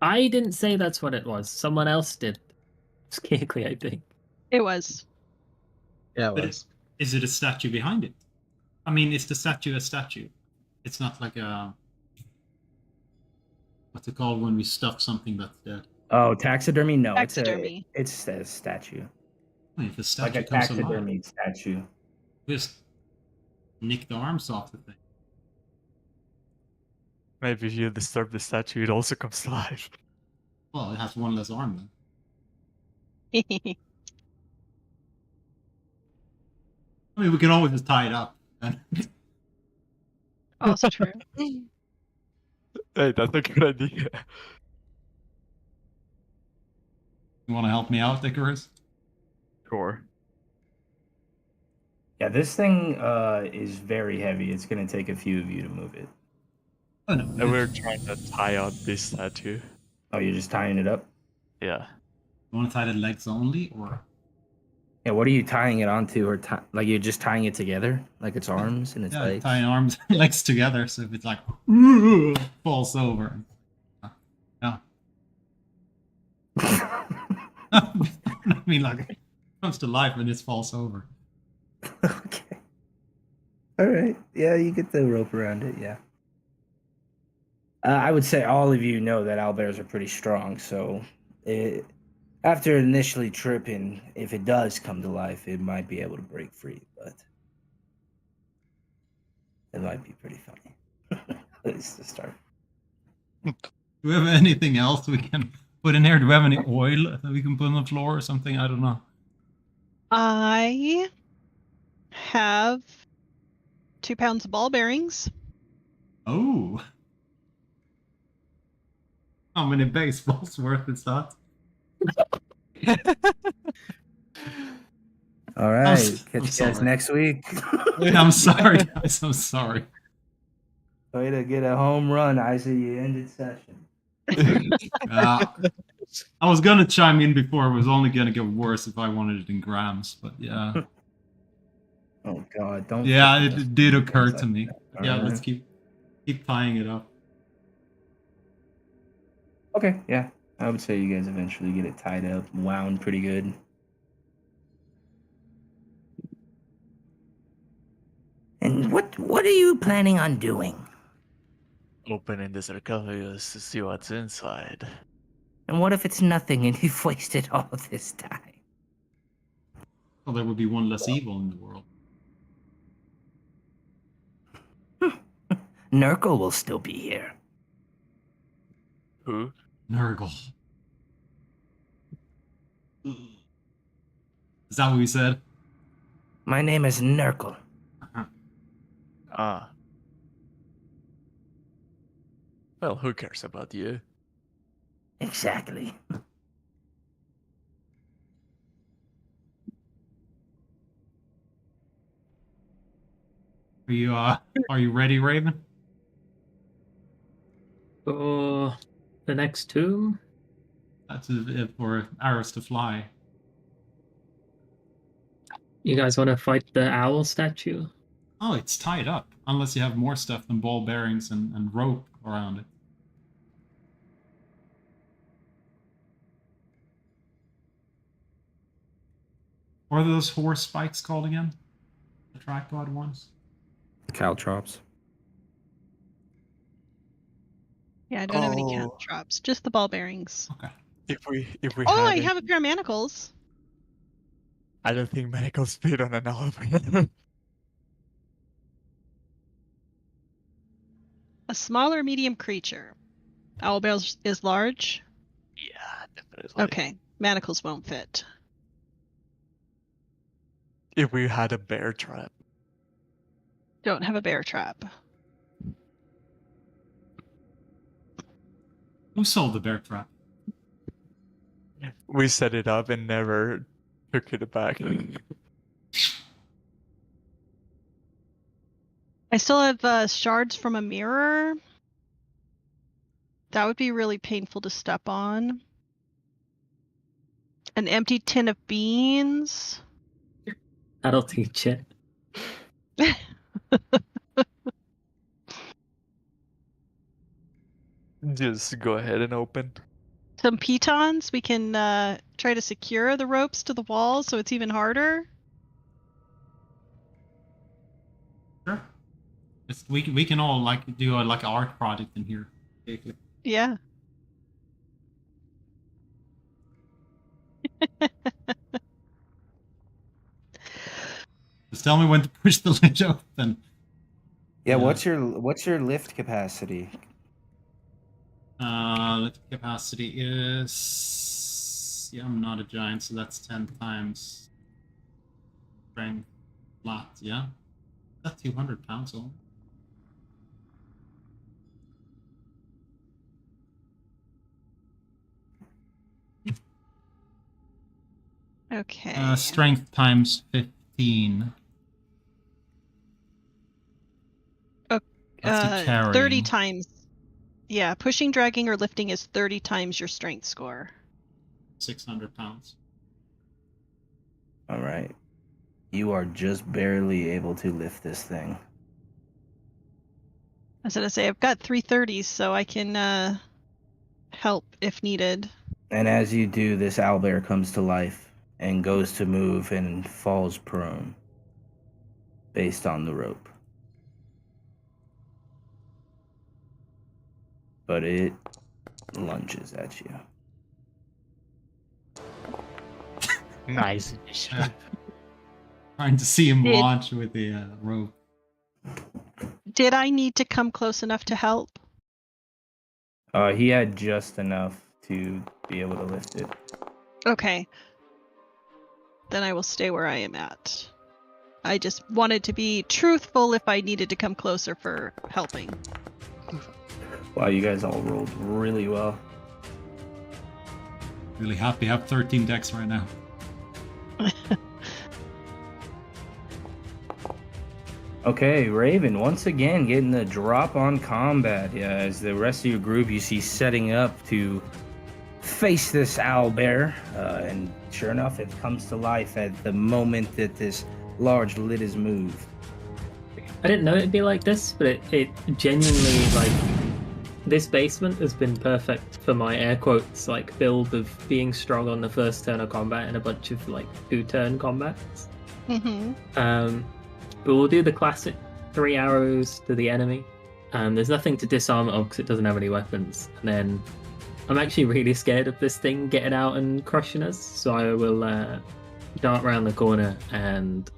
I didn't say that's what it was. Someone else did. Skeekly, I think. It was. Yeah, it But was. is it a statue behind it? I mean, is the statue a statue? It's not like a... What's it called when we stuff something that's dead? Oh, taxidermy? No, Taxidermy. it's a statue. I mean, if the statue Like a comes alive, taxidermy statue. just nick the arms off the thing. Maybe if you disturb the statue, it also comes to life. Well, it has one less arm then. I mean, we can always just tie it up. You Also true. Hey, that's a good idea. want to help me out, Icarus? Sure. Yeah, this thing is very heavy. It's gonna take a few of you to move it. Oh no. And we're trying to tie on this statue. Oh, you're just tying it up? Yeah. You want to tie the legs only, or Yeah, what are you tying it onto? Or like you're just tying it together? Like its arms and its yeah, legs? tying arms and legs together, so if it's like falls over. Yeah. I mean, like it comes to life and it falls over. Okay. All right. Yeah, you get the rope around it. Yeah. I would say all of you know that owlbears are pretty strong. So, after initially tripping, if it does come to life, it might be able to break free. But it might be pretty funny. At least to start. Do we have anything else we can put in here? Do we have any oil that we can put on the floor or something? I don't know. I have 2 pounds of ball bearings. Oh. How many baseballs worth is that? All right. I'm Catch you guys sorry. next week. I'm sorry, guys. I'm sorry. Way to get a home run. I see you ended session. I was gonna chime in before. It was only gonna get worse if I wanted it in grams, but yeah. Oh God! Don't. Yeah, put this it did occur like to me. that, Yeah, alright? let's keep tying it up. Okay. Yeah, I would say you guys eventually get it tied up, wound pretty good. And what are you planning on doing? Opening the sarcophagus to see what's inside. And what if it's nothing and you've wasted all of this time? Well, there would be one less evil in the world. Nurgle will still be here. Who? Nurgle. Is that what we said? My name is Nurgle. Ah. Well, who cares about you? Exactly. Are you ready, Raven? For the next tomb? That's it for arrows to fly. You guys want to fight the owl statue? Oh, it's tied up. Unless you have more stuff than ball bearings and rope around it. What are those horse spikes called again? The tripod ones? Caltrops. Yeah, I don't have any Oh. caltrops, just the ball bearings. Okay. If we Oh, had I it, have a pair of manacles. I don't think manacles fit on an elevator. A smaller medium creature. Owlbear is large. Yeah, definitely. Okay, manacles won't fit. If we had a bear trap. Don't have a bear trap. Who sold the bear trap? We set it up and never took it back. I still have shards from a mirror. That would be really painful to step on. An empty tin of beans. That'll teach it. Just go ahead and open. Some pitons. We can try to secure the ropes to the wall so it's even harder. Sure. We can all like do like an art project in here. Yeah. Just tell me when to push the lid open. Yeah. Yeah. What's your lift capacity? Lift capacity is I'm not a giant, so that's 10 times strength flat, yeah. That's 200 pounds only. Okay. Strength times 15. That's the carrying. 30 times. Yeah, pushing, dragging, or lifting is 30 times your strength score. 600 pounds. All right. You are just barely able to lift this thing. I was gonna say I've got 330s, so I can help if needed. And as you do, this owlbear comes to life and goes to move and falls prone based on the rope. But it lunges at you. Nice. Trying to see him Did- launch with the rope. Did I need to come close enough to help? He had just enough to be able to lift it. Okay. Then I will stay where I am at. I just wanted to be truthful if I needed to come closer for helping. Wow, you guys all rolled really well. Really happy. I have 13 decks right now. Okay, Raven, once again getting the drop on combat. Yeah, as the rest of your group you see setting up to face this owlbear, and sure enough, it comes to life at the moment that this large lid is moved. I didn't know it'd be like this, but it genuinely, like, this basement has been perfect for my air quotes, like, build of being strong on the first turn of combat and a bunch of, like, 2-turn combats. Mm-hmm. But we'll do the classic 3 arrows to the enemy. There's nothing to disarm it of because it doesn't have any weapons. And then I'm actually really scared of this thing getting out and crushing us, so I will dart around the corner and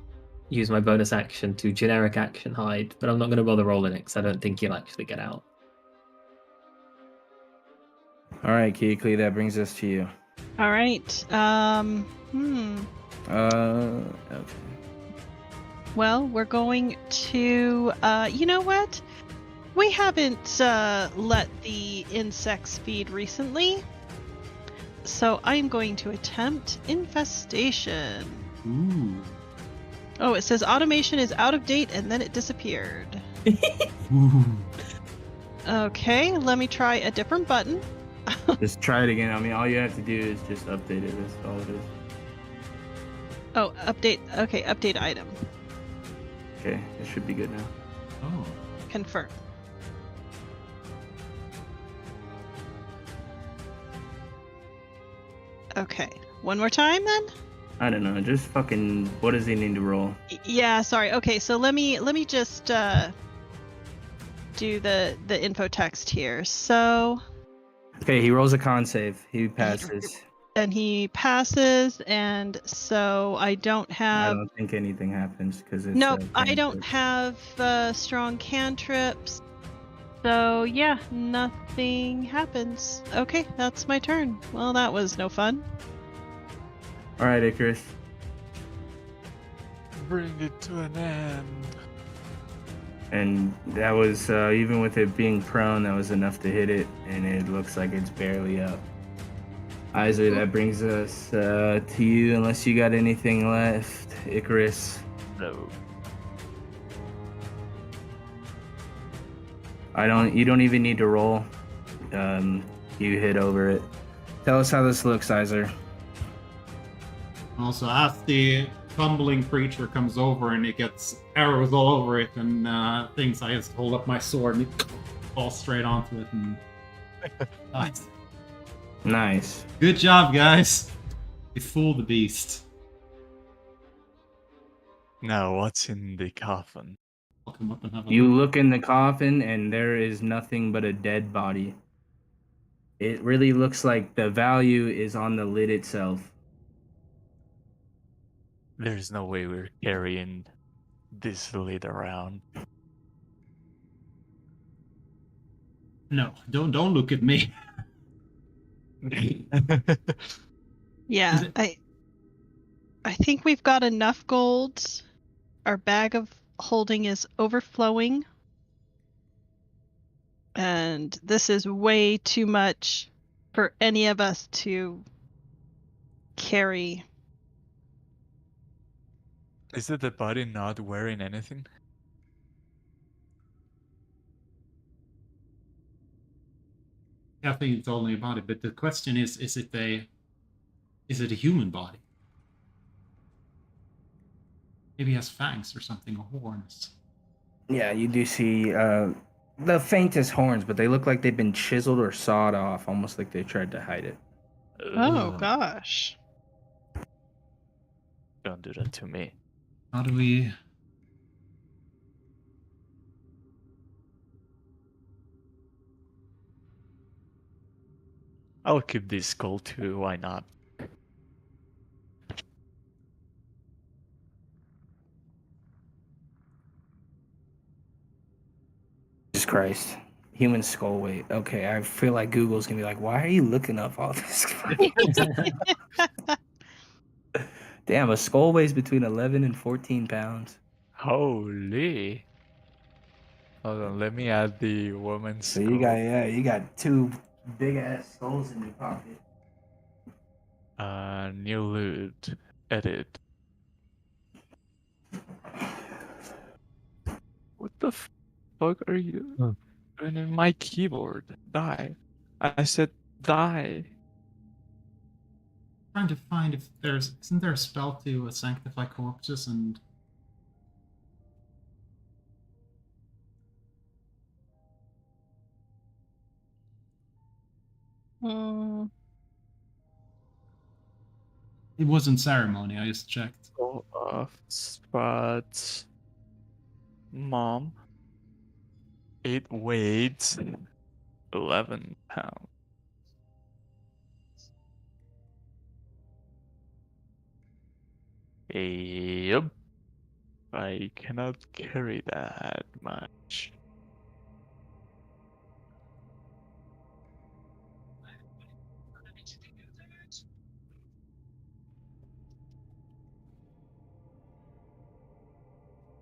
use my bonus action to generic action hide, but I'm not going to bother rolling it because I don't think he'll actually get out. All right, Keekly, that brings us to you. All right. Okay. Well, we're going to, you know what? We haven't let the insects feed recently. So I'm going to attempt infestation. Ooh. Oh, it says automation is out of date and then it disappeared. Ooh. Okay, let me try a different button. Just try it again. I mean, all you have to do is just update it. That's all it is. Oh, update. Okay, update item. Okay, it should be good now. Oh. Confirm. Okay, one more time then? I don't know. Just fucking. What does he need to roll? Yeah, sorry. Okay, so let me just do the info text here. So, Okay, he rolls a con save. He passes. and he passes, and so I don't I have. don't think anything happens because it's. Nope, I don't have strong cantrips. So yeah, nothing happens. Okay, that's my turn. Well, that was no fun. All right, Icarus. Bring it to an end. And that was even with it being prone, that was enough to hit it, and it looks like it's barely up. Isaac, that brings us to you, unless you got anything left, Icarus. No. You don't even need to roll. You hit over it. Tell us how this looks, Isaac. Also, as the tumbling creature comes over and it gets arrows all over it and things, I just hold up my sword and it falls straight onto it. And nice. Nice. Good job, guys. You fooled the beast. Now, what's in the coffin? I'll come up and have a You look. look in the coffin, and there is nothing but a dead body. It really looks like the value is on the lid itself. There's no way we're carrying this lid around. No, don't look at me. Yeah, Is it- I think we've got enough gold Our bag of holding is overflowing. And this is way too much for any of us to carry. Is it the body not wearing anything? Yeah, I think it's only about it. But the question is it a human body? Maybe it has fangs or something, or horns. Yeah, you do see the faintest horns, but they look like they've been chiseled or sawed off, almost like they tried to hide it. Oh, Ugh, gosh. don't do that to me. How do we? I'll keep this skull too, why not? Jesus Christ. Human skull weight. Okay, I feel like Google's gonna be like, why are you looking up all this? Damn, a skull weighs between 11 and 14 pounds. Holy. Hold on, let me add the woman's So skull. you got two big ass skulls in your pocket. New loot. Edit. What the fuck are you Hmm. doing in my keyboard? Die. I said die. Trying to find if isn't there a spell to sanctify corpses and Mm, it wasn't ceremony. I just checked. Skull of spots. Mom. It weighs 11 pounds. Yep. I cannot carry that much.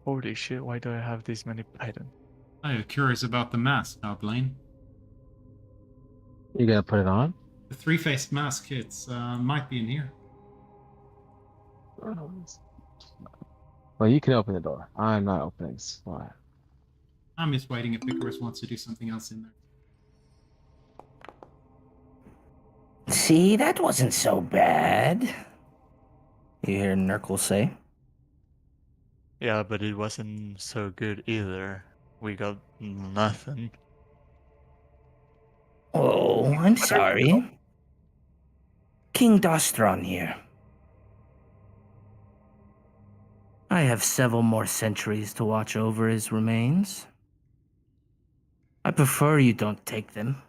Holy shit, why do I have this many pythons? I'm curious about the mask now, Blaine. You gonna put it on? The three-faced mask hits might be in here. Well, you can open the door. I'm not opening this. Why? I'm just waiting if Icarus wants to do something else in there. See, that wasn't so bad. You hear Nurgle say. Yeah, but it wasn't so good either. We got nothing. Oh, I'm sorry. King Dostron here. I have several more centuries to watch over his remains. I prefer you don't take them.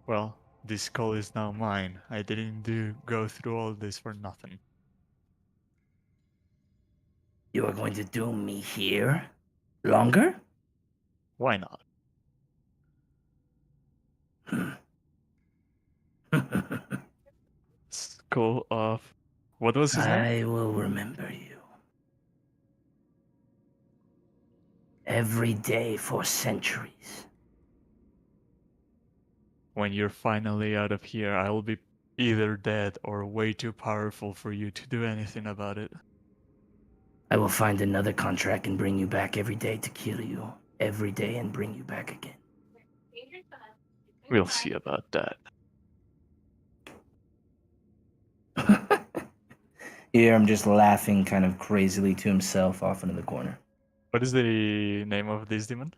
Well, this skull is now mine. I didn't go through all this for nothing. You are going to doom me here? Longer? Why not? Skull of... What was his name? I will remember you. Every day for centuries. When you're finally out of here, I will be either dead or way too powerful for you to do anything about it. I will find another contract and bring you back every day to kill you. Every day and bring you back again. We'll see about that. Here I'm just laughing kind of crazily to himself off into the corner. What is the name of this demon?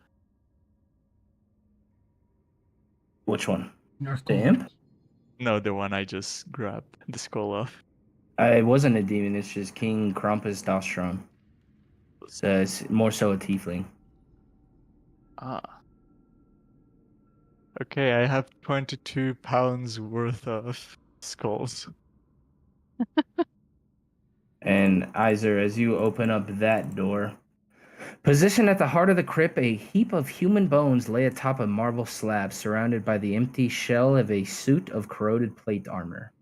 Which one? Nurgle. The imp? No, the one I just grabbed the skull of. It wasn't a demon, it's just King Krampus Dostrom. So it's more so a tiefling. Ah. Okay, I have 22 pounds worth of skulls. And Iser, as you open up that door, positioned at the heart of the crypt, a heap of human bones lay atop a marble slab surrounded by the empty shell of a suit of corroded plate armor.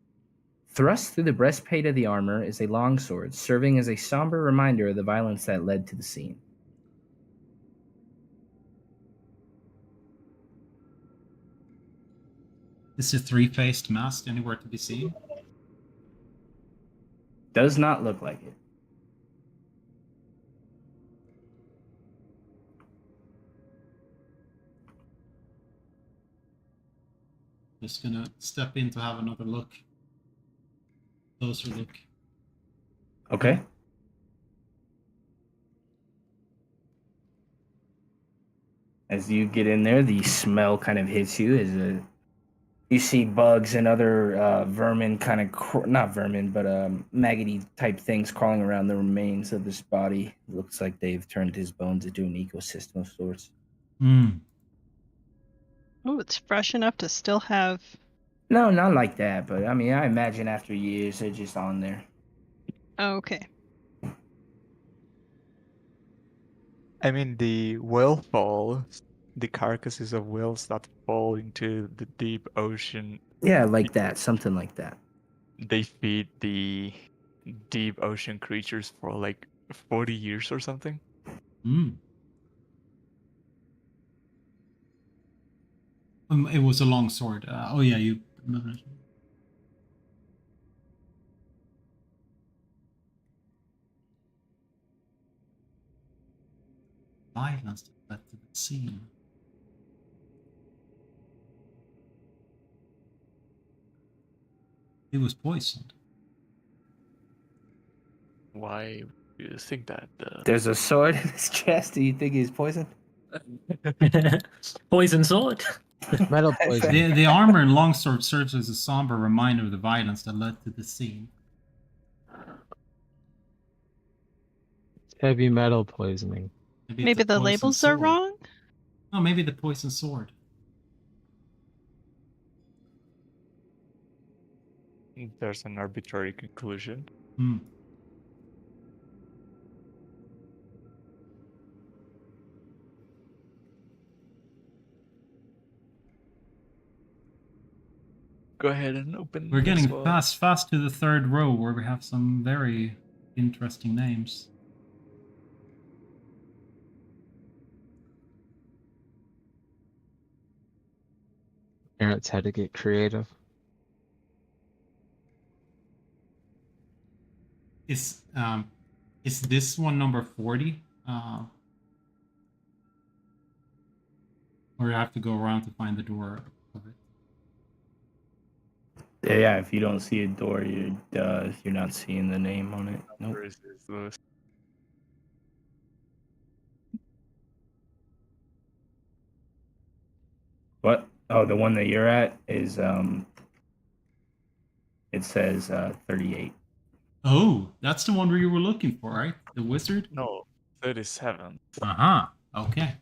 Thrust through the breastplate of the armor is a longsword, serving as a somber reminder of the violence that led to the scene. Is a three-faced mask anywhere to be seen? Does not look like it. Just gonna step in to have another look. Closer look. Okay. As you get in there, the smell kind of hits you as you see bugs and other vermin, kind of not vermin, but maggoty type things crawling around the remains of this body. It looks like they've turned his bones into an ecosystem of sorts. Hmm. Oh, it's fresh enough to still have. No, not like that, but I mean, I imagine after years they're just on there. Oh, okay. I mean, the whale falls, the carcasses of whales that fall into the deep ocean, Yeah, like that, something like that. they feed the deep ocean creatures for like 40 years or something. Hmm. It was a long sword. Oh yeah, you. Violence that led to the scene. It was poisoned. Why do you think that? There's a sword in his chest. Do you think he's poisoned? Poison sword. Metal poison. The armor and longsword serves as a somber reminder of the violence that led to the scene. Heavy metal poisoning. Maybe Maybe it's a the poisoned labels are sword. wrong? No, maybe the poison sword. There's an arbitrary conclusion. Hmm. Go ahead and open. We're this getting one. fast to the third row where we have some very interesting names. Parents had to get creative. Is this one number 40? Or you have to go around to find the door of it. Yeah, if you don't see a door, you're not seeing the name on it. Nope. Where is this, Lewis? What? Oh, the one that you're at is it says 38. Oh, that's the one where you were looking for, right? The wizard? No, 37. Uh-huh. Okay.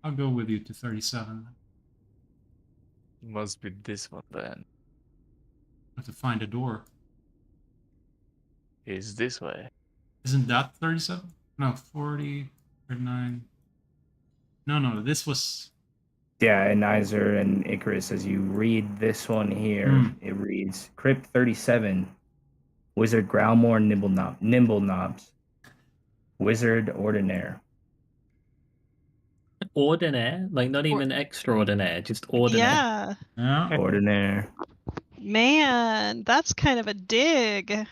I'll go with you to 37. Must be this one then. I have to find a door. Is this way? Isn't that 37? No, 40, 39. No, this was... Yeah, and Nizer and Icarus, as you read this one here, it reads Crypt 37, Wizard Growlmore Nimble Knobs, Wizard Ordinaire. Ordinaire? Like not even extraordinaire, just ordinaire. Yeah. Yeah. Ordinaire. Man, that's kind of a dig.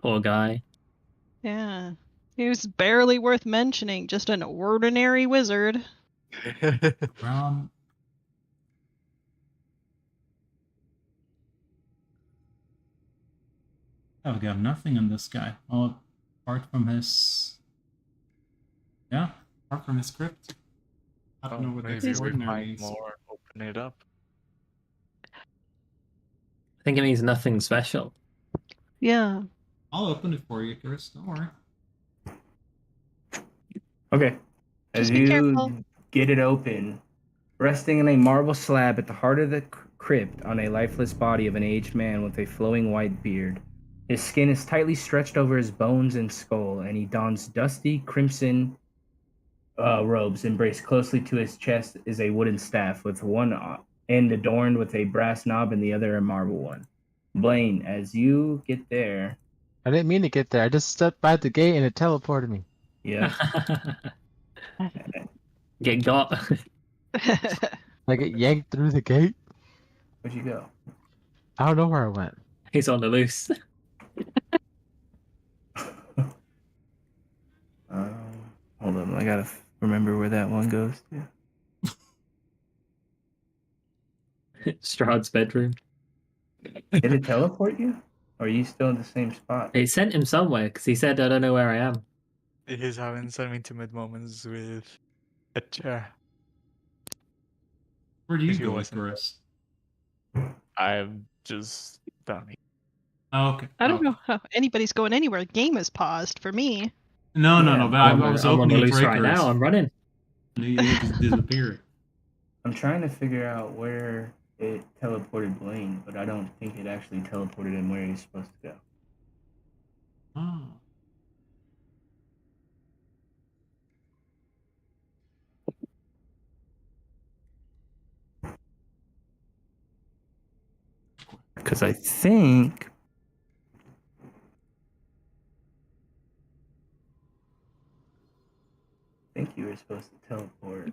Poor guy. Yeah. He was barely worth mentioning, just an ordinary wizard. Brown. I've got nothing on this guy. Oh, apart from his... Yeah, apart from his script. I don't know what maybe the we ordinary find is. more. Open it up. I think it means nothing special. Yeah. I'll open it for you, Chris. Don't worry. Okay. As Just be you careful. get it open, resting in a marble slab at the heart of the crypt on a lifeless body of an aged man with a flowing white beard. His skin is tightly stretched over his bones and skull, and he dons dusty crimson robes. Embraced closely to his chest is a wooden staff with one end adorned with a brass knob and the other a marble one. Blaine, as you get there, I didn't mean to get there. I just stepped by the gate and it teleported me. yep. Get got. I get yanked through the gate. Where'd you go? I don't know where I went. He's on the loose. Hold on, I gotta remember where that one goes to. Strahd's bedroom. Did it teleport you? Or are you still in the same spot? It sent him somewhere because he said, "I don't know where I am." He's having some intimate moments with a chair. Where do you If he go, wasn't- Chris? I'm just down here. Oh, okay. I don't okay. know how anybody's going anywhere. Game is paused for me. No, Yeah, but I was I'm on the opening it loose for right Icarus. now. I'm running. And he just disappeared. I'm trying to figure out where it teleported Blaine, but I don't think it actually teleported him where he's supposed to go. Oh. Because I think you were supposed to teleport.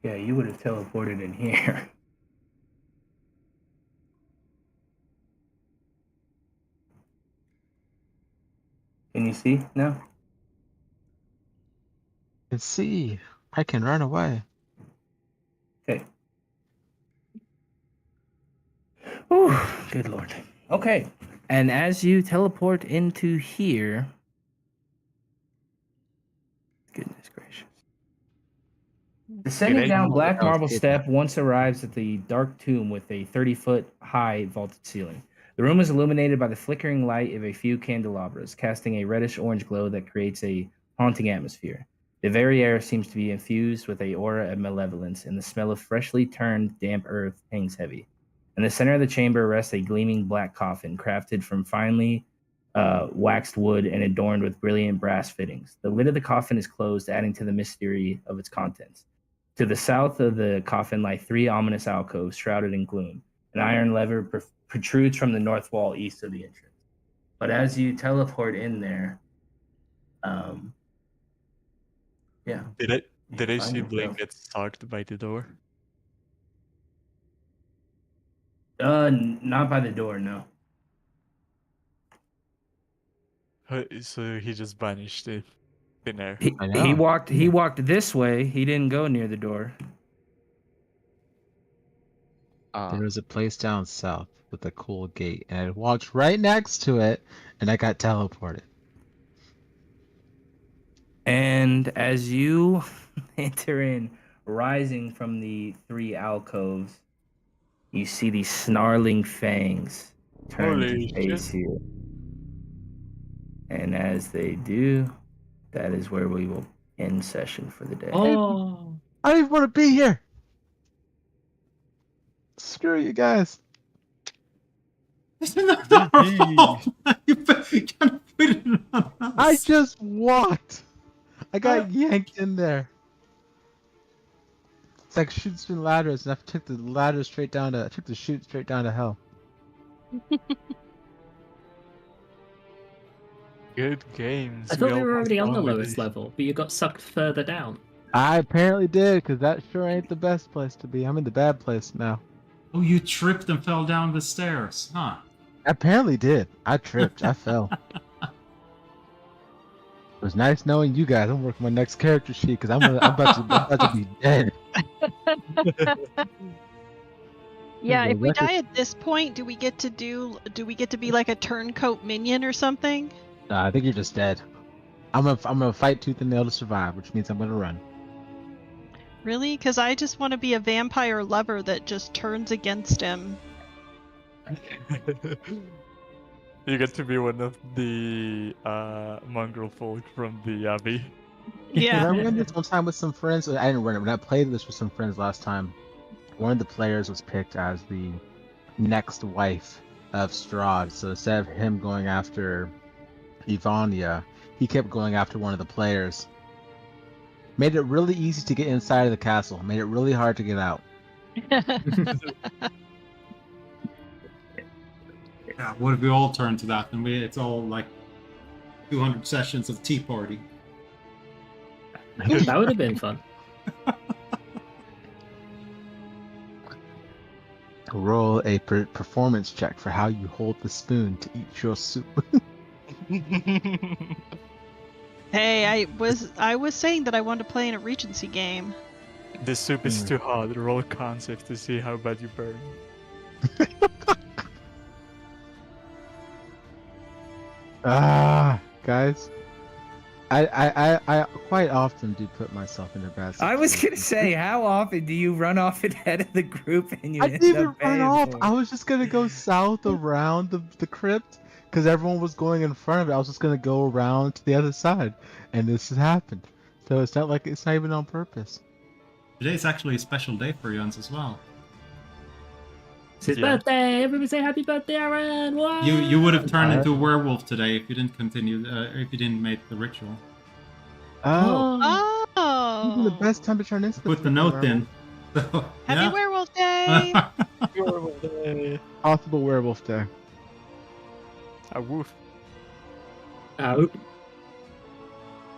Yeah, you would have teleported in here. Can you see now? Let's see. I can run away. Okay. Whew, good lord. Okay. And as you teleport into here, goodness gracious. Descending G'day. down black Oh, marble skip. step once arrives at the dark tomb with a 30-foot high vaulted ceiling. The room is illuminated by the flickering light of a few candelabras, casting a reddish-orange glow that creates a haunting atmosphere. The very air seems to be infused with a aura of malevolence, and the smell of freshly turned damp earth hangs heavy. In the center of the chamber rests a gleaming black coffin, crafted from finely waxed wood and adorned with brilliant brass fittings. The lid of the coffin is closed, adding to the mystery of its contents. To the south of the coffin lie 3 ominous alcoves shrouded in gloom. An iron lever protrudes from the north wall east of the entrance. But as you teleport in there, yeah. Did I find see Blaine yourself. get stalked by the door? Not by the door, no. So he just vanished in thin air. I know. He walked this way. He didn't go near the door. There was a place down south with a cool gate, and I walked right next to it, and I got teleported. And as you enter in, rising from the 3 alcoves, you see these snarling fangs turn Holy to face shit. you. And as they do, that is where we will end session for the day. Oh, I don't even want to be here. Screw you guys. Isn't that our fault? You can't put it on us. I just walked. I got yanked in there. It's like chutes and ladders, and I took the ladder straight down to. I took the chute straight down to hell. Good games. I thought we were almost already on the won with lowest this. level, but you got sucked further down. I apparently did, because that sure ain't the best place to be. I'm in the bad place now. Oh, you tripped and fell down the stairs, huh? I apparently did. I tripped. I fell. It was nice knowing you guys. I'm working my next character sheet because I'm about to be dead. Yeah, if we Record- die at this point, do we get to be like a turncoat minion or something? Nah, I think you're just dead. I'm gonna fight tooth and nail to survive, which means I'm gonna run. Really? Because I just want to be a vampire lover that just turns against him. You get to be one of the mongrel folk from the Abbey. Yeah. I ran this one time with some friends. I didn't run it. When I played this with some friends last time, one of the players was picked as the next wife of Strahd. So instead of him going after Ivania, he kept going after one of the players. Made it really easy to get inside of the castle. Made it really hard to get out. Yeah, what if we all turn to that and it's all like 200 sessions of Tea Party? That would have been fun. Roll a performance check for how you hold the spoon to eat your soup. Hey, I was saying that I wanted to play in a Regency game. The soup is too hot. Roll concept to see how bad you burn. Guys, I quite often do put myself in a bad situation. I was gonna say, how often do you run off ahead of the group and you I end didn't even up run paying off. for it? I was just gonna go south around the crypt because everyone was going in front of it. I was just gonna go around to the other side, and this has happened. So it's not like it's not even on purpose. Today's actually a special day for Jens as well. It's his Yeah. birthday. Everybody say happy birthday, Aaron. Wow. You would have turned into a werewolf today if you didn't continue, if you didn't make the ritual. Oh, Oh, even the best time to turn into Put the note in. So, Happy yeah. Werewolf Day! Possible werewolf day. A woof. Out.